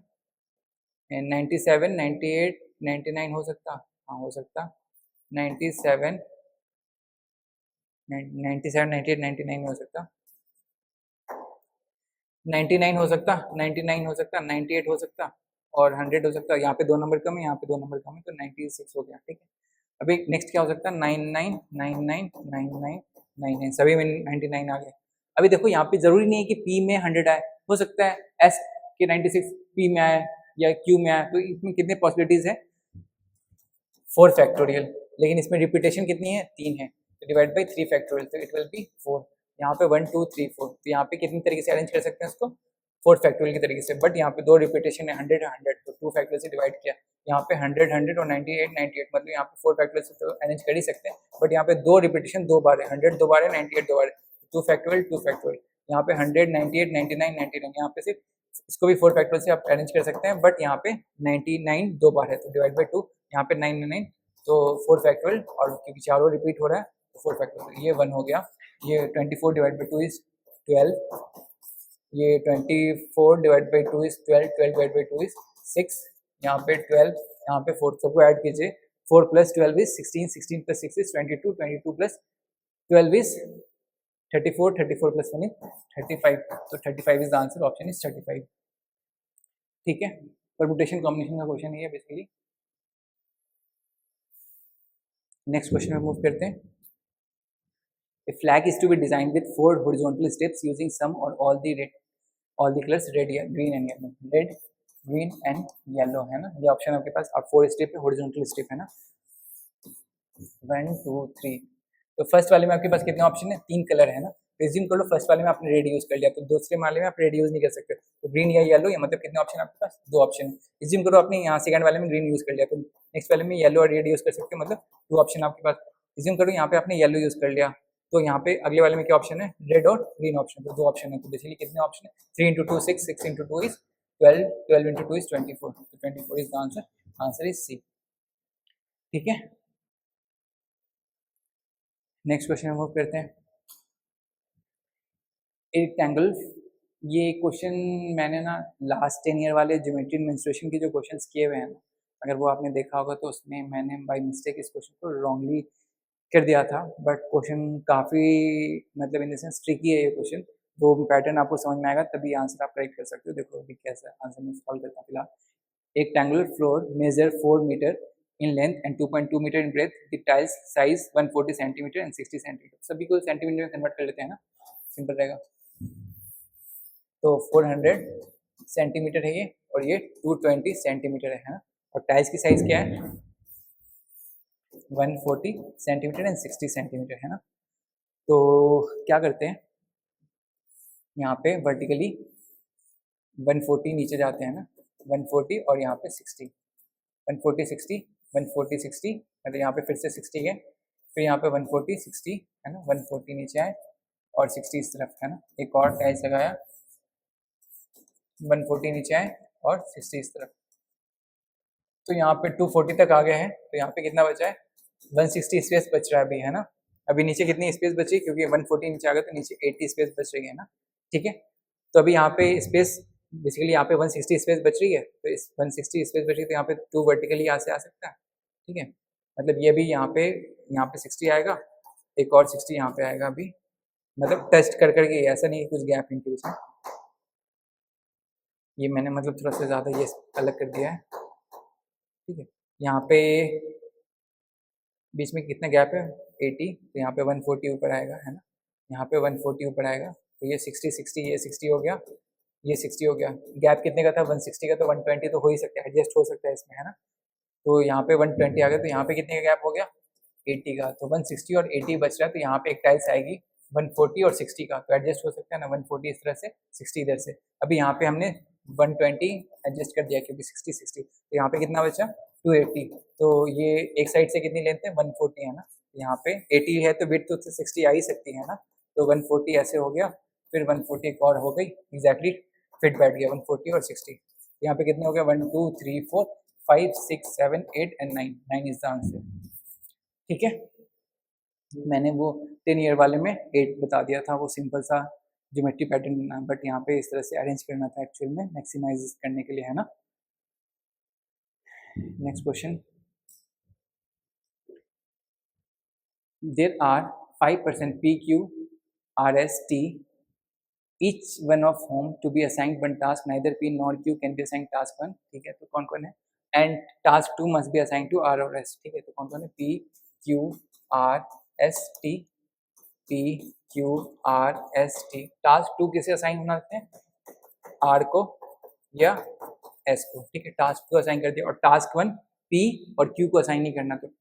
97 98 99 हो सकता, हाँ हो सकता, 97 97 98 99 हो सकता, 99 हो सकता, 99 हो सकता, 98 हो सकता और 100 हो सकता। यहाँ पे 2 नंबर कम है, यहाँ पे 2 नंबर कम है, तो 96 हो गया, ठीक है। अभी नेक्स्ट क्या हो सकता है, 99 99 99 99, सभी में 99 आ गए। अभी देखो यहाँ पे जरूरी नहीं है कि P में 100 आए, हो सकता है S के 96 P में आए या Q में आए, तो इसमें कितने पॉसिबिलिटीज है, 4 फैक्टोरियल, लेकिन इसमें रिपीटेशन कितनी है, 3 है, तो डिवाइड बाई 3 फैक्टोरियल, तो इट विल बी 4। यहाँ पे 1 2 3 4, तो यहाँ पे कितनी तरीके से अरेंज कर सकते हैं इसको, 4 फैक्टोरियल की तरीके से, बट यहाँ पे 2 रिपीटेशन है, 100 है 100, तो 2 फैक्टोरियल से डिवाइड किया। यहाँ पे 100 100 और 98 98, मतलब यहाँ पे 4 फैक्टोरियल से तो अरेंज कर ही सकते हैं, बट यहाँ पे 2 रिपीटेशन 2 बार है, 100 2 बार है, 98 2 बार है, 2 फैक्टोरियल 2 फैक्टोरियल। यहाँ पे 100 98 99 99, यहाँ पे सिर्फ इसको भी 4 फैक्टोरियल से आप अरेंज कर सकते हैं, बट यहाँ पे 99 2 बार है, तो डिवाइड बाई 2, यहाँ पे 99, तो 4 फैक्टोरियल, और क्योंकि चारों रिपीट हो रहा है तो 4 फैक्टोरियल, ये 1 हो गया। ये 24 डिवाइड बाई 2 इज 12, ये 24 divide by 2 is 12, 12 divide by 2 is 6, यहाँ पे 12, यहाँ पे 4, सबको ऐड कीजिए, 4 + 12 इज 16, 16 + 6 इज 22, 22 + 12 इज 34, 34 + 1 इज 35, तो 35 is the answer, option is 35, ठीक है। परम्यूटेशन कॉम्बिनेशन का क्वेश्चन है बेसिकली। नेक्स्ट क्वेश्चन में मूव करते हैं। A flag is to be designed with 4 horizontal steps using some or all the all the colours red या green and yellow, red green and yellow है ना, ये option आपके पास। और 4 स्ट्रिप है, हॉरिजॉन्टल स्ट्रिप है ना, 1 2 3। तो फर्स्ट वाले में आपके पास कितने ऑप्शन है, 3 कलर है ना। रिज्यूम कर लो फर्स्ट वाले में आपने रेड यूज कर लिया, तो दूसरे वाले में आप रेड यूज नहीं कर सकते, तो ग्रीन या येलो, या मतलब कितने ऑप्शन आपके पास, 2 ऑप्शन। रिज्यूम करो आपने यहाँ सेकंड वाले में ग्रीन यूज कर लिया, तो नेक्स्ट वाले में येलो और रेड यूज कर सकते हो, मतलब 2 ऑप्शन आपके पास। रिज्यूम करो यहाँ पे आपने येलो यूज कर लिया, तो यहाँ पे अगले वाले में क्या ऑप्शन है, रेड और ग्रीन ऑप्शन, तो 2 ऑप्शन है। तो बेसिकली कितने ऑप्शन है, 3 into 2 6, 6 into 2 is 12, 12 into 2 is 24, तो 24 is the answer, answer is C. ठीक है, नेक्स्ट क्वेश्चन मूव करते हैं। रेक्टेंगल, ये क्वेश्चन मैंने ना लास्ट 10 ईयर वाले ज्योमेट्री एंड मेंस्ट्रुएशन के जो क्वेश्चंस किए हुए हैं ना, अगर वो आपने देखा होगा तो उसमें मैंने बाय मिस्टेक इस क्वेश्चन को रॉन्गली कर दिया था, बट क्वेश्चन काफ़ी मतलब इन द सेंस ट्रिकी है ये क्वेश्चन, वो पैटर्न आपको समझ में आएगा तभी आंसर आप करेक्ट कर सकते हो। देखो अभी कैसा आंसर मैं सॉल्व करता हूँ फिलहाल। एक triangular floor measure 4 metre in length and 2.2 meter in breadth, the tiles size 140 centimeter and 60 centimeter, सभी को सेंटीमीटर में कन्वर्ट कर लेते हैं ना, सिंपल रहेगा। तो 400 सेंटीमीटर है ये, और ये 220 सेंटीमीटर है ना, और टाइल्स की साइज क्या है, 140 सेंटीमीटर एंड 60 सेंटीमीटर है ना। तो क्या करते हैं, यहाँ पे वर्टिकली 140 नीचे जाते हैं ना, 140 और यहाँ पे 60, 140 60 140 60, मतलब यहाँ पे फिर से 60 है, फिर यहाँ पे 140 60 है ना, 140 नीचे आए और 60 इस तरफ है ना, एक और टाइल्स लगाया, 140 नीचे आए और 60 इस तरफ, तो यहाँ पे 240 तक आ गए हैं, तो यहाँ पे कितना बचा है, 160 स्पेस बच रहा है अभी है ना। अभी नीचे कितनी स्पेस बची, क्योंकि 140 नीचे आ गया तो नीचे 80 स्पेस बच रही है ना। ठीक है, तो अभी यहाँ पे स्पेस बेसिकली यहाँ पे 160 स्पेस बच रही है, तो इस 160 स्पेस बच रही है, तो यहाँ पे 2 वर्टिकली यहाँ से आ सकता है। ठीक है, मतलब ये भी यहाँ पे 60 आएगा, एक और 60 यहाँ पे आएगा अभी, मतलब टेस्ट कर करके, ऐसा नहीं कुछ गैप इनके बीच में, ये मैंने मतलब थोड़ा सा ज़्यादा ये अलग कर दिया है। ठीक है, यहाँ पे बीच में कितना गैप है, 80, तो यहाँ पे 140 ऊपर आएगा है ना, यहाँ पे 140 ऊपर आएगा, तो ये 60 60, ये 60 हो गया, ये 60 हो गया, गैप कितने का था 160 का, तो 120 तो हो ही सकता है, एडजस्ट हो सकता है इसमें है ना। तो यहाँ पे 120 आ गया, तो यहाँ पे कितने का गैप हो गया, 80 का, तो 160 और 80 बच रहा है, तो यहाँ पे एक टाइल्स आएगी 140 और 60 का, तो एडजस्ट हो सकता है ना, 140 इस तरह से 60 इधर से। अभी यहाँ पे हमने 120 एडजस्ट कर दिया क्योंकि 60 60, तो यहाँ पे कितना बचा 280, तो ये एक साइड से कितनी लेंथ है 140 है ना, यहाँ पे 80 है तो विड्थ तो 60 आ ही सकती है ना, तो 140 ऐसे हो गया, फिर 140 एक और हो गई, एग्जैक्टली फिट बैठ गया 140 और 60। यहाँ पे कितने हो गया 1 2 3 4 5 6 7 8 एंड 9, 9 इज द आंसर। ठीक है, मैंने वो 10 ईयर वाले में 8 बता दिया था, वो सिंपल सा ज्योमेट्री पैटर्न, बट यहाँ पे इस तरह से अरेंज करना था एक्चुअल में मैक्सिमाइज करने के लिए है ना। Next question, there are 5% PQRST each one of whom to be assigned one task, neither P nor Q can be assigned task 1। ठीक है, तो कौन कौन है, and task 2 must be assigned to R और S। ठीक है, तो कौन कौन है, P Q R S T, P Q R S T। Task 2 किसे असाइन होना है, R को या S को। ठीक है, टास्क 2 असाइन कर दिया, और टास्क 1 P और Q को असाइन नहीं करना, तो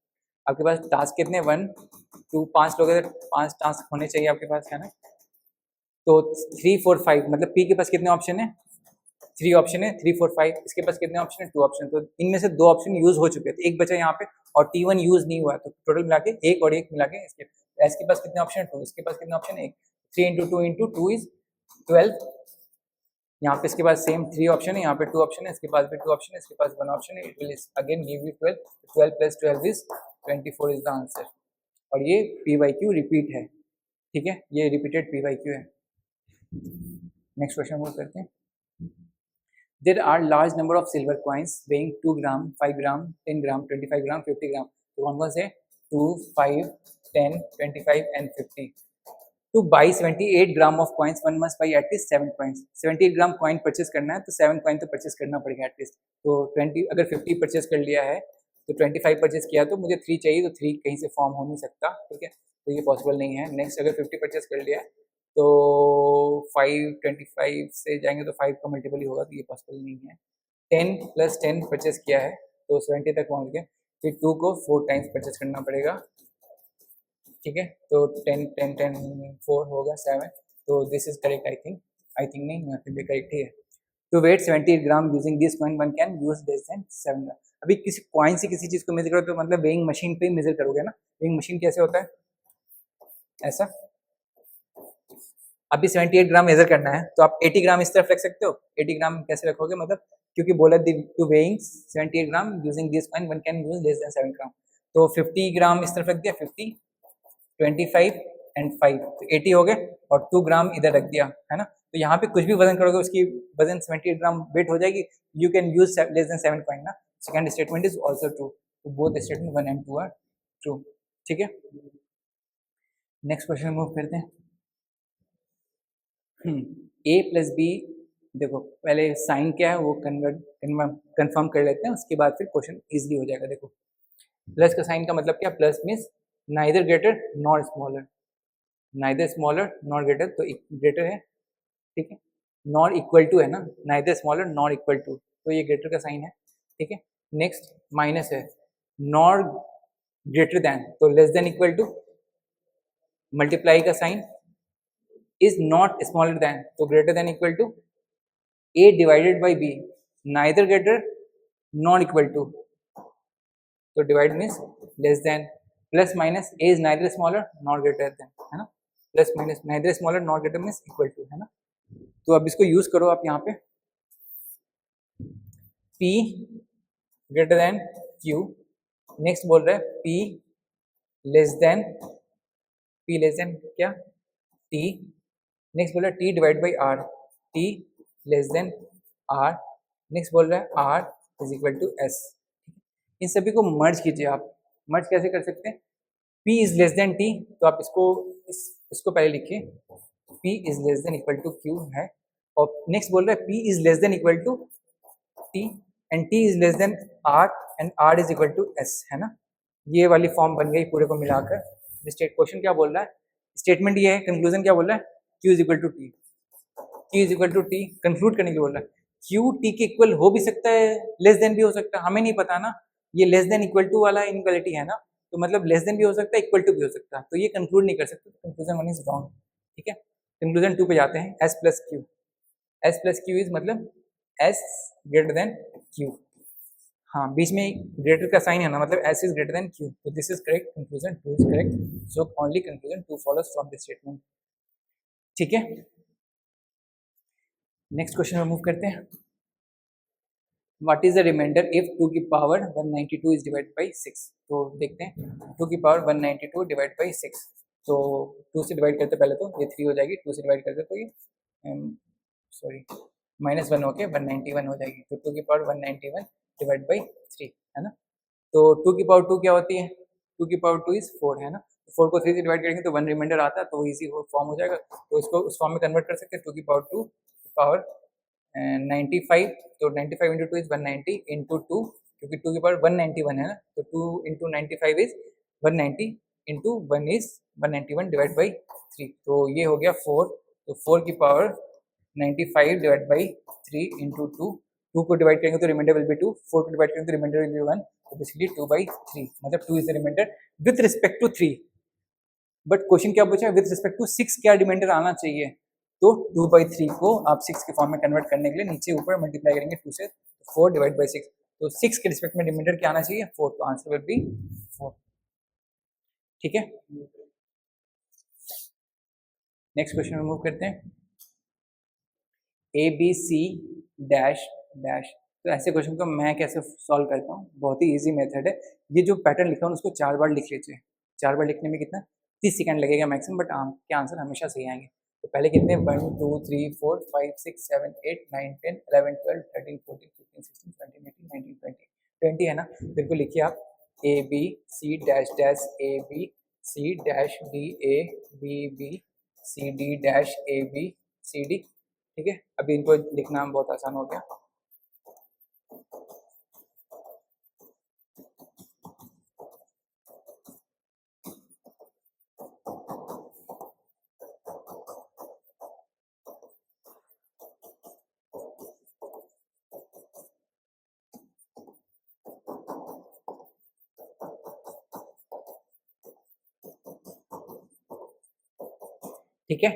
आपके पास टास्क कितने 1 2 5 लोग, 5 टास्क होने चाहिए आपके पास है ना। तो 3 4 5, मतलब P के पास कितने ऑप्शन है, 3 ऑप्शन है, 3 4 5, इसके पास कितने ऑप्शन है, 2 ऑप्शन, तो इनमें से 2 ऑप्शन यूज हो चुके हैं, तो एक बचा यहाँ पे, और T1 यूज नहीं हुआ है, तो टोटल मिला के एक और एक मिला के इसके S के पास कितने ऑप्शन है, 2, इसके पास कितने ऑप्शन है, 1, 3 इंटू 2 इंटू 2 इज 12, यहाँ पे इसके पास सेम 3 ऑप्शन है, यहाँ पे 2 ऑप्शन है, इसके पास भी 2 ऑप्शन है, इसके पास 1 ऑप्शन है, it will again give you 12, 12 plus 12 is 24 is the answer, और ये PYQ रिपीट है। ठीक है, ये रिपीटेड PYQ है। नेक्स्ट क्वेश्चन वो करते हैं, there are large number of silver coins weighing 2 gram 5 gram 10 gram 25 gram 50 gram, तो कौन कौन से 2 5 10 25 and 50। To by 78 gram of coins one must by at least 7 coins, 78 gram coin purchase करना है तो 7 कॉइन तो परचेस करना पड़ेगा एटलीस्ट, तो 20 अगर 50 परचेस कर लिया है तो 25 परचेस किया तो मुझे 3 चाहिए, तो 3 कहीं से फॉर्म हो नहीं सकता। ठीक है, तो ये पॉसिबल नहीं है। नेक्स्ट अगर 50 परचेस कर लिया है तो 525 से जाएंगे तो 5 का मल्टीपल ही होगा, तो ये पॉसिबल नहीं है। 10 + 10 परचेस किया है तो 70 तक पहुंच गए, फिर 2 को 4 टाइम्स परचेस करना पड़ेगा, ठीक है। तो 10 10 10 4 होगा 7, तो this is correct I think नहीं, यहाँ पे भी करेक्ट ही है। To weight 70 gram using this coin one can use less than 7 gram. अभी किसी कॉइन से किसी चीज को मेजर करो तो मतलब वेइंग मशीन पे ही मेजर करोगे ना, वेइंग मशीन कैसे होता है ऐसा। अभी 78 ग्राम मेजर करना है तो आप 80 ग्राम इस तरफ रख सकते हो, 80 ग्राम कैसे रखोगे, मतलब क्योंकि बोला to weighing 78 gram using this coin one can use less than 7 gram, तो 50 ग्राम इस तरफ रख दिया, 50 25 एंड 5 तो 80 हो गए, और 2 ग्राम इधर रख दिया है ना। तो यहाँ पे कुछ भी वजन करोगे उसकी वजन 78 ग्राम वेट हो जाएगी, you can use less than 7 coin ना। Second statement is also true, तो both statement 1 and 2 are true, ठीक है। नेक्स्ट क्वेश्चन मूव करते हैं। a + b, देखो पहले साइन क्या है वो कन्फर्म कर लेते हैं, उसके बाद फिर क्वेश्चन इजीली हो जाएगा। देखो प्लस का साइन का मतलब क्या, plus means neither greater nor smaller, neither smaller nor greater, तो ग्रेटर है, ठीक है। नॉर इक्वल टू है ना, neither smaller nor equal to, तो ये ग्रेटर का साइन है, ठीक है। नेक्स्ट माइनस है, नॉर ग्रेटर देन, तो less than equal to, multiply का sign is not smaller than, तो greater than equal to, a divided by b, neither greater not equal to, तो divide means less than, plus minus a is neither smaller not greater than, है ना, plus minus neither smaller not greater means equal to, है ना। तो अब इसको use करो आप यहाँ पे, p greater than q, next बोल रहा है p लेस देन क्या t, नेक्स्ट बोल रहा है t divide by r, t less than r, next बोल रहा है r is equal to s। इन सभी को मर्ज कीजिए आप, मर्ज कैसे कर सकते हैं, p is less than t, तो आप इसको पहले लिखिए, p is less than equal to q है, और नेक्स्ट बोल रहा है p is less than equal to t and t is less than r and r is equal to s, है ना। ये वाली फॉर्म बन गई पूरे को मिलाकर। स्टेट क्वेश्चन क्या बोल रहा है, स्टेटमेंट ये है, कंक्लूजन क्या बोल रहा है, q is equal to t, q is equal to t, conclude करने के लिए बोल रहा है। q t के इक्वल हो भी सकता है, लेस देन भी हो सकता है, हमें नहीं पता ना, ये लेस देन इक्वल टू वाला इनक्वालिटी है ना, तो मतलब लेस देन भी हो सकता है, इक्वल टू भी हो सकता है, तो ये कंक्लूड नहीं कर सकते, तो कंक्लूजन 1 इज रॉन्ग, ठीक है। कंक्लूजन 2 पे जाते हैं, s plus Q, s plus Q is मतलब s ग्रेटर देन q, हाँ बीच में ग्रेटर का साइन है ना, मतलब s is greater than q, तो this is correct, conclusion 2 is correct, so only conclusion 2 follows from this statement, ठीक है। नेक्स्ट क्वेश्चन में मूव करते हैं। What is the remainder if 2 की पावर 192 इज डिवाइड बाई 6, तो देखते हैं 2 की पावर 192 डिवाइड बाई 6, तो 2 से डिवाइड करते पहले तो ये 3 हो जाएगी, 2 से डिवाइड करते तो ये सॉरी -1 होके 191 हो जाएगी, तो 2 की पावर 191 डिवाइड बाई 3, है ना। तो 2 की पावर 2 क्या होती है, 2 की पावर 2 इज 4, है ना, तो 4 को 3 से डिवाइड करेंगे तो 1 रिमाइंडर आता है, तो इजी फॉर्म हो जाएगा, तो इसको उस फॉर्म में कन्वर्ट कर सकते हैं, 2 की पावर 2 पावर 95, तो 95 इंटू 2 इज 190 इंटू 2, क्योंकि 2 की पावर 191 है ना, तो 2 into 95 is 190 into 1 is 191 divide by 3, तो ये हो गया 4, तो 4 की पावर 95 डिवाइड बाई 3 इंटू 2, 2 को डिवाइड करेंगे तो रिमाइंडर विल बी 2, 4 को डिवाइड करेंगे तो रिमाइंडर विल बी 1, तो बेसिकली 2/3, मतलब 2 is the remainder with respect to 3, but question क्या पूछा है, विथ रिस्पेक्ट टू 6 क्या रिमाइंडर आना चाहिए, तो 2/3 को आप 6 के फॉर्म में कन्वर्ट करने के लिए नीचे ऊपर मल्टीप्लाई करेंगे 2 से, 4 डिवाइड बाई 6, तो 6 के रिस्पेक्ट में रिमाइंडर क्या आना चाहिए, 4, तो आंसर विल बी 4, ठीक है। नेक्स्ट क्वेश्चन में मूव करते हैं, ABC डैश डैश, तो ऐसे क्वेश्चन को मैं कैसे सॉल्व करता हूँ, बहुत ही इजी मेथड है, ये जो पैटर्न लिखा हूँ उसको 4 बार लिख लीजिए, 4 बार लिखने में कितना 30 सेकंड लगेगा मैक्सिमम, बट आपके आंसर हमेशा सही आएंगे। तो पहले कितने 1 2 3 4 5 6 7 8 9 10 11 12 13 14 15 16 17 18 19 20 20 है ना, बिल्कुल लिखिए आप, ABC dash dash ABC dash DA BB dash ABCD, ठीक है। अभी इनको लिखना बहुत आसान हो गया, ठीक है।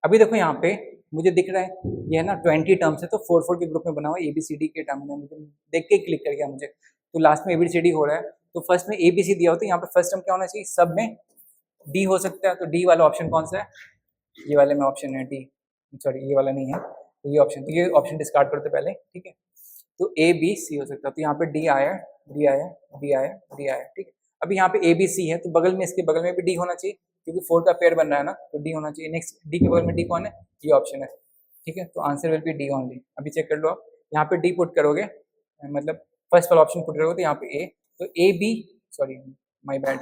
अभी देखो यहाँ पे मुझे दिख रहा है ये है ना 20 टर्म्स है, तो 4 4 के ग्रुप में बना हुआ है, ABCD के टर्म में मुझे देख के क्लिक कर गया मुझे, तो लास्ट में ABCD हो रहा है, तो फर्स्ट में ABC दिया होता है, यहाँ पे फर्स्ट टर्म क्या होना चाहिए, सब में D हो सकता है, तो D वाला ऑप्शन कौन सा है, ये वाले में ऑप्शन है D, सॉरी ये वाला नहीं है, तो ये ऑप्शन, तो ये ऑप्शन डिस्कार्ड करते पहले, ठीक है। तो ABC हो सकता है, तो यहाँ पे D आया, D आया, D आया, D आया, ठीक है। अभी यहाँ पे ABC है, तो बगल में, इसके बगल में भी D होना चाहिए, क्योंकि 4 का पेयर बन रहा है ना, तो D होना चाहिए। नेक्स्ट D के बगल में D कौन है, ये ऑप्शन है, ठीक है। तो answer will B D only. अभी चेक कर लो आप, यहाँ पे D पुट करोगे, मतलब फर्स्ट वाला ऑप्शन पुट करोगे, तो यहाँ पे A, तो AB, सॉरी माय बैड,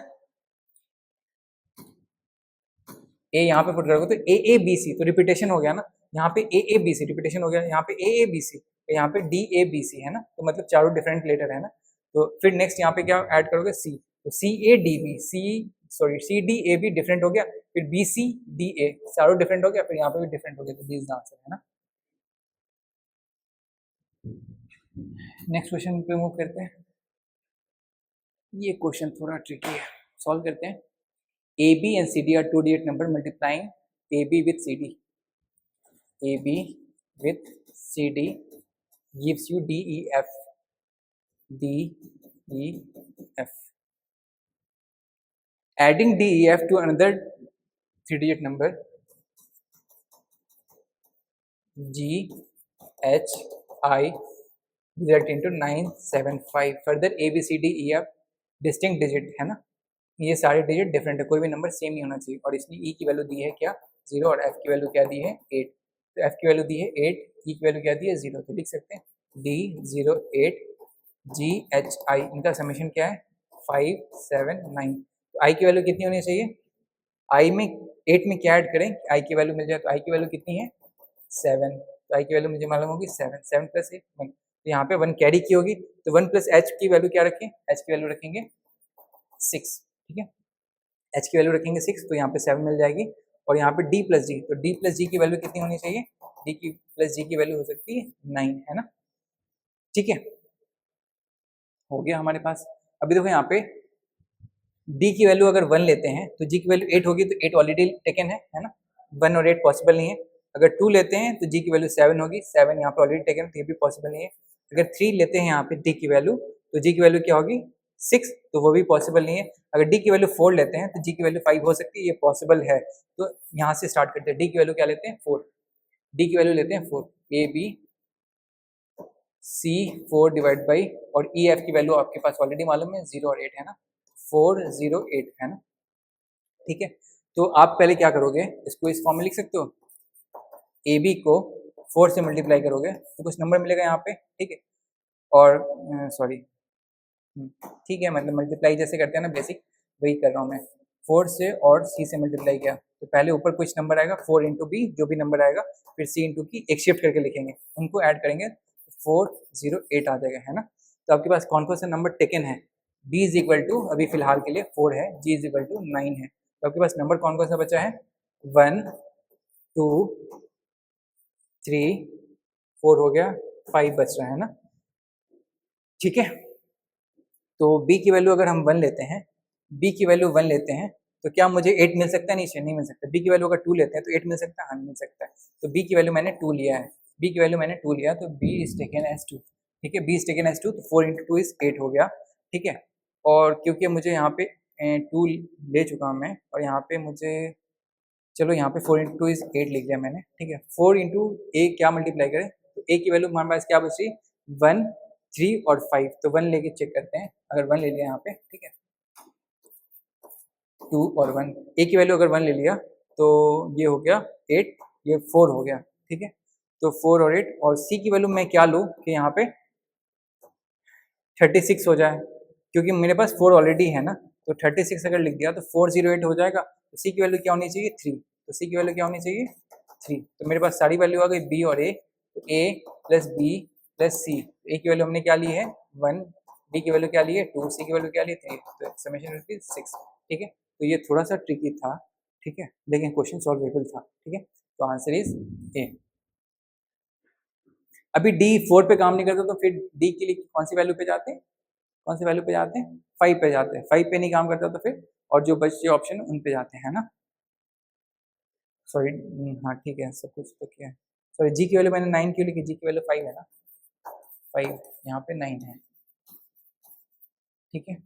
ए यहाँ पे पुट करोगे तो AABC, तो रिपीटेशन हो गया ना, यहाँ पे AABC रिपीटेशन हो गया, यहाँ पे AABC, तो यहाँ पे DABC है ना, तो मतलब चारों डिफरेंट लेटर है ना। तो फिर नेक्स्ट यहाँ पे क्या ऐड करोगे, C, तो CADB, CDAB डिफरेंट हो गया, फिर BCDA चारों डिफरेंट हो गया, फिर यहाँ पे भी डिफरेंट हो गया, तो दिस आंसर है ना। नेक्स्ट क्वेश्चन पे मूव करते हैं। ये क्वेश्चन थोड़ा ट्रिकी है, सॉल्व करते हैं। AB and CD are two digit number, multiplying AB with CD. AB with CD gives you DEF. DEF. Adding DEF to another 3 digit number GHI result into 975. Further ABCDEF distinct digit है ना, ये सारे digit different है, कोई भी number same नहीं होना चाहिए। और इसने ई की वैल्यू दी है क्या, 0, और एफ की वैल्यू क्या दी है 8, तो एफ की वैल्यू दी है 8, ई की वैल्यू क्या दी है 0, तो लिख सकते हैं D08 GHI, इनका समेशन क्या है 579। तो आई की वैल्यू कितनी होनी चाहिए, आई में 8 में क्या ऐड करें, आई की वैल्यू मिल जाए, तो आई की वैल्यू कितनी है 7, तो आई की वैल्यू मुझे मालूम होगी 7, 7 प्लस 8 1, तो यहाँ पे 1 कैरी की होगी, तो 1 प्लस एच की वैल्यू क्या रखें, एच की वैल्यू रखेंगे 6, ठीक है, एच की वैल्यू रखेंगे 6, तो यहाँ पे 7 मिल जाएगी। और यहाँ पे डी प्लस जी, तो डी प्लस जी की वैल्यू कितनी होनी चाहिए, डी की प्लस जी की वैल्यू हो सकती है 9, है ना, ठीक है, हो गया हमारे पास। अभी देखो यहाँ पे डी की वैल्यू अगर 1 लेते हैं तो जी की वैल्यू 8 होगी, तो 8 ऑलरेडी टेकन है ना, 1 और 8 पॉसिबल नहीं है। अगर 2 लेते हैं तो जी की वैल्यू 7 होगी, 7 यहाँ पे ऑलरेडी टेकन, तो ये भी पॉसिबल नहीं है। अगर 3 लेते हैं यहाँ पे डी की वैल्यू, तो जी की वैल्यू क्या होगी 6, तो वो भी पॉसिबल नहीं है। अगर डी की वैल्यू 4 लेते हैं तो जी की वैल्यू 5 हो सकती है, ये पॉसिबल है। तो यहाँ से स्टार्ट करते हैं, डी की वैल्यू क्या लेते हैं 4, डी की वैल्यू लेते हैं 4, A B C 4 divide by, और ई एफ की वैल्यू आपके पास ऑलरेडी मालूम है 0 और 8 है ना, 408 है ना, ठीक है। तो आप पहले क्या करोगे, इसको इस फॉर्म में लिख सकते हो, ए बी को 4 से मल्टीप्लाई करोगे तो कुछ नंबर मिलेगा यहाँ पे, ठीक है, और सॉरी ठीक है, मतलब मल्टीप्लाई जैसे करते हैं ना बेसिक, वही कर रहा हूँ मैं, 4 से और सी से मल्टीप्लाई किया, तो पहले ऊपर कुछ नंबर आएगा 4 इंटू बी, जो भी नंबर आएगा, फिर सी इंटू की एक शिफ्ट करके लिखेंगे, उनको ऐड करेंगे 408 आ जाएगा, है ना। तो आपके पास कौन कौन सा नंबर टेकन है, b इज इक्वल टू अभी फिलहाल के लिए 4 है, g इज इक्वल टू 9 है, तो आपके पास नंबर कौन कौन सा बचा है, 1 2 3 4 हो गया, 5 बच रहा है ना, ठीक है। तो b की वैल्यू अगर हम 1 लेते हैं, b की वैल्यू 1 लेते हैं, तो क्या मुझे 8 मिल सकता है, नहीं मिल सकता। b की वैल्यू अगर 2 लेते हैं तो 8 मिल सकता है, हाँ मिल सकता है। तो b की वैल्यू मैंने 2 लिया है, b की वैल्यू मैंने 2 लिया, तो b इज टेकन एज 2, ठीक है, b इज टेकन एज 2, तो 4 इंटू 2 इज 8 हो गया, ठीक है। और क्योंकि मुझे यहाँ पे 2 ले चुका हूँ मैं, और यहाँ पे मुझे, चलो यहाँ पे 4 इंटू 2 इज 8 लिख दिया मैंने, ठीक है। 4 इंटू ए क्या मल्टीप्लाई करें, तो ए की वैल्यू हमारे पास क्या बची 1 3 और 5, तो 1 लेके चेक करते हैं, अगर 1 ले लिया यहाँ पे, ठीक है, 2 और 1, ए की वैल्यू अगर 1 ले लिया तो ये हो गया 8, ये 4 हो गया, ठीक है। तो 4 और 8, और सी की वैल्यू मैं क्या लूँ कि यहाँ पे 36 हो जाए, क्योंकि मेरे पास 4 ऑलरेडी है ना, तो 36 अगर लिख दिया तो 408 हो जाएगा, तो सी की वैल्यू क्या होनी चाहिए 3, तो सी की वैल्यू क्या होनी चाहिए 3, तो मेरे पास सारी वैल्यू आ गई बी और ए, तो ए प्लस बी प्लस सी, ए की वैल्यू हमने क्या ली है 1, बी की वैल्यू क्या ली है 2, सी की वैल्यू क्या ली है 3, तो समेशन 6, ठीक है। तो ये थोड़ा सा ट्रिकी था, ठीक है, लेकिन क्वेश्चन सॉल्वेबल था, ठीक है, तो आंसर इज ए। अभी डी 4 पे काम नहीं करता, तो फिर डी के लिए कौन सी वैल्यू पे जाते हैं, कौन सी वैल्यू पे जाते हैं 5 पे जाते हैं, 5 पे नहीं काम करता तो फिर और जो बचे ऑप्शन उन पे जाते हैं, है ना। सॉरी, हाँ ठीक है, सब कुछ तो किया है। सॉरी, जी की वैल्यू मैंने 9 क्यों लिखी, जी की वैल्यू 5 है ना, 5 यहाँ पे 9 है, ठीक है।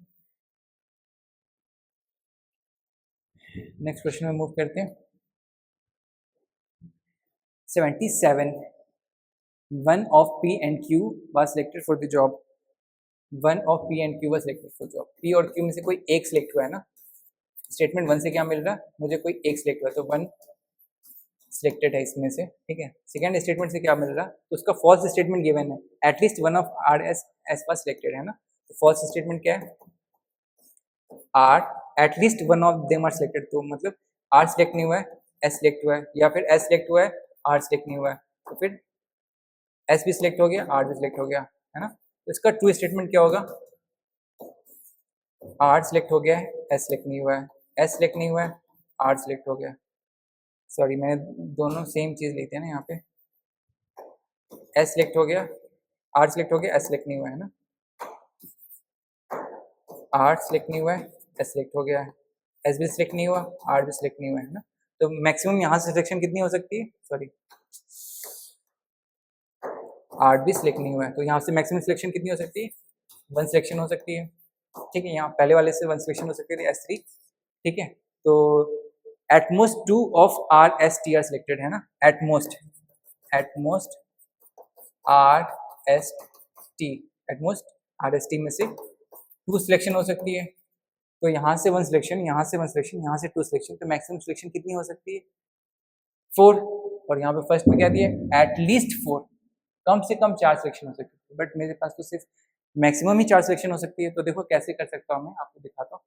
नेक्स्ट क्वेश्चन में मूव करते हैं। 77, one of P and Q was selected for the job, one of P and Q was selected for job, P और क्यू में से कोई एक सिलेक्ट हुआ है ना। स्टेटमेंट वन से क्या मिल रहा है, मुझे कोई एक सिलेक्ट हुआ, तो वन सिलेक्टेड है इसमें से, ठीक है। सेकंड स्टेटमेंट से क्या मिल रहा, तो उसका फॉल्स स्टेटमेंट गिवन है, at least one of R S S was selected है ना, तो फॉल्स स्टेटमेंट क्या है, R at least one of them are selected, तो मतलब आर सिलेक्ट नहीं हुआ है, एस सिलेक्ट हुआ है, या फिर एस सिलेक्ट हुआ है, आर सिलेक्ट नहीं हुआ है, तो फिर एस भी सिलेक्ट हो गया, आर भी सिलेक्ट हो गया, है ना। तो इसका ट्रू स्टेटमेंट क्या होगा, आर सिलेक्ट हो गया है, एस सिलेक्ट नहीं हुआ है, एस सिलेक्ट नहीं हुआ है, आर सिलेक्ट हो गया। सॉरी, मैंने दोनों सेम चीज लेते हैं ना यहाँ पे, एस सिलेक्ट हो गया, आर सिलेक्ट हो गया, एस सिलेक्ट नहीं हुआ है ना, आर सिलेक्ट नहीं हुआ है, एस सिलेक्ट हो गया है, एस भी सिलेक्ट नहीं हुआ, आर भी सिलेक्ट नहीं हुआ है ना। तो मैक्सिमम यहाँ से सिलेक्शन कितनी हो सकती है, सॉरी, आर भी सिलेक्ट नहीं हुआ है, तो यहाँ से मैक्सिमम सिलेक्शन कितनी हो सकती है, वन सिलेक्शन हो सकती है, ठीक है। यहाँ पहले वाले से वन सिलेक्शन हो सकती है, एस थ्री, ठीक है। तो at most two of R S T are selected है ना, at most R S T, at most R S T में से टू सिलेक्शन हो सकती है, तो यहाँ से वन सिलेक्शन, यहाँ से वन सिलेक्शन, यहाँ से टू सिलेक्शन, तो मैक्सिमम सिलेक्शन कितनी हो सकती है, 4। और यहाँ पे फर्स्ट में क्या दिया, एटलीस्ट 4, कम से कम 4 सिलेक्शन हो सकती है, बट मेरे पास तो सिर्फ मैक्सिमम ही 4 सिलेक्शन हो सकती है। तो देखो कैसे कर सकता हूँ, मैं आपको दिखाता हूँ।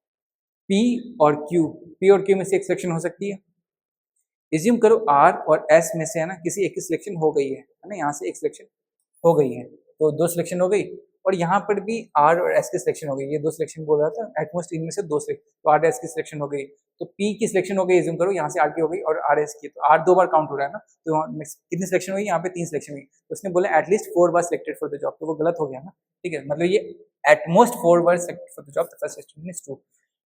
पी और क्यू में से एक सिलेक्शन हो सकती है, एज्यूम करो आर और एस में से है ना किसी एक की सिलेक्शन हो गई है ना, यहाँ से एक सिलेक्शन हो गई है, तो दो सिलेक्शन हो गई, और यहाँ पर भी आर और एस की सिलेक्शन हो गई, ये दो सिलेक्शन बोल रहा था, एटमोस्ट इनमें से दो सिलेक्शन, तो आर एस की सिलेक्शन हो गई, तो पी की सिलेक्शन हो गई, एज्यूम करो यहाँ से आर की हो गई और आर एस की, तो आर दो बार काउंट हो रहा है ना, तो कितनी सिलेक्शन हुई, यहाँ पे 3 सिलेक्शन हुई, तो उसने बोला एटलीस्ट 4 बार सिलेक्टेड फॉर द जॉब, तो वो गलत हो गया ना, ठीक है। मतलब ये एटमोस्ट 4 बार selected for the job, first statement is true.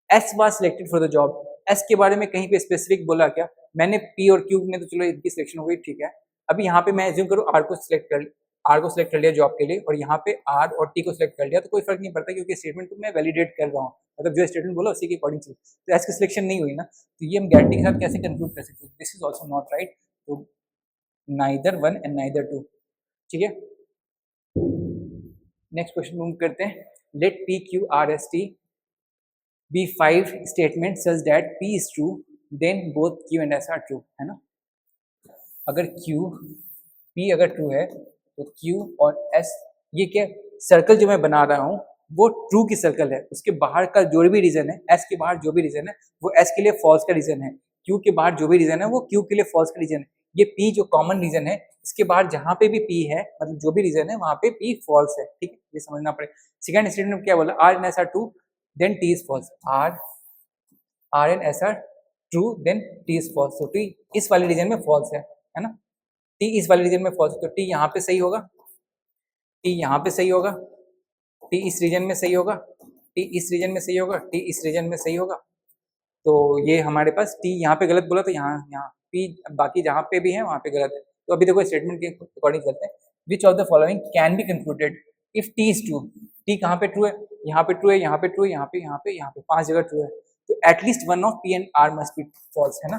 S was selected for the job, S के बारे में कहीं पे स्पेसिफिक बोला क्या, मैंने पी और क्यू में तो चलो इनकी सिलेक्शन हो गई, ठीक है। अभी यहाँ पे मैं एज्यूम करूँ आर को सिलेक्ट कर लिया जॉब के लिए, और यहाँ पे आर और टी को सिलेक्ट कर लिया, तो कोई फर्क नहीं पड़ता, क्योंकि स्टेटमेंट को मैं वैलिडेट कर रहा हूँ, मतलब जो स्टेटमेंट बोला उसी के अकॉर्डिंग चल, तो एस की सिलेक्शन नहीं हुई ना, तो ये हम गारंटी के साथ कैसे कंक्लूड कर सकते हैं, this is also not right, तो neither one and neither two, ठीक है। नेक्स्ट क्वेश्चन मूव करते हैं, let P Q R S T be 5 statement such that P is true, then both Q and S are true, है ना। अगर Q P अगर true है तो क्यू और एस, ये क्या सर्कल जो मैं बना रहा हूँ वो ट्रू की सर्कल है, उसके बाहर का जो भी रीजन है, एस के बाहर जो भी रीजन है वो एस के लिए फॉल्स का रीजन है, क्यू के बाहर जो भी रीजन है वो क्यू के लिए फॉल्स का रीजन है। ये पी जो कॉमन रीजन है, इसके बाहर जहां पे भी पी है, मतलब जो भी रीजन है वहां पे पी फॉल्स है, ठीक है, ये समझना पड़ेगा। सेकंड स्टेटमेंट क्या बोला, R and S are true then T is false, R and S are true then T is false, तो टी इस वाले रीजन में फॉल्स है ना, टी इस वाले रीजन में फॉल्स, तो टी यहाँ पे सही होगा, टी यहाँ पे सही होगा, टी इस रीजन में सही होगा, टी इस रीजन में सही होगा, टी इस रीजन में सही होगा, तो ये हमारे पास टी यहाँ पे गलत बोला, तो यहाँ यहाँ पी बाकी जहाँ पे भी है वहाँ पे गलत है। तो अभी देखो स्टेटमेंट के अकॉर्डिंग करते हैं, which of the following can be concluded if T is true, T कहाँ पे ट्रू है, यहाँ पे ट्रू है, यहाँ पे ट्रू है, यहाँ पे यहाँ पे यहाँ पे 5 जगह ट्रू है, तो at least one of P and R must be false, है ना।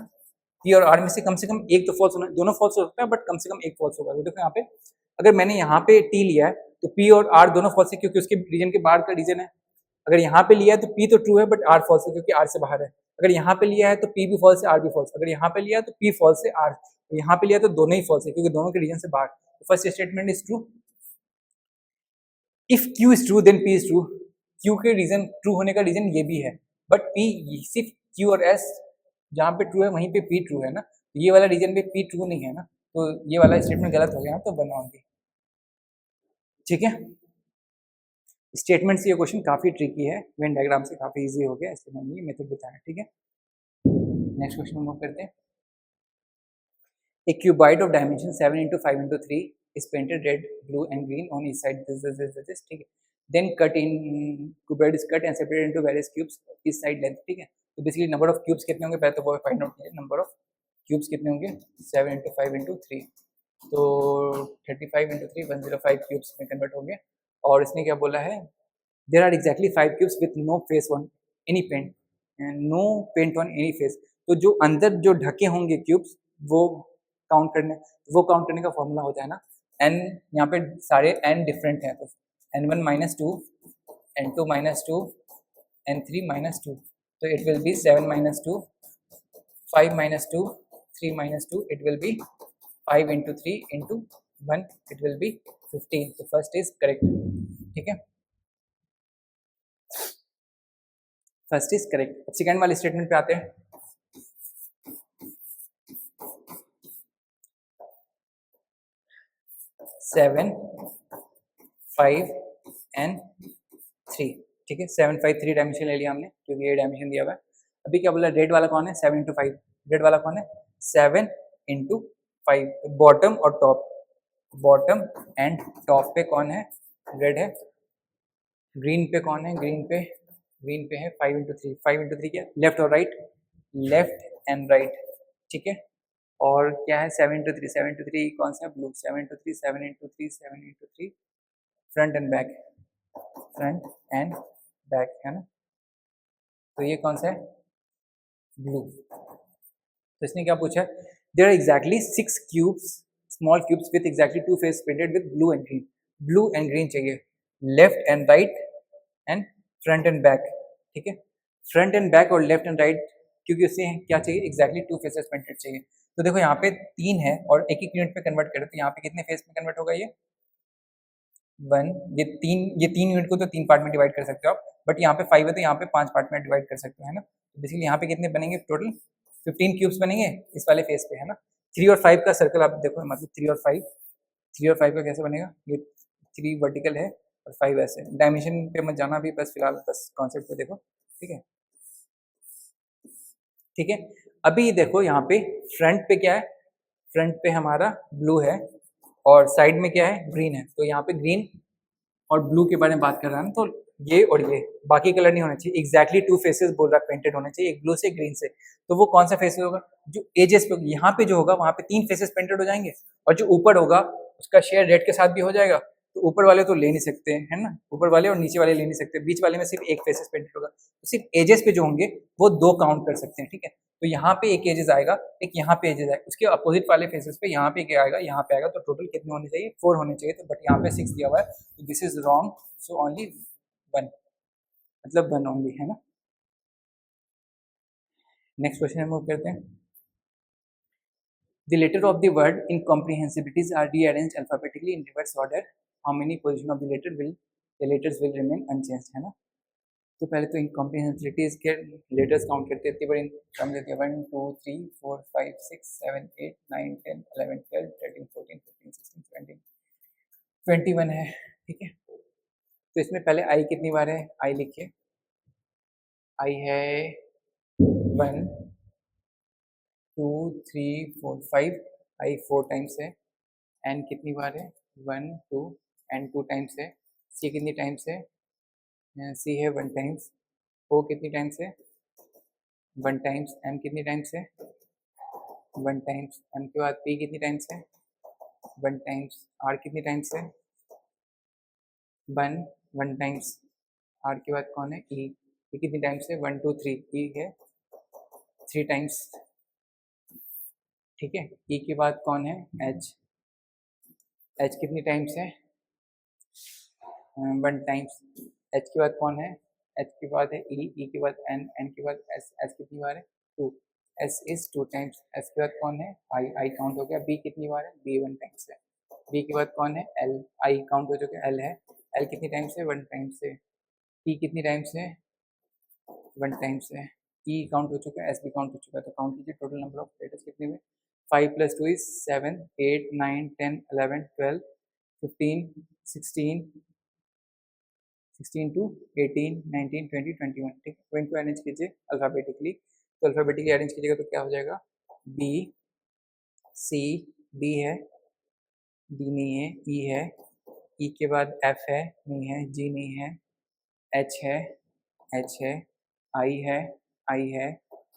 पी और आर में से कम एक तो फॉल्स होना, दोनों फॉल्स हो सकता है बट कम से कम एक फॉल्स होगा। तो देखो यहाँ पे अगर मैंने यहाँ पे टी लिया है तो पी और आर दोनों फॉल्स है, क्योंकि उसके रीजन के बाहर का रीजन है। अगर यहाँ पे लिया है तो पी तो ट्रू है बट आर फॉल्स है, क्योंकि आर से बाहर है। अगर यहाँ पे लिया है तो पी भी फॉल्स है, आर भी फॉल्स, अगर यहाँ पे लिया है तो पी फॉल्स है, आर यहाँ पे लिया तो दोनों ही फॉल्स है, क्योंकि दोनों के रीजन से बाहर। तो first statement is true, if Q is true then P is true, Q के रीजन ट्रू होने का रीजन ये भी है, बट पी सिर्फ क्यू और एस जहाँ पे ट्रू है वहीं पे पी ट्रू है ना, ये वाला रीजन पे पी ट्रू नहीं है ना, तो ये वाला स्टेटमेंट गलत हो गया, तो बनना होंगे, ठीक है। स्टेटमेंट से ये क्वेश्चन काफी ट्रिकी है, वेन डायग्राम से काफी इजी हो गया, इसलिए मैंने ये मेथड बताया, ठीक है। नेक्स्ट क्वेश्चन मूव करते हैं, a cuboid of dimension 7 into 5 into 3 is painted red, blue and green on each side, this ठीक है, then cut in cuboid is cut and separated into various cubes each side length, ठीक है। तो basically number of cubes कितने होंगे पहले तो वो फाइंड आउट कीजिए, नंबर ऑफ क्यूब्स कितने होंगे 7 इंटू 5 इंटू 3, तो 35 इंटू 3 105 क्यूब्स में कन्वर्ट होंगे। और इसने क्या बोला है, there are exactly 5 cubes with no face on any paint, no paint on any face. तो जो अंदर जो ढके होंगे क्यूब्स वो काउंट करने का फॉर्मूला होता है ना n, यहाँ पे सारे n डिफरेंट हैं, तो n1 minus two, n2 minus two, n3 minus two, तो it will be 7 minus two, 5 minus 2, 3 minus 2, it will be 5 into 3 into 1, it will be 15. तो फर्स्ट इज करेक्ट, ठीक है, फर्स्ट इज करेक्ट। अब second वाले statement पे आते हैं। 7, 5 and 3, ठीक है, 7, 5, 3 डायमेंशन ले लिया हमने क्योंकि ये डायमेंशन दिया हुआ है। अभी क्या बोला, रेड वाला कौन है, 7 इंटू 5, रेड वाला कौन है 7 इंटू 5, बॉटम और टॉप, बॉटम एंड टॉप पे कौन है, रेड है। ग्रीन पे कौन है, ग्रीन पे है 5 इंटू 3, 5 इंटू 3 क्या, लेफ्ट और राइट, लेफ्ट एंड राइट, ठीक है। और क्या है 7 इंटू 3, 7 इंटू 3 कौन सा है, blue, 7 into 3, 7 into 3, 7 into 3, front and back, front and back है ना, तो ये कौन सा है, ब्लू। तो इसने क्या पूछा है, there are exactly 6 cubes, small cubes with exactly 2 face painted with blue and green, blue and green चाहिए, left and right and front and back, ठीक है, फ्रंट एंड बैक और लेफ्ट एंड राइट, क्योंकि उससे क्या चाहिए, एग्जैक्टली 2 फेसेस पेंटेड चाहिए। तो देखो यहाँ पे 3 है और एक यूनिट पे कन्वर्ट करो, तो यहाँ पे कितने फेस में कन्वर्ट होगा, ये 1, ये तीन यूनिट को तो 3 पार्ट में डिवाइड कर सकते हो आप, बट यहाँ पे 5 है तो यहाँ पे 5 पार्ट में डिवाइड कर सकते हो, है ना। तो बेसिकली यहाँ पे कितने बनेंगे, टोटल 15 क्यूब्स बनेंगे इस वाले फेस पे, है ना। 3 और 5 का सर्कल आप देखो, मतलब 3 और 5, 3 और 5 का कैसे बनेगा, ये 3 वर्टिकल है और 5 ऐसे, डायमेंशन पे मत जाना अभी, बस फिलहाल बस कॉन्सेप्ट पे देखो, ठीक है, ठीक है। अभी देखो यहाँ पे फ्रंट पे क्या है, फ्रंट पे हमारा ब्लू है और साइड में क्या है, ग्रीन है। तो यहाँ पे ग्रीन और ब्लू के बारे में बात कर रहा है, तो ये और ये बाकी कलर नहीं होना चाहिए, एग्जैक्टली 2 फेसेस बोल रहा है पेंटेड होने चाहिए, एक ब्लू से ग्रीन से। तो वो कौन सा फेसेस होगा, जो एजेस पे यहाँ पे जो होगा वहां पे 3 फेसेस पेंटेड हो जाएंगे, और जो ऊपर होगा उसका शेयर रेड के साथ भी हो जाएगा। तो ऊपर वाले तो ले नहीं सकते, है ना, ऊपर वाले और नीचे वाले ले नहीं सकते, बीच वाले में सिर्फ एक फेसेस पेंटेड होगा, तो सिर्फ एजेस पे जो होंगे वो 2 काउंट कर सकते हैं, ठीक है। तो यहाँ पे एक एजेस आएगा, एक यहाँ पे एजेस आएगा, उसके अपोजिट वाले फेसेस पे यहाँ पे क्या आएगा, यहाँ पे आएगा, तो टोटल कितने होने चाहिए, 4 होने चाहिए, तो बट यहाँ पे 6 दिया हुआ है, तो this is wrong, so only 1, मतलब 1 ओनली, है ना। नेक्स्ट क्वेश्चन हम मूव करते हैं। The letter of the word incomprehensibilities are rearranged alphabetically in reverse order. How many position of the letters will remain unchanged, है ना। तो पहले तो इनकॉम्प्रिहेंसिबिलिटीज के लेटर्स काउंट करते हैं, बड़ी कम देती है, 1 2 3 4 5 6 7 8 9 10 11 12 13 14 15 16 17 21 है, ठीक है। तो इसमें पहले आई कितनी बार है, आई लिखिए, आई है 1 2 3 4 5, आई 4 टाइम्स है, एन कितनी बार है 1 2, एन 2 टाइम्स है, सी कितनी टाइम्स है, सी है 1 टाइम्स, ओ कितनी टाइम्स है 1 टाइम्स, एम कितनी टाइम्स है 1 टाइम्स, एम के बाद पी कितनी टाइम्स है 1 टाइम्स, आर कितनी टाइम्स है 1 टाइम्स, आर के बाद कौन है ई, ई कितनी टाइम्स है 1 2 3, ई है 3 टाइम्स, ठीक है। ई के बाद कौन है एच, एच कितनी टाइम्स है 1 टाइम्स, एच के बाद कौन है, एच के बाद है ई, ई के बाद एन, एन के बाद एस, एस कितनी बार है 2, एस इज 2 टाइम्स, एस के बाद कौन है आई, आई काउंट हो गया, बी कितनी बार है, बी 1 टाइम्स है, बी के बाद कौन है एल, आई काउंट हो चुका है, एल है, एल कितनी टाइम्स है 1 टाइम्स है, ई कितनी टाइम्स है 1 टाइम्स है, ई काउंट हो चुका है, एस भी काउंट हो चुका है, तो काउंट कीजिए टोटल नंबर ऑफ लेटर्स कितने हुए, 5 + 2 इज 7 8 9 10 11 12 15 16 16 to 18 19 20 21, ठीक है। तो इनको अरेंज कीजिए अल्फ़ाबेटिकली, तो अल्फ़ाबेटिकली अरेंज कीजिएगा तो क्या हो जाएगा, बी सी, डी है, डी नहीं है, ई है, ई के बाद एफ है, नहीं है, जी नहीं है, एच है, एच है, आई है, आई है,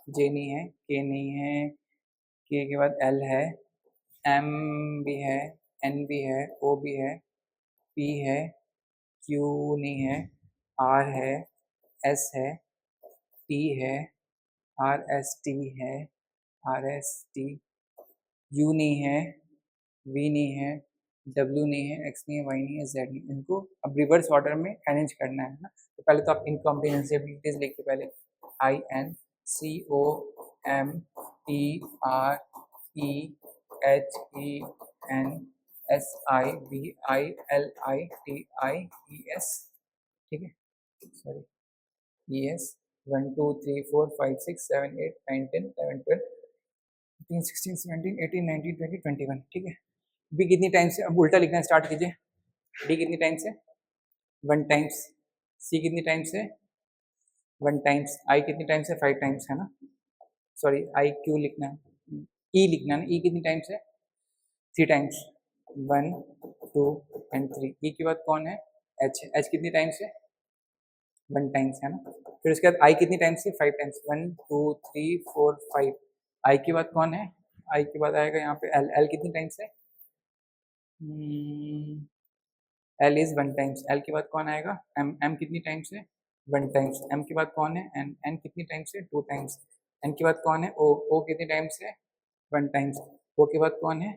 जे नहीं है, के नहीं है, के बाद एल है, एम भी है, एन भी है, ओ भी है, पी है, क्यू नहीं है, आर है, एस है, टी है, आर एस टी है, आर एस टी, यू नहीं है, वी नहीं है, डब्ल्यू नहीं है, एक्स नहीं है, वाई नहीं है, जेड नहीं है। इनको अब रिवर्स ऑर्डर में अरेंज करना है ना। तो पहले तो आप इनकॉम्प्रिहेंसिबिलिटीज लिखिए पहले, I N C O M P R E H E N S I B I L I T I E S, ठीक है, सॉरी ई एस, 1 2 3 4 5 6 7 8 9 10 11 12 13 16 17 18 19 20 21, ठीक है। बी कितनी टाइम्स से, अब उल्टा लिखना स्टार्ट कीजिए। डी कितनी टाइम्स है, 1 टाइम्स। सी कितनी टाइम्स है, 1 टाइम्स। आई कितनी टाइम्स है, 5 टाइम्स है ना, सॉरी आई क्यू लिखना है, ई लिखना है ना, ई कितनी टाइम्स है, 3 टाइम्स, 1 2 एंड 3। ई के बाद कौन है, एच। एच कितनी टाइम्स है, 1 टाइम्स है ना। फिर उसके बाद आई कितनी टाइम्स है, 5 टाइम्स, 1 2 3 4 5। आई के बाद कौन है, आई के बाद आएगा यहाँ पे एल। एल कितनी टाइम्स है, एल इज 1 टाइम्स। एल के बाद कौन आएगा, एम। एम कितनी टाइम्स है, 1 टाइम्स। एम के बाद कौन है, एन। एन कितनी टाइम्स है, 2 टाइम्स। एन के बाद कौन है, ओ। ओ कितनी टाइम्स है, 1 टाइम्स। ओ के बाद कौन है,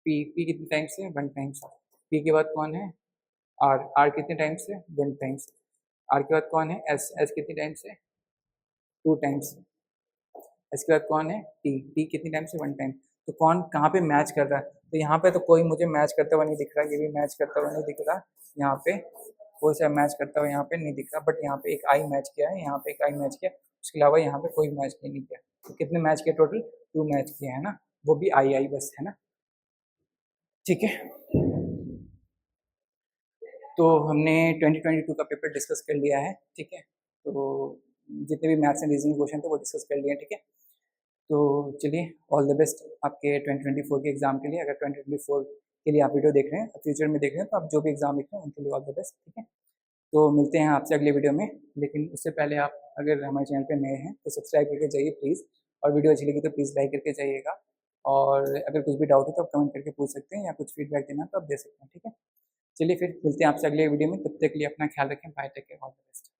पी। पी कितनी टाइम्स है, 1 टाइम्स। पी के बाद कौन है, आर। आर कितने टाइम्स है, 1 टाइम्स। आर के बाद कौन है, एस। एस कितनी टाइम्स है, 2 टाइम्स। इसके बाद कौन है, टी। टी कितनी टाइम से, 1 टाइम। तो कौन कहाँ पे मैच कर रहा है, तो यहाँ पे तो कोई मुझे मैच करता हुआ नहीं दिख रहा, ये भी मैच करता हुआ नहीं दिख रहा, यहाँ पे कोई सा मैच करता हुआ यहाँ पे नहीं दिख रहा, बट यहाँ पे एक आई मैच किया है, यहाँ पे एक आई मैच किया, उसके अलावा यहाँ पे कोई मैच नहीं किया। तो कितने मैच किए टोटल, 2 मैच किए है ना, वो भी आई आई बस है ना, ठीक है। तो हमने 2022 का पेपर डिस्कस कर लिया है, ठीक है। तो जितने भी मैथ्स एंड रीजनिंग क्वेश्चन थे वो डिस्कस कर लिए, ठीक है। तो चलिए, ऑल द बेस्ट आपके 2024 के एग्ज़ाम के लिए। अगर 2024 के लिए आप वीडियो देख रहे हैं, फ्यूचर में देख रहे हैं, तो आप जो भी एग्ज़ाम लिख रहे हैं उनके लिए ऑल द बेस्ट, ठीक है। तो मिलते हैं आपसे अगले वीडियो में, लेकिन उससे पहले आप अगर हमारे चैनल पे नए हैं तो सब्सक्राइब करके जाइए प्लीज़, और वीडियो अच्छी लगी तो प्लीज़ लाइक करके जाइएगा। और अगर कुछ भी डाउट हो तो आप कमेंट करके पूछ सकते हैं, या कुछ फीडबैक देना तो आप दे सकते हैं, ठीक है। चलिए फिर मिलते हैं आपसे अगले वीडियो में, तब तक के लिए अपना ख्याल रखें, bye, take care, all the best.